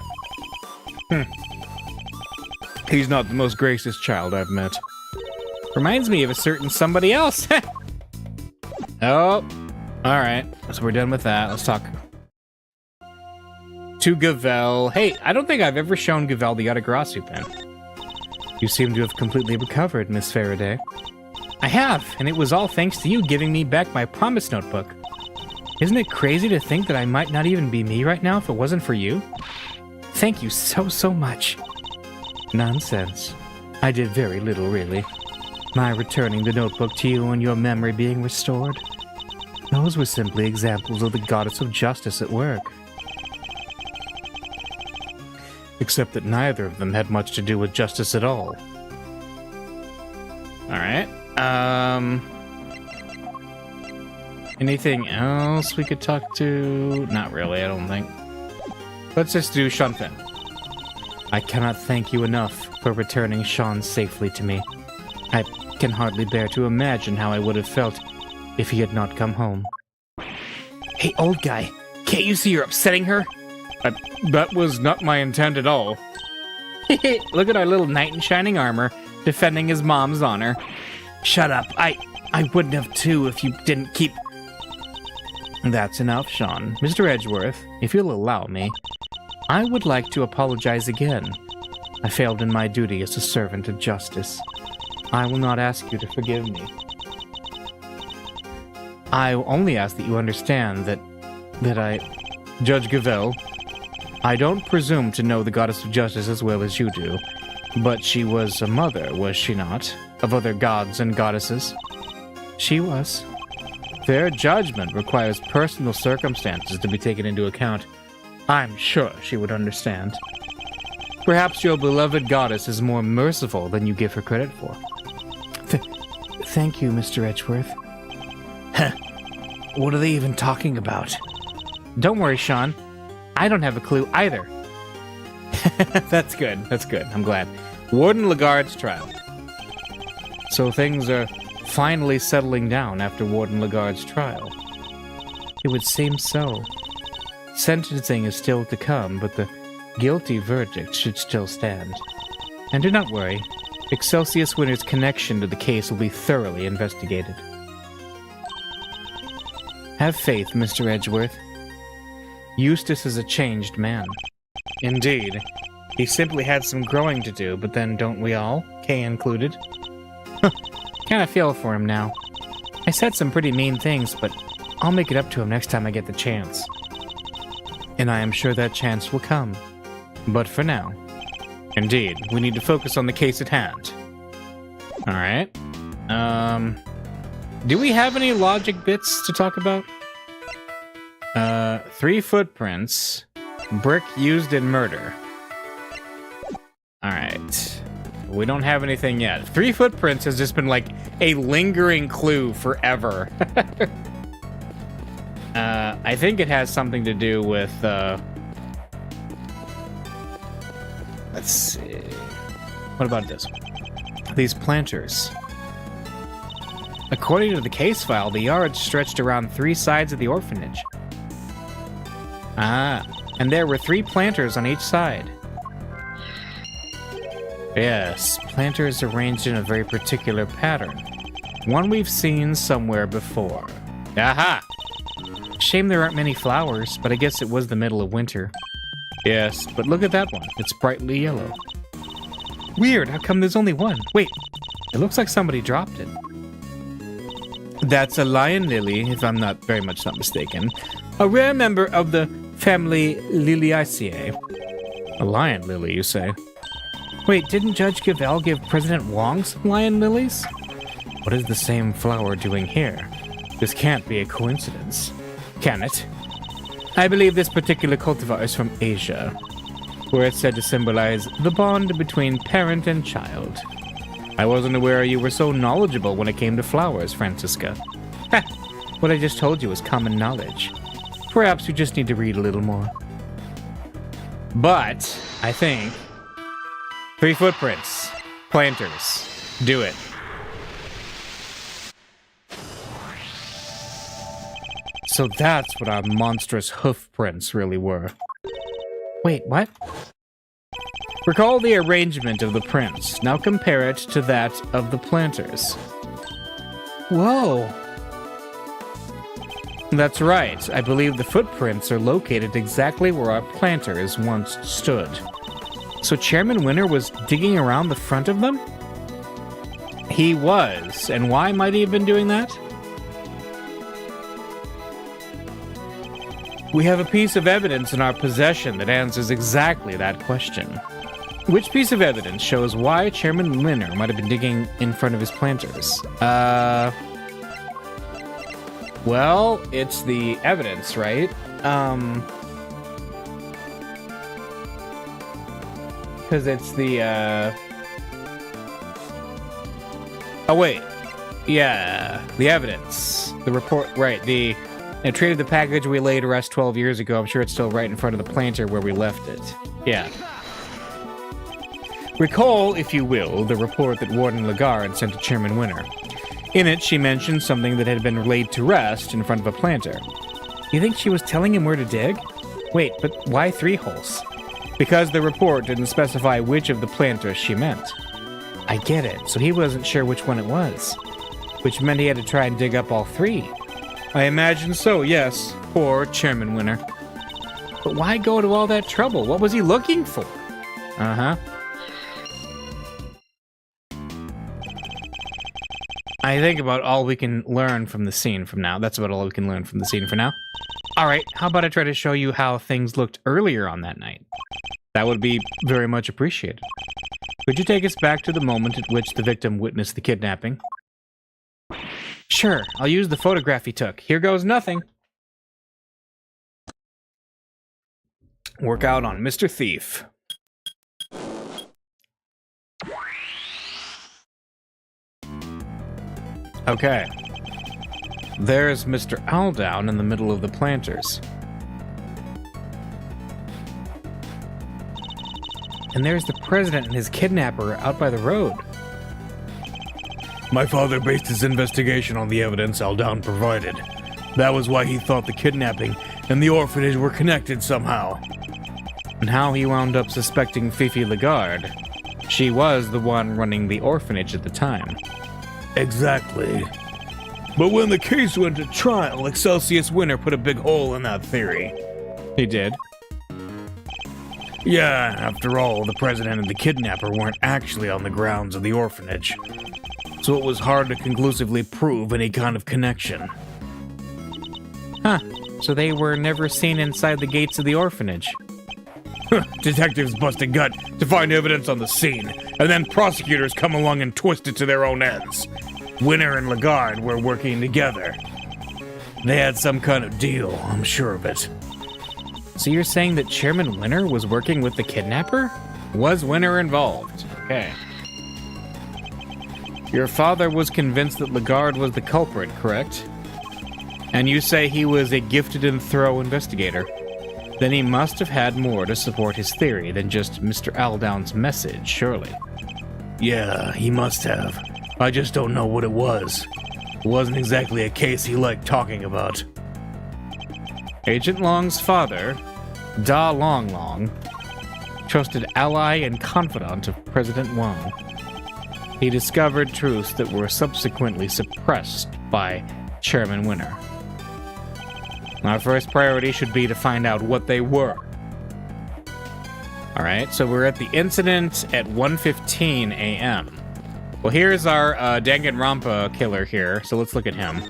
He's not the most gracious child I've met. Reminds me of a certain somebody else. Oh, alright. So we're done with that. Let's talk. To Gavel. Hey, I don't think I've ever shown Gavel the Autograssi pen. You seem to have completely recovered, Miss Faraday. I have, and it was all thanks to you giving me back my promise notebook. Isn't it crazy to think that I might not even be me right now if it wasn't for you? Thank you so much. Nonsense. I did very little, really. My returning the notebook to you and your memory being restored. Those were simply examples of the goddess of justice at work. Except that neither of them had much to do with justice at all. Alright. Anything else we could talk to? Not really, I don't think. Let's just do Shanfen. I cannot thank you enough for returning Sean safely to me. I can hardly bear to imagine how I would have felt if he had not come home. Hey, old guy, can't you see you're upsetting her? That was not my intent at all. Look at our little knight in shining armor, defending his mom's honor. Shut up. I wouldn't have too if you didn't keep... That's enough, Sean. Mr. Edgeworth, if you'll allow me, I would like to apologize again. I failed in my duty as a servant of justice. I will not ask you to forgive me. I only ask that you understand that I... Judge Gavel, I don't presume to know the goddess of justice as well as you do, but she was a mother, was she not, of other gods and goddesses? She was. Their judgment requires personal circumstances to be taken into account. I'm sure she would understand. Perhaps your beloved goddess is more merciful than you give her credit for. Thank you, Mr. Edgeworth. Huh. What are they even talking about? Don't worry, Sean. I don't have a clue either. That's good. That's good. I'm glad. Warden Lagarde's trial. So things are finally settling down after Warden Lagarde's trial. It would seem so. Sentencing is still to come, but the guilty verdict should still stand. And do not worry, Eustace Winner's connection to the case will be thoroughly investigated. Have faith, Mr. Edgeworth. Eustace is a changed man. Indeed. He simply had some growing to do, but then don't we all, Kay included? Kinda feel for him now. I said some pretty mean things, but I'll make it up to him next time I get the chance. And I am sure that chance will come. But for now, indeed, we need to focus on the case at hand. Alright. Do we have any logic bits to talk about? 3 footprints. Brick used in murder. Alright. We don't have anything yet. 3 footprints has just been like a lingering clue forever. I think it has something to do with, let's see. What about this? These planters. According to the case file, the yard stretched around 3 sides of the orphanage. Ah, and there were 3 planters on each side. Yes, planters arranged in a very particular pattern. One we've seen somewhere before. Aha! Shame there aren't many flowers, but I guess it was the middle of winter. Yes, but look at that one. It's brightly yellow. Weird, how come there's only one? Wait, it looks like somebody dropped it. That's a lion lily, if I'm not very much not mistaken. A rare member of the family Liliaceae. A lion lily, you say? Wait, didn't Judge Gavel give President Wong some lion lilies? What is the same flower doing here? This can't be a coincidence, can it? I believe this particular cultivar is from Asia, where it's said to symbolize the bond between parent and child. I wasn't aware you were so knowledgeable when it came to flowers, Francisca. Ha! What I just told you is common knowledge. Perhaps you just need to read a little more. But, I think... 3 footprints. Planters. Do it. So that's what our monstrous hoof prints really were. Wait, what? Recall the arrangement of the prints. Now compare it to that of the planters. Whoa. That's right. I believe the footprints are located exactly where our planters once stood. So Chairman Winner was digging around the front of them? He was. And why might he have been doing that? We have a piece of evidence in our possession that answers exactly that question. Which piece of evidence shows why Chairman Winner might have been digging in front of his planters? Well, it's the evidence, right? Because it's the, Oh, wait. Yeah, the evidence. The report, right, I traded the package we laid to rest 12 years ago. I'm sure it's still right in front of the planter where we left it. Yeah. Recall, if you will, the report that Warden Lagarde sent to Chairman Winner. In it, she mentioned something that had been laid to rest in front of a planter. You think she was telling him where to dig? Wait, but why 3 holes? Because the report didn't specify which of the planters she meant. I get it, so he wasn't sure which one it was. Which meant he had to try and dig up all 3. I imagine so, yes. Poor Chairman Winner. But why go to all that trouble? What was he looking for? Uh-huh. I think about all we can learn from the scene from now. That's about all we can learn from the scene for now. Alright, how about I try to show you how things looked earlier on that night? That would be very much appreciated. Could you take us back to the moment at which the victim witnessed the kidnapping? Sure, I'll use the photograph he took. Here goes nothing. Work out on Mr. Thief. Okay. There's Mr. Aldown in the middle of the planters. And there's the president and his kidnapper out by the road. My father based his investigation on the evidence Aldown provided. That was why he thought the kidnapping and the orphanage were connected somehow. And how he wound up suspecting Fifi Lagarde. She was the one running the orphanage at the time. Exactly. But when the case went to trial, Eustace Winner put a big hole in that theory. He did? Yeah, after all, the president and the kidnapper weren't actually on the grounds of the orphanage. So it was hard to conclusively prove any kind of connection. Huh. So they were never seen inside the gates of the orphanage. Detectives bust a gut to find evidence on the scene, and then prosecutors come along and twist it to their own ends. Winner and Lagarde were working together. They had some kind of deal, I'm sure of it. So you're saying that Chairman Winner was working with the kidnapper? Was Winner involved? Okay. Your father was convinced that Lagarde was the culprit, correct? And you say he was a gifted and thorough investigator. Then he must have had more to support his theory than just Mr. Aldown's message, surely. Yeah, he must have. I just don't know what it was. It wasn't exactly a case he liked talking about. Agent Long's father, Da Long Long, trusted ally and confidant of President Wang. He discovered truths that were subsequently suppressed by Chairman Winner. Our first priority should be to find out what they were. Alright, so we're at the incident at 1:15 a.m. Well, here's our Danganronpa killer here, so let's look at him.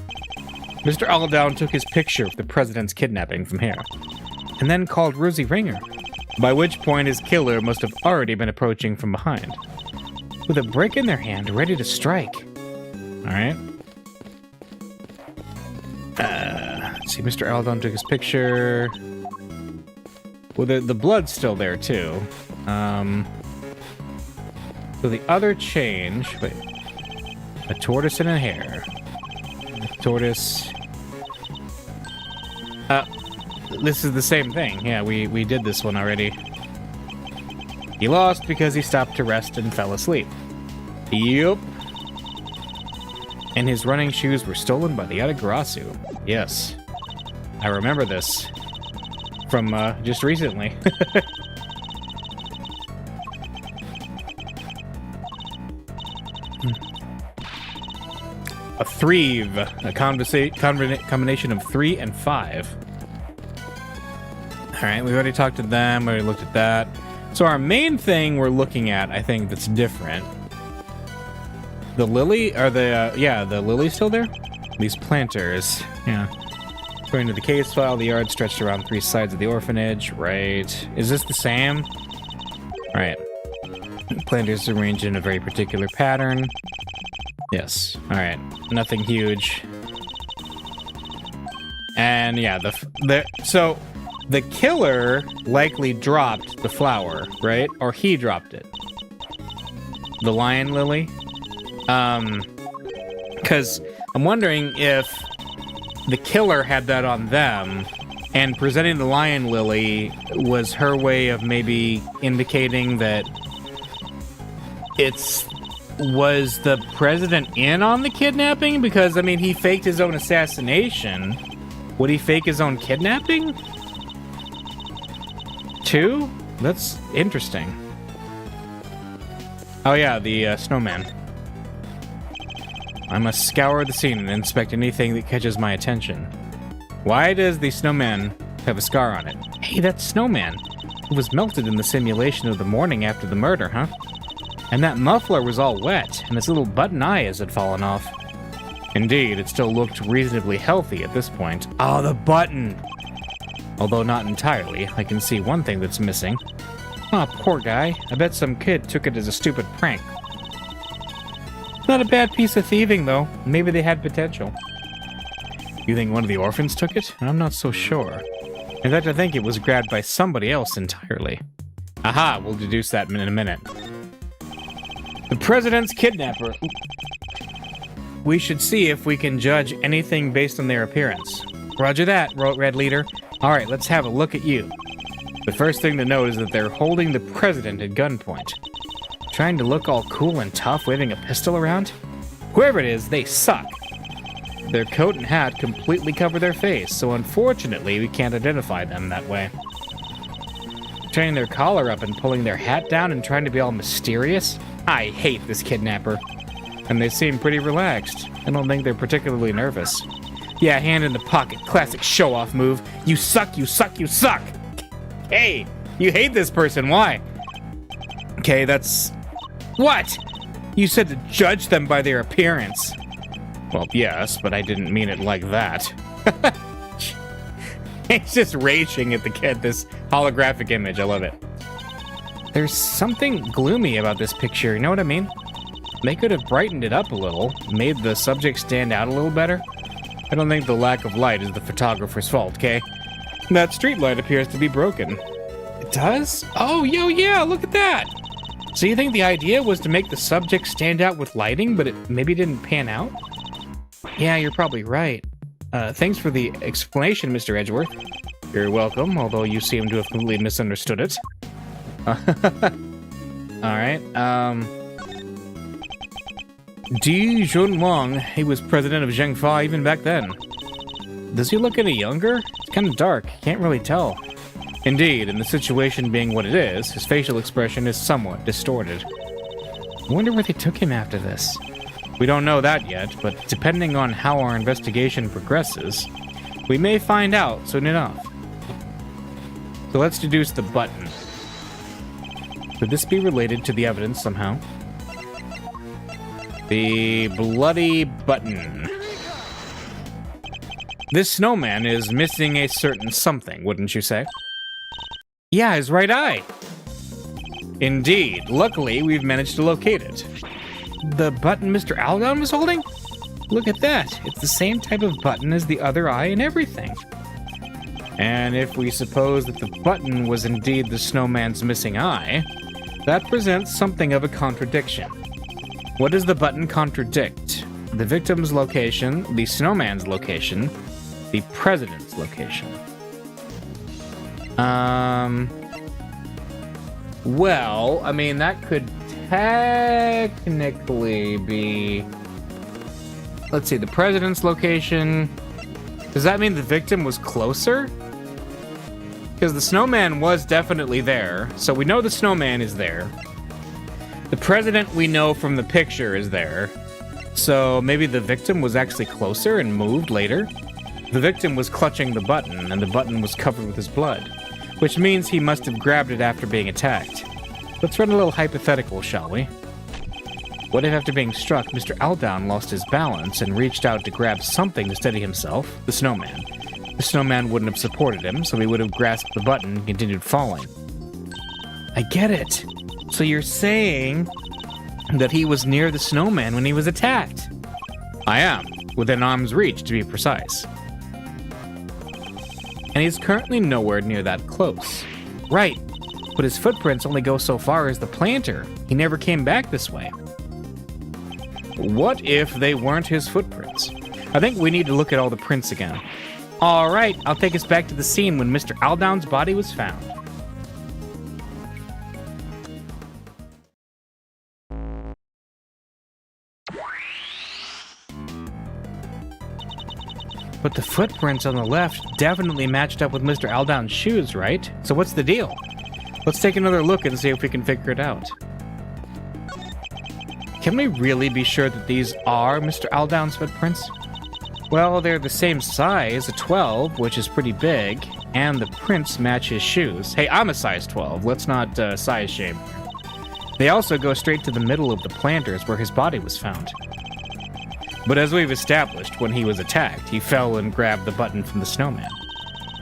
Mr. Aldown took his picture of the president's kidnapping from here, and then called Rosie Ringer, by which point his killer must have already been approaching from behind, with a brick in their hand ready to strike. Alright. See, Mr. Aldon took his picture. Well, the blood's still there, too. So the other change... Wait. A tortoise and a hare. A tortoise... This is the same thing. Yeah, we did this one already. He lost because he stopped to rest and fell asleep. Yup. And his running shoes were stolen by the Atagarasu. Yes. I remember this. From, just recently. A threve. A combination of 3 and 5. Alright, we already talked to them. We already looked at that. So our main thing we're looking at, I think, that's different. The lily? Are the, yeah, the lily's still there? These planters. Yeah. According to the case file, the yard stretched around 3 sides of the orphanage. Right. Is this the same? Right. Planters arranged in a very particular pattern. Yes. Alright. Nothing huge. And yeah, so the killer likely dropped the flower, right? Or he dropped it. The lion lily? Because I'm wondering if the killer had that on them, and presenting the lion lily was her way of maybe indicating that was the president in on the kidnapping? Because, I mean, he faked his own assassination. Would he fake his own kidnapping? Too? That's interesting. Oh yeah, the snowman. I must scour the scene and inspect anything that catches my attention. Why does the snowman have a scar on it? Hey, that snowman. It was melted in the simulation of the morning after the murder, huh? And that muffler was all wet, and its little button eyes had fallen off. Indeed, it still looked reasonably healthy at this point. Oh, the button! Although not entirely, I can see one thing that's missing. Oh, poor guy. I bet some kid took it as a stupid prank. Not a bad piece of thieving, though. Maybe they had potential. You think one of the orphans took it? I'm not so sure. In fact, I think it was grabbed by somebody else entirely. Aha, we'll deduce that in a minute. The president's kidnapper. We should see if we can judge anything based on their appearance. Roger that, Red Leader. Alright, let's have a look at you. The first thing to note is that they're holding the president at gunpoint. Trying to look all cool and tough, waving a pistol around? Whoever it is, they suck. Their coat and hat completely cover their face, so unfortunately we can't identify them that way. Turning their collar up and pulling their hat down and trying to be all mysterious? I hate this kidnapper. And they seem pretty relaxed. I don't think they're particularly nervous. Yeah, hand in the pocket, classic show-off move. You suck, you suck, you suck! Hey, you hate this person, why? Okay, that's... What? You said to judge them by their appearance. Well, yes, but I didn't mean it like that. He's just raging at the kid, this holographic image, I love it. There's something gloomy about this picture, you know what I mean? They could have brightened it up a little, made the subject stand out a little better. I don't think the lack of light is the photographer's fault, okay? That street light appears to be broken. It does? Oh, yeah, look at that! So you think the idea was to make the subject stand out with lighting, but it maybe didn't pan out? Yeah, you're probably right. Thanks for the explanation, Mr. Edgeworth. You're welcome, although you seem to have completely misunderstood it. Alright, Di Junwang, he was president of Zhengfa even back then. Does he look any younger? It's kind of dark, can't really tell. Indeed, and the situation being what it is, his facial expression is somewhat distorted. I wonder where they took him after this. We don't know that yet, but depending on how our investigation progresses, we may find out soon enough. So let's deduce the button. Could this be related to the evidence somehow? The bloody button. This snowman is missing a certain something, wouldn't you say? Yeah, his right eye. Indeed. Luckily, we've managed to locate it. The button Mr. Algon was holding? Look at that. It's the same type of button as the other eye and everything. And if we suppose that the button was indeed the snowman's missing eye, that presents something of a contradiction. What does the button contradict? The victim's location, the snowman's location, the president's location. Well, I mean, that could technically be... Let's see, the president's location... Does that mean the victim was closer? Because the snowman was definitely there, so we know the snowman is there. The president we know from the picture is there, so maybe the victim was actually closer and moved later. The victim was clutching the button, and the button was covered with his blood, which means he must have grabbed it after being attacked. Let's run a little hypothetical, shall we? What if after being struck, Mr. Aldown lost his balance and reached out to grab something to steady himself, the snowman? The snowman wouldn't have supported him, so he would have grasped the button and continued falling. I get it. So you're saying that he was near the snowman when he was attacked? I am, within arm's reach to be precise. And he's currently nowhere near that close. Right, but his footprints only go so far as the planter. He never came back this way. What if they weren't his footprints? I think we need to look at all the prints again. All right, I'll take us back to the scene when Mr. Aldown's body was found. But the footprints on the left definitely matched up with Mr. Aldown's shoes, right? So what's the deal? Let's take another look and see if we can figure it out. Can we really be sure that these are Mr. Aldown's footprints? Well, they're the same size, a 12, which is pretty big, and the prints match his shoes. Hey, I'm a size 12. Let's not size shame. They also go straight to the middle of the planters where his body was found. But as we've established, when he was attacked, he fell and grabbed the button from the snowman.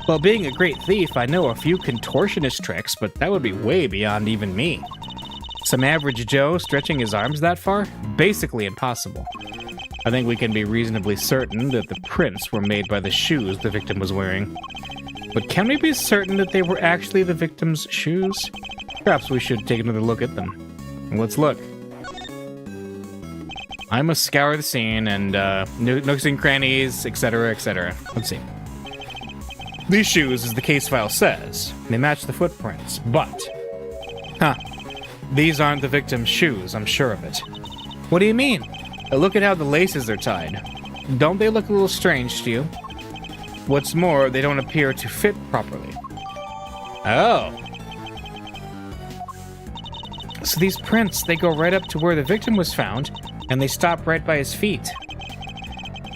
Well, being a great thief, I know a few contortionist tricks, but that would be way beyond even me. Some average Joe stretching his arms that far? Basically impossible. I think we can be reasonably certain that the prints were made by the shoes the victim was wearing. But can we be certain that they were actually the victim's shoes? Perhaps we should take another look at them. Let's look. I must scour the scene and nooks and crannies, etc., etc. Let's see. These shoes, as the case file says, they match the footprints, but... These aren't the victim's shoes, I'm sure of it. What do you mean? Look at how the laces are tied. Don't they look a little strange to you? What's more, they don't appear to fit properly. Oh. So these prints, they go right up to where the victim was found, and they stop right by his feet.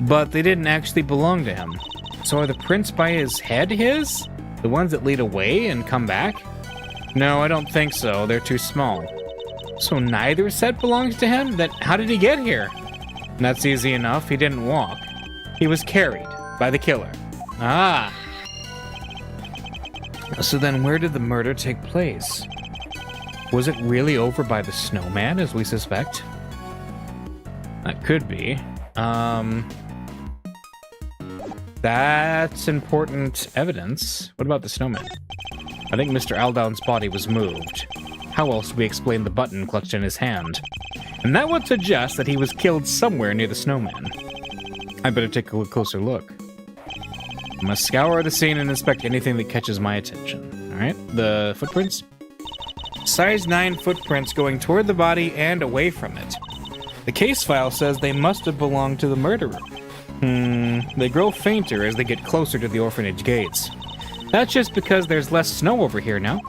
But they didn't actually belong to him. So are the prints by his head his? The ones that lead away and come back? No, I don't think so. They're too small. So neither set belongs to him? How did he get here? That's easy enough. He didn't walk. He was carried by the killer. Ah. So then where did the murder take place? Was it really over by the snowman, as we suspect? That could be. That's important evidence. What about the snowman? I think Mr. Aldown's body was moved. How else do we explain the button clutched in his hand? And that would suggest that he was killed somewhere near the snowman. I better take a closer look. I must scour the scene and inspect anything that catches my attention. Alright, the footprints? Size 9 footprints going toward the body and away from it. The case file says they must have belonged to the murderer. They grow fainter as they get closer to the orphanage gates. That's just because there's less snow over here now.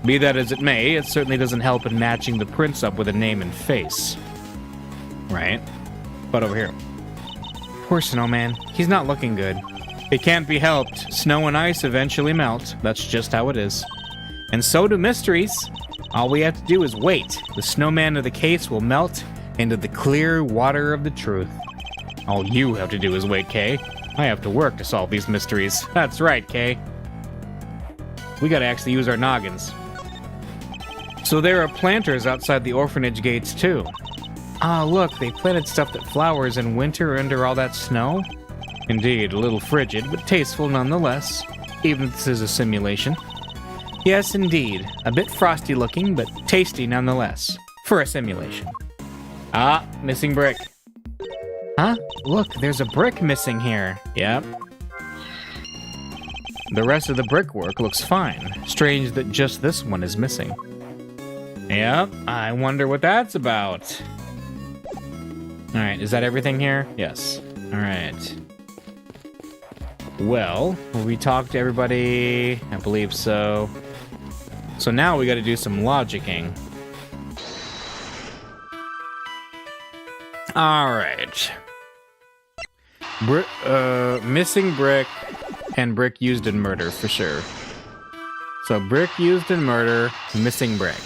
Be that as it may, it certainly doesn't help in matching the prints up with a name and face. Right? But over here. Poor snowman. He's not looking good. It can't be helped. Snow and ice eventually melt. That's just how it is. And so do mysteries. All we have to do is wait. The snowman of the case will melt into the clear water of the truth. All you have to do is wait, Kay. I have to work to solve these mysteries. That's right, Kay. We gotta actually use our noggins. So there are planters outside the orphanage gates, too. Ah, look, they planted stuff that flowers in winter under all that snow. Indeed, a little frigid, but tasteful nonetheless, even if this is a simulation. Yes, indeed. A bit frosty looking, but tasty nonetheless, for a simulation. Ah, missing brick. Huh? Look, there's a brick missing here. Yep. The rest of the brickwork looks fine. Strange that just this one is missing. Yep, I wonder what that's about. Alright, is that everything here? Yes. Alright. Well, we talked to everybody. I believe so. So now we gotta do some logicking. Alright. Missing brick and brick used in murder, for sure. So brick used in murder, missing brick.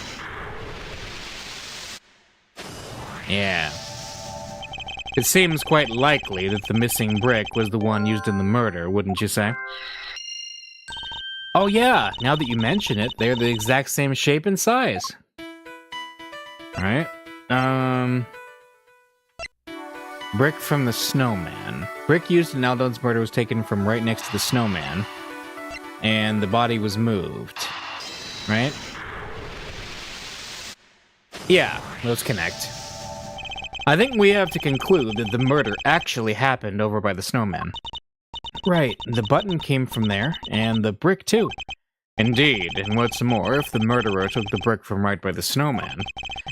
Yeah. It seems quite likely that the missing brick was the one used in the murder, wouldn't you say? Oh yeah, now that you mention it, they're the exact same shape and size. Alright. Brick from the snowman. Brick used in Aldon's murder was taken from right next to the snowman. And the body was moved. Right? Yeah, those connect. I think we have to conclude that the murder actually happened over by the snowman. Right, the button came from there, and the brick too. Indeed, and what's more, if the murderer took the brick from right by the snowman,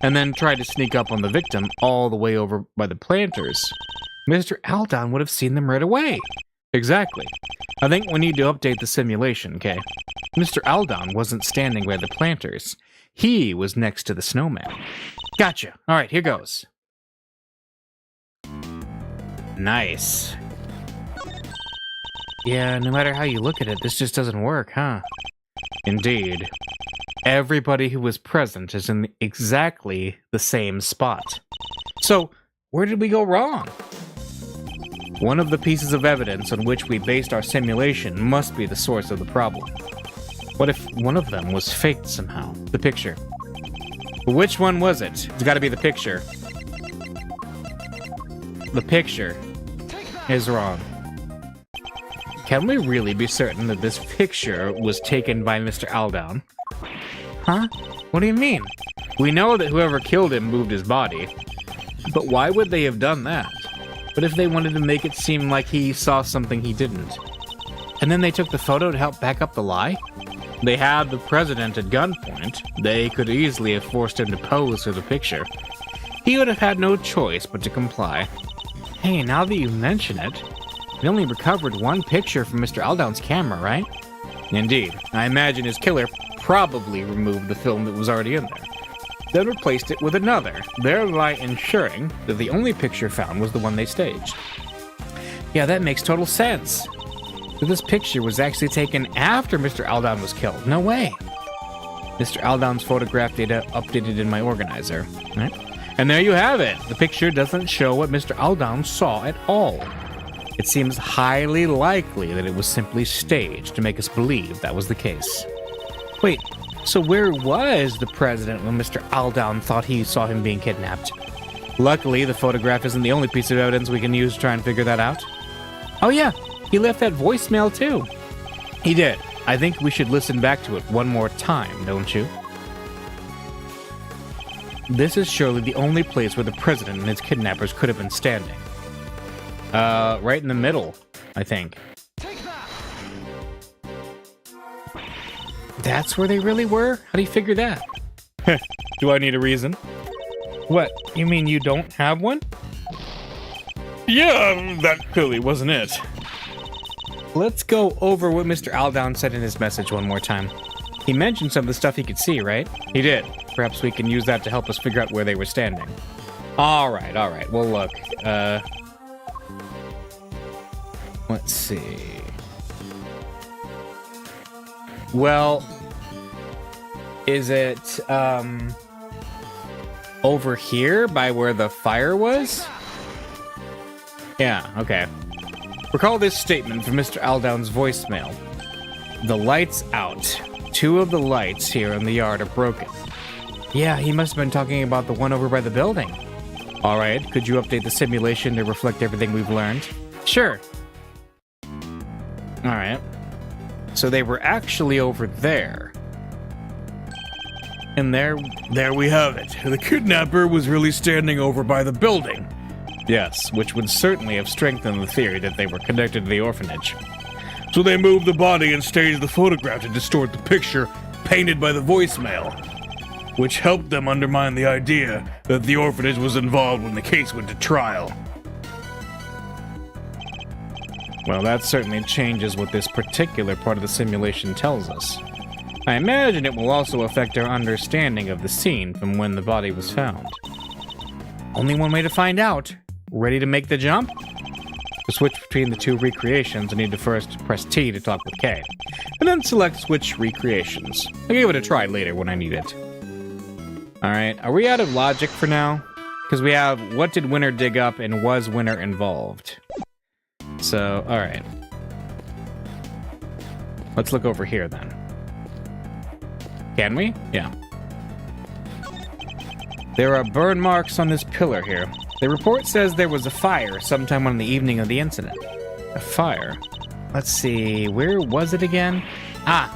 and then tried to sneak up on the victim all the way over by the planters, Mr. Aldon would have seen them right away. Exactly. I think we need to update the simulation, okay? Mr. Aldon wasn't standing by the planters. He was next to the snowman. Gotcha. Alright, here goes. Nice. Yeah, no matter how you look at it, this just doesn't work, huh? Indeed. Everybody who was present is in exactly the same spot. So, where did we go wrong? One of the pieces of evidence on which we based our simulation must be the source of the problem. What if one of them was faked somehow? The picture. Which one was it? It's gotta be the picture. The picture is wrong. Can we really be certain that this picture was taken by Mr. Aldon? Huh? What do you mean? We know that whoever killed him moved his body, but why would they have done that? But if they wanted to make it seem like he saw something he didn't? And then they took the photo to help back up the lie? They had the president at gunpoint. They could easily have forced him to pose for the picture. He would have had no choice but to comply. Hey, now that you mention it, we only recovered one picture from Mr. Aldon's camera, right? Indeed. I imagine his killer probably removed the film that was already in there, then replaced it with another, thereby ensuring that the only picture found was the one they staged. Yeah, that makes total sense. But this picture was actually taken after Mr. Aldon was killed. No way. Mr. Aldon's photograph data updated in my organizer. Right? And there you have it. The picture doesn't show what Mr. Aldon saw at all. It seems highly likely that it was simply staged to make us believe that was the case. Wait, so where was the president when Mr. Aldon thought he saw him being kidnapped? Luckily, the photograph isn't the only piece of evidence we can use to try and figure that out. Oh yeah, he left that voicemail too. He did. I think we should listen back to it one more time, don't you? This is surely the only place where the president and his kidnappers could have been standing. Right in the middle, I think. That's where they really were? How do you figure that? Do I need a reason? What, you mean you don't have one? Yeah, that clearly wasn't it. Let's go over what Mr. Aldon said in his message one more time. He mentioned some of the stuff he could see, right? He did. Perhaps we can use that to help us figure out where they were standing. Alright. Well, look, let's see. Well, is it, over here by where the fire was? Yeah, okay. Recall this statement from Mr. Aldon's voicemail. The light's out. 2 of the lights here in the yard are broken. Yeah, he must have been talking about the one over by the building. Alright, could you update the simulation to reflect everything we've learned? Sure. Alright. So they were actually over there. And there There we have it. The kidnapper was really standing over by the building. yes, which would certainly have strengthened the theory that they were connected to the orphanage. So they moved the body and staged the photograph to distort the picture painted by the voicemail, which helped them undermine the idea that the orphanage was involved when the case went to trial. Well, that certainly changes what this particular part of the simulation tells us. I imagine it will also affect our understanding of the scene from when the body was found. Only one way to find out. Ready to make the jump? To switch between the two recreations, I need to first press T to talk with K, and then select Switch Recreations. I'll give it a try later when I need it. Alright, are we out of logic for now? Because we have, what did Winner dig up and was Winner involved? So, alright. Let's look over here then. Can we? Yeah. There are burn marks on this pillar here. The report says there was a fire sometime on the evening of the incident. A fire? Let's see, where was it again? Ah!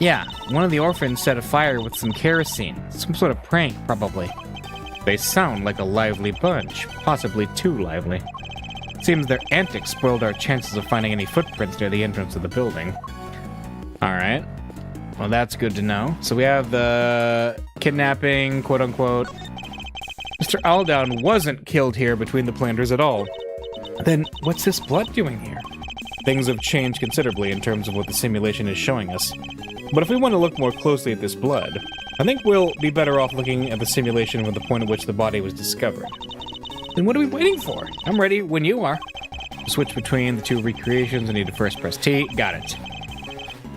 Yeah, one of the orphans set a fire with some kerosene. Some sort of prank, probably. They sound like a lively bunch, possibly too lively. Seems their antics spoiled our chances of finding any footprints near the entrance of the building. Alright. Well, that's good to know. So we have the kidnapping, quote-unquote. Mr. Aldown wasn't killed here between the planters at all. Then what's this blood doing here? Things have changed considerably in terms of what the simulation is showing us. But if we want to look more closely at this blood, I think we'll be better off looking at the simulation from the point at which the body was discovered. Then what are we waiting for? I'm ready when you are. To switch between the two recreations, I need to first press T. Got it.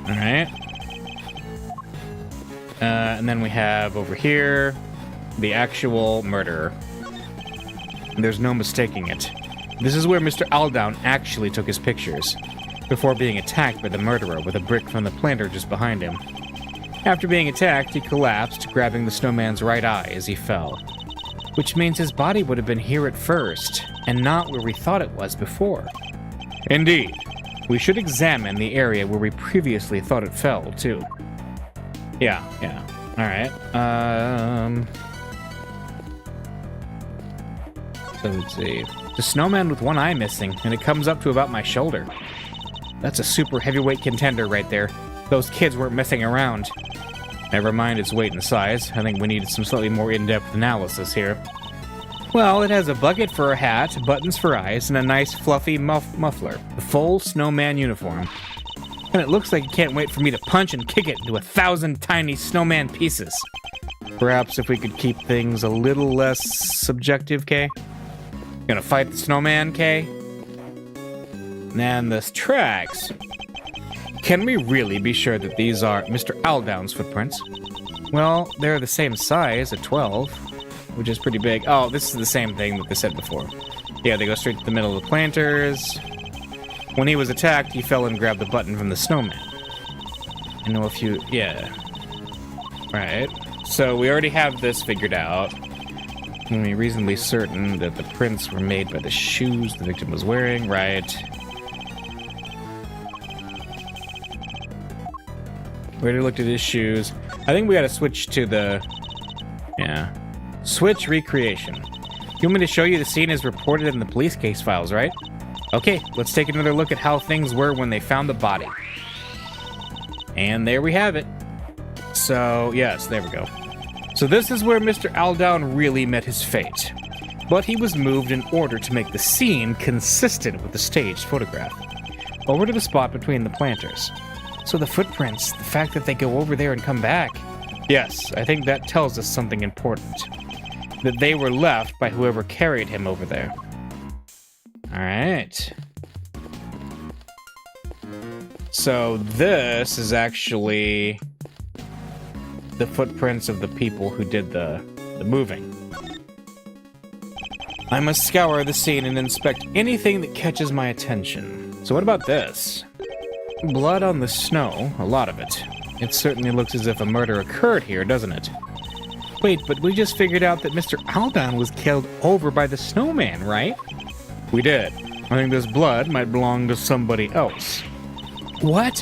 Alright. And then we have over here the actual murderer. There's no mistaking it. This is where Mr. Aldown actually took his pictures, before being attacked by the murderer with a brick from the planter just behind him. After being attacked, he collapsed, grabbing the snowman's right eye as he fell. Which means his body would have been here at first, and not where we thought it was before. Indeed. We should examine the area where we previously thought it fell, too. Yeah. Alright. So let's see. The snowman with one eye missing, and it comes up to about my shoulder. That's a super heavyweight contender right there. Those kids weren't messing around. Never mind its weight and size. I think we needed some slightly more in-depth analysis here. Well, it has a bucket for a hat, buttons for eyes, and a nice fluffy muffler. The full snowman uniform. And it looks like it can't wait for me to punch and kick it into 1,000 tiny snowman pieces. Perhaps if we could keep things a little less subjective, Kay? Gonna fight the snowman, Kay? And this tracks. Can we really be sure that these are Mr. Aldown's footprints? Well, they're the same size at 12, which is pretty big. Oh, this is the same thing that they said before. Yeah, they go straight to the middle of the planters. When he was attacked, he fell and grabbed the button from the snowman. I know a few... yeah. Right. So we already have this figured out. We're reasonably certain that the prints were made by the shoes the victim was wearing. Right. We already looked at his shoes. I think we gotta switch to the... yeah. Switch recreation. You want me to show you the scene as reported in the police case files, right? Okay, let's take another look at how things were when they found the body. And there we have it. So, yes, there we go. So this is where Mr. Aldown really met his fate. But he was moved in order to make the scene consistent with the staged photograph. Over to the spot between the planters. So the footprints, the fact that they go over there and come back. Yes, I think that tells us something important. That they were left by whoever carried him over there. Alright. So this is actually the footprints of the people who did the moving. I must scour the scene and inspect anything that catches my attention. So what about this? Blood on the snow, a lot of it. It certainly looks as if a murder occurred here, doesn't it? Wait, but we just figured out that Mr. Aldon was killed over by the snowman, right? We did. I think this blood might belong to somebody else. What?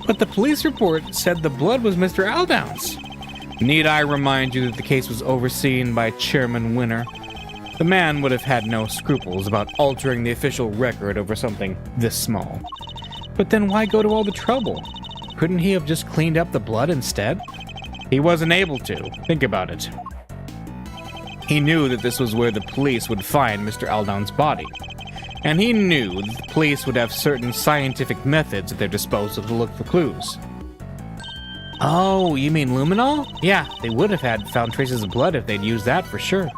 But the police report said the blood was Mr. Aldon's. Need I remind you that the case was overseen by Chairman Winner? The man would have had no scruples about altering the official record over something this small. But then why go to all the trouble? Couldn't he have just cleaned up the blood instead? He wasn't able to. Think about it. He knew that this was where the police would find Mr. Aldon's body. And he knew that the police would have certain scientific methods at their disposal to look for clues. Oh, you mean luminol? Yeah, they would have found traces of blood if they'd used that for sure.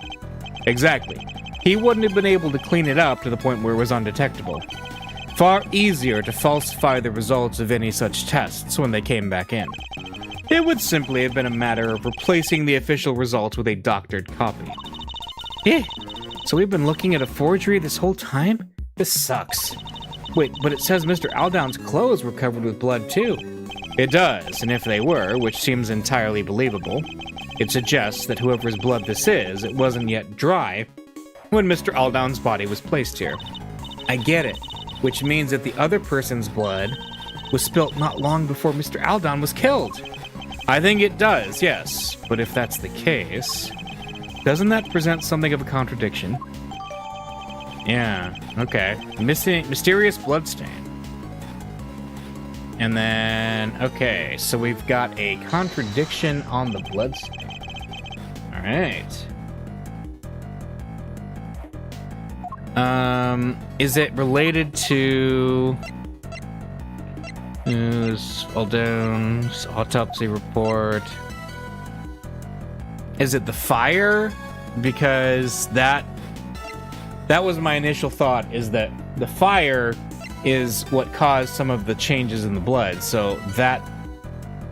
Exactly. He wouldn't have been able to clean it up to the point where it was undetectable. Far easier to falsify the results of any such tests when they came back in. It would simply have been a matter of replacing the official results with a doctored copy. Eh, so we've been looking at a forgery this whole time? This sucks. Wait, but it says Mr. Aldon's clothes were covered with blood too. It does, and if they were, which seems entirely believable, it suggests that whoever's blood this is, it wasn't yet dry when Mr. Aldon's body was placed here. I get it, which means that the other person's blood was spilt not long before Mr. Aldon was killed. I think it does, yes, but if that's the case, doesn't that present something of a contradiction? Yeah, okay. Mysterious bloodstain. And then, okay, so we've got a contradiction on the bloodstain. Alright. Is it related to Aldone's autopsy report? Is it the fire? Because that was my initial thought, is that the fire is what caused some of the changes in the blood. So that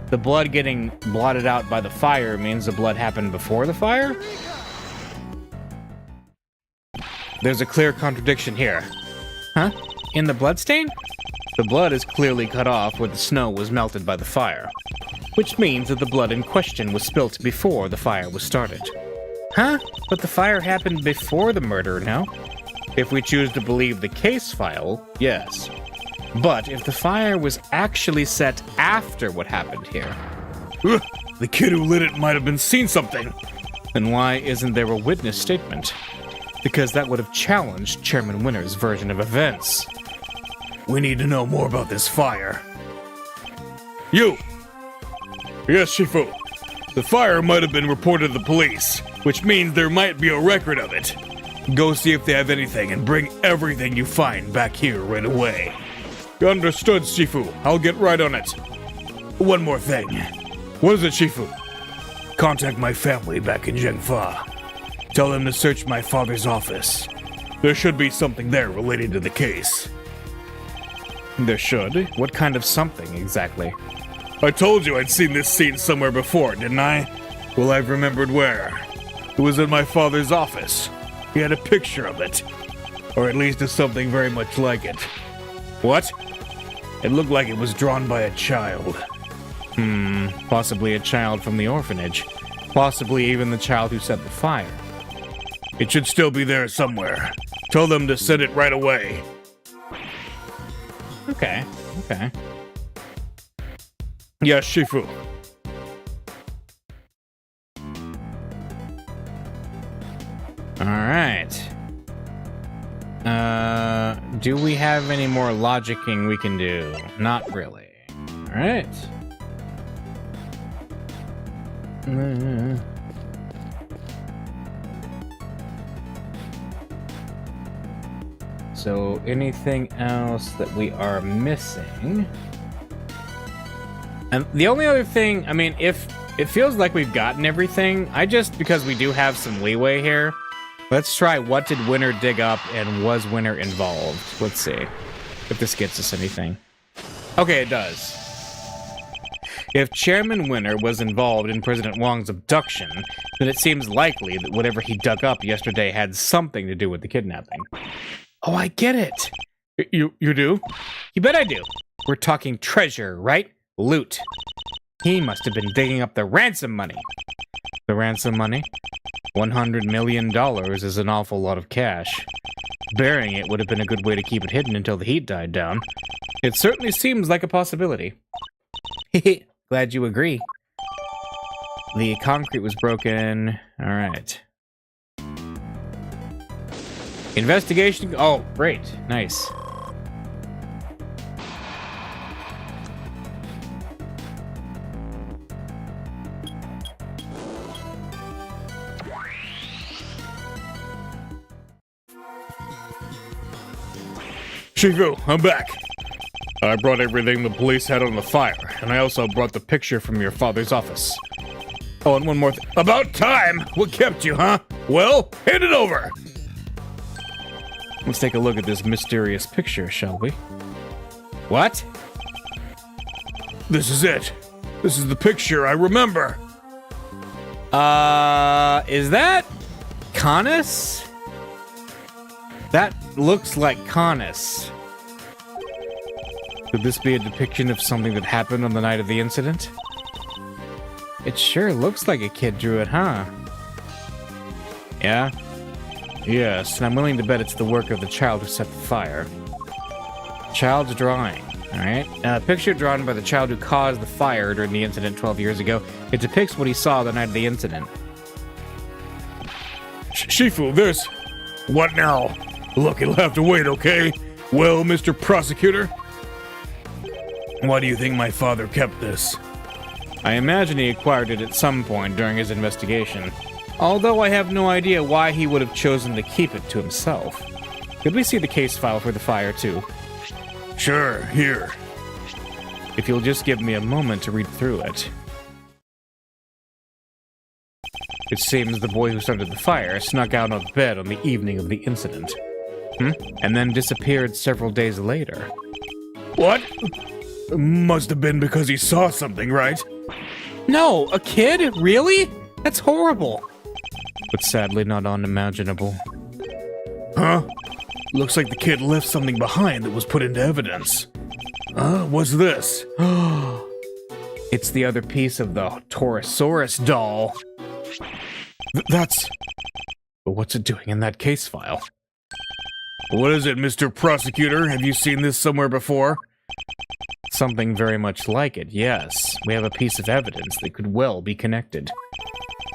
the blood getting blotted out by the fire means the blood happened before the fire? There's a clear contradiction here. Huh? In the bloodstain? The blood is clearly cut off where the snow was melted by the fire, which means that the blood in question was spilt before the fire was started. Huh? But the fire happened before the murder, no? If we choose to believe the case file, yes. But if the fire was actually set after what happened here, The kid who lit it might have been seen something. then why isn't there a witness statement? Because that would have challenged Chairman Winner's version of events. We need to know more about this fire. You! Yes, Shifu. The fire might have been reported to the police, which means there might be a record of it. Go see if they have anything and bring everything you find back here right away. Understood, Shifu. I'll get right on it. One more thing. What is it, Shifu? Contact my family back in Zhengfa. Tell them to search my father's office. There should be something there related to the case. There should? What kind of something, exactly? I told you I'd seen this scene somewhere before, didn't I? Well, I've remembered where. It was in my father's office. He had a picture of it. Or at least of something very much like it. What? It looked like it was drawn by a child. Possibly a child from the orphanage. Possibly even the child who set the fire. It should still be there somewhere. Tell them to send it right away. Okay. Yes, Shifu. Alright. Do we have any more logicking we can do? Not really. Alright. So, anything else that we are missing? And the only other thing, I mean, if it feels like we've gotten everything, because we do have some leeway here, let's try what did Winner dig up and was Winner involved? Let's see if this gets us anything. Okay, it does. If Chairman Winner was involved in President Wong's abduction, then it seems likely that whatever he dug up yesterday had something to do with the kidnapping. Oh, I get it. You do? You bet I do. We're talking treasure, right? Loot. He must have been digging up the ransom money. The ransom money? $100 million is an awful lot of cash. Burying it would have been a good way to keep it hidden until the heat died down. It certainly seems like a possibility. Hehe, glad you agree. The concrete was broken. Alright. Investigation. Oh, great. Nice. Shifu, I'm back. I brought everything the police had on the fire, and I also brought the picture from your father's office. Oh, and one more thing. About time! What kept you, huh? Well, hand it over! Let's take a look at this mysterious picture, shall we? What? This is it. This is the picture I remember. Is that Canis? That looks like Canis. Could this be a depiction of something that happened on the night of the incident? It sure looks like a kid drew it, huh? Yeah? Yes, and I'm willing to bet it's the work of the child who set the fire. Child's drawing, alright? A picture drawn by the child who caused the fire during the incident 12 years ago. It depicts what he saw the night of the incident. Shifu, this... What now? Look, you'll have to wait, okay? Well, Mr. Prosecutor? Why do you think my father kept this? I imagine he acquired it at some point during his investigation. Although I have no idea why he would have chosen to keep it to himself. Could we see the case file for the fire, too? Sure, here. If you'll just give me a moment to read through it. It seems the boy who started the fire snuck out of bed on the evening of the incident. And then disappeared several days later. What? Must have been because he saw something, right? No, a kid? Really? That's horrible. But sadly not unimaginable. Huh? Looks like the kid left something behind that was put into evidence. What's this? It's the other piece of the Torosaurus doll. That's... But what's it doing in that case file? What is it, Mr. Prosecutor? Have you seen this somewhere before? Something very much like it, yes. We have a piece of evidence that could well be connected.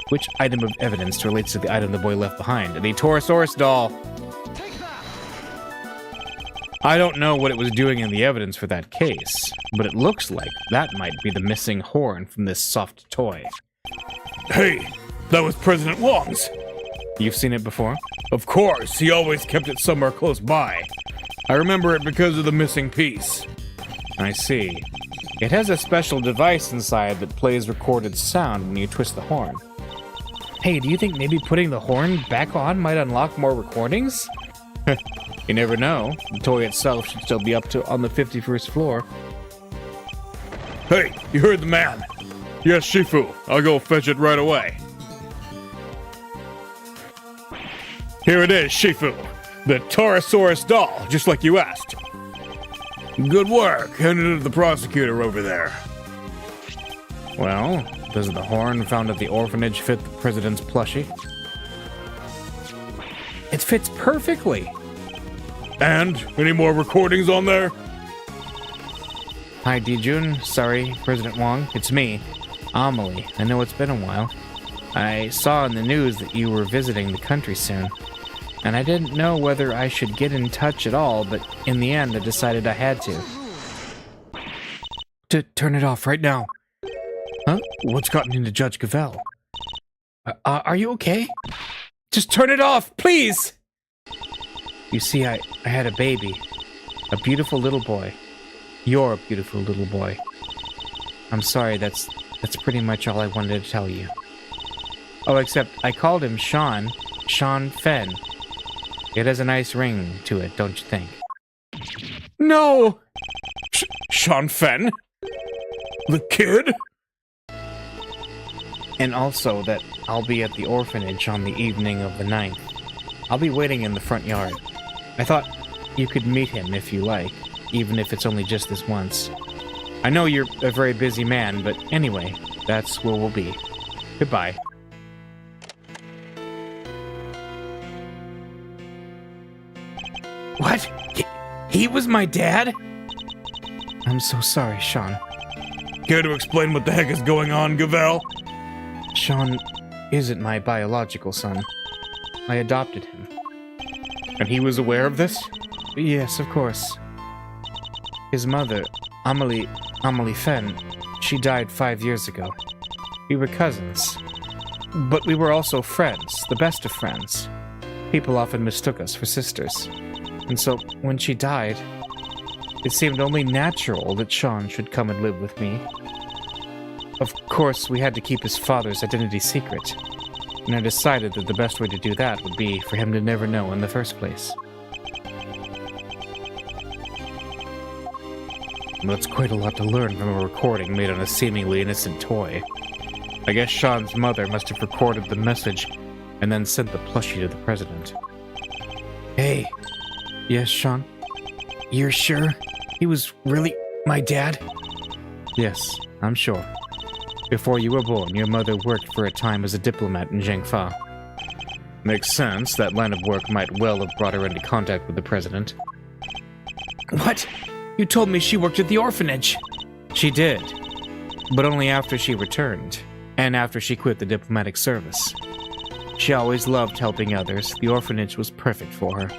Which item of evidence relates to the item the boy left behind? The Torosaurus doll. I don't know what it was doing in the evidence for that case, but it looks like that might be the missing horn from this soft toy. Hey, that was President Wong's. You've seen it before? Of course, he always kept it somewhere close by. I remember it because of the missing piece. I see. It has a special device inside that plays recorded sound when you twist the horn. Hey, do you think maybe putting the horn back on might unlock more recordings? You never know. The toy itself should still be up on the 51st floor. Hey, you heard the man. Yes, Shifu. I'll go fetch it right away. Here it is, Shifu. The Torosaurus doll, just like you asked. Good work. Hand it to the prosecutor over there. Well, does the horn found at the orphanage fit the president's plushie? It fits perfectly. And any more recordings on there? Hi, Dijun. Sorry, President Wong. It's me, Amelie. I know it's been a while. I saw in the news that you were visiting the country soon. And I didn't know whether I should get in touch at all, but in the end I decided I had to. Turn it off right now. Huh? What's gotten into Judge Cavell? Are you okay? Just turn it off, please! You see, I had a baby. A beautiful little boy. You're a beautiful little boy. I'm sorry, that's pretty much all I wanted to tell you. Oh, except I called him Sean Fenn. It has a nice ring to it, don't you think? No! Sean Fenn? The kid? And also that I'll be at the orphanage on the evening of the 9th. I'll be waiting in the front yard. I thought you could meet him if you like, even if it's only just this once. I know you're a very busy man, but anyway, that's where we'll be. Goodbye. What? He was my dad? I'm so sorry, Sean. Care to explain what the heck is going on, Gavel? Sean isn't my biological son. I adopted him. And he was aware of this? Yes, of course. His mother, Amelie Fenn, she died 5 years ago. We were cousins. But we were also friends, the best of friends. People often mistook us for sisters. And so, when she died, it seemed only natural that Sean should come and live with me. Of course, we had to keep his father's identity secret, and I decided that the best way to do that would be for him to never know in the first place. That's quite a lot to learn from a recording made on a seemingly innocent toy. I guess Sean's mother must have recorded the message and then sent the plushie to the president. Hey, Yes, Sean? you're sure he was really my dad? Yes, I'm sure. Before you were born, your mother worked for a time as a diplomat in Zhengfa. Makes sense. That line of work might well have brought her into contact with the president. What? You told me she worked at the orphanage. She did, but only after she returned, and after she quit the diplomatic service. She always loved helping others. The orphanage was perfect for her.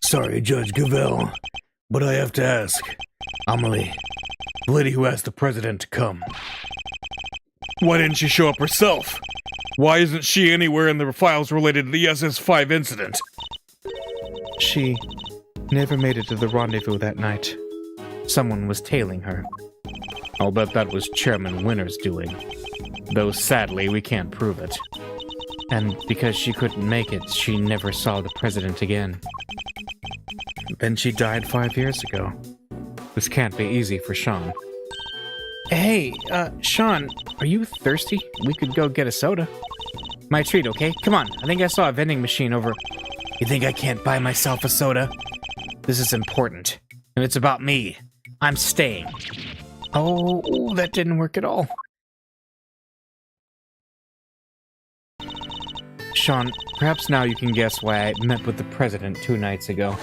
Sorry, Judge Gavel, but I have to ask. Amelie, the lady who asked the president to come. Why didn't she show up herself? Why isn't she anywhere in the files related to the SS5 incident? She never made it to the rendezvous that night. Someone was tailing her. I'll bet that was Chairman Winner's doing. Though sadly, we can't prove it. And because she couldn't make it, she never saw the president again. Then she died 5 years ago. This can't be easy for Sean. Hey, Sean, are you thirsty? We could go get a soda. My treat, okay? Come on, I think I saw a vending machine over... You think I can't buy myself a soda? This is important, and it's about me. I'm staying. Oh, that didn't work at all. Sean, perhaps now you can guess why I met with the president 2 nights ago.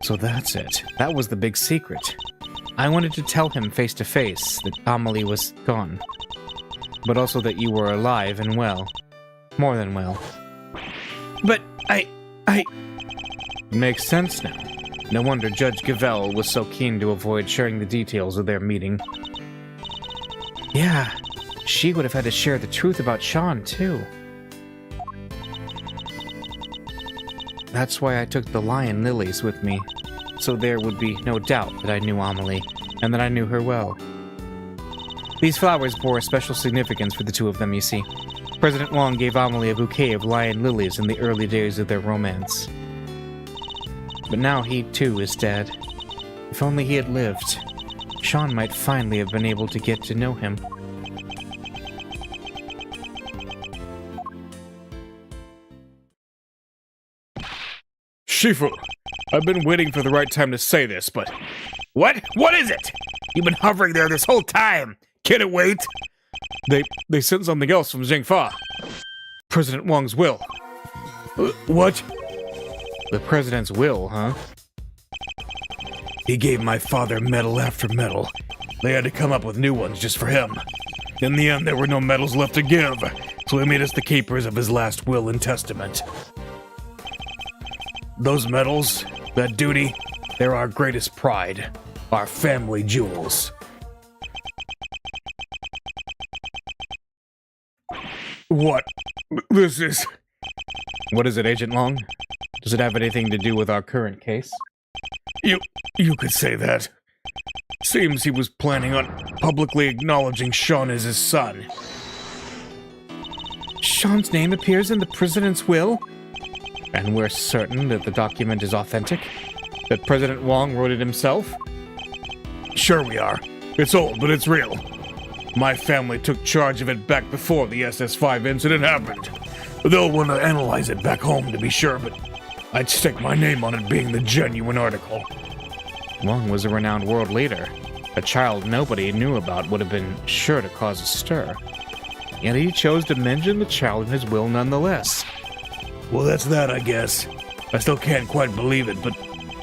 So that's it. That was the big secret. I wanted to tell him face to face that Amelie was gone, but also that you were alive and well. More than well. But Makes sense now. No wonder Judge Gavel was so keen to avoid sharing the details of their meeting. Yeah, she would have had to share the truth about Sean, too. That's why I took the lion lilies with me, so there would be no doubt that I knew Amelie, and that I knew her well. These flowers bore a special significance for the two of them, you see. President Wong gave Amelie a bouquet of lion lilies in the early days of their romance. But now he, too, is dead. If only he had lived, Sean might finally have been able to get to know him. Shifu, I've been waiting for the right time to say this, but... What? What is it? You've been hovering there this whole time. Can it wait? They sent something else from Zhengfa. President Wong's will. What? The president's will, huh? He gave my father medal after medal. They had to come up with new ones just for him. In the end, there were no medals left to give, so he made us the keepers of his last will and testament. Those medals, that duty, they're our greatest pride, our family jewels. What? This is... What is it, Agent Long? Does it have anything to do with our current case? You could say that. Seems he was planning on publicly acknowledging Sean as his son. Sean's name appears in the president's will? And we're certain that the document is authentic? That President Wong wrote it himself? Sure we are. It's old, but it's real. My family took charge of it back before the SS5 incident happened. They'll want to analyze it back home to be sure, but I'd stick my name on it being the genuine article. Wong was a renowned world leader. A child nobody knew about would have been sure to cause a stir. Yet he chose to mention the child in his will nonetheless. Well, that's that, I guess. I still can't quite believe it, but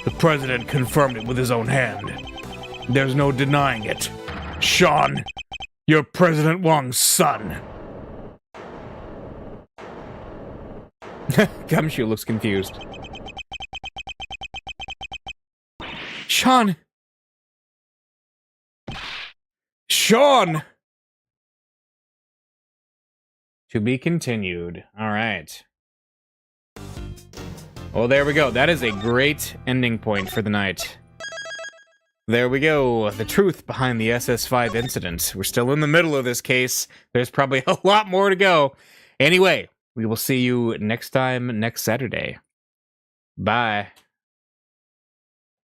the president confirmed it with his own hand. There's no denying it. Sean, you're President Wong's son. Gumshoe looks confused. Sean! Sean! To be continued. All right. Well, there we go. That is a great ending point for the night. There we go. The truth behind the SS5 incident. We're still in the middle of this case. There's probably a lot more to go. Anyway, we will see you next time, next Saturday. Bye.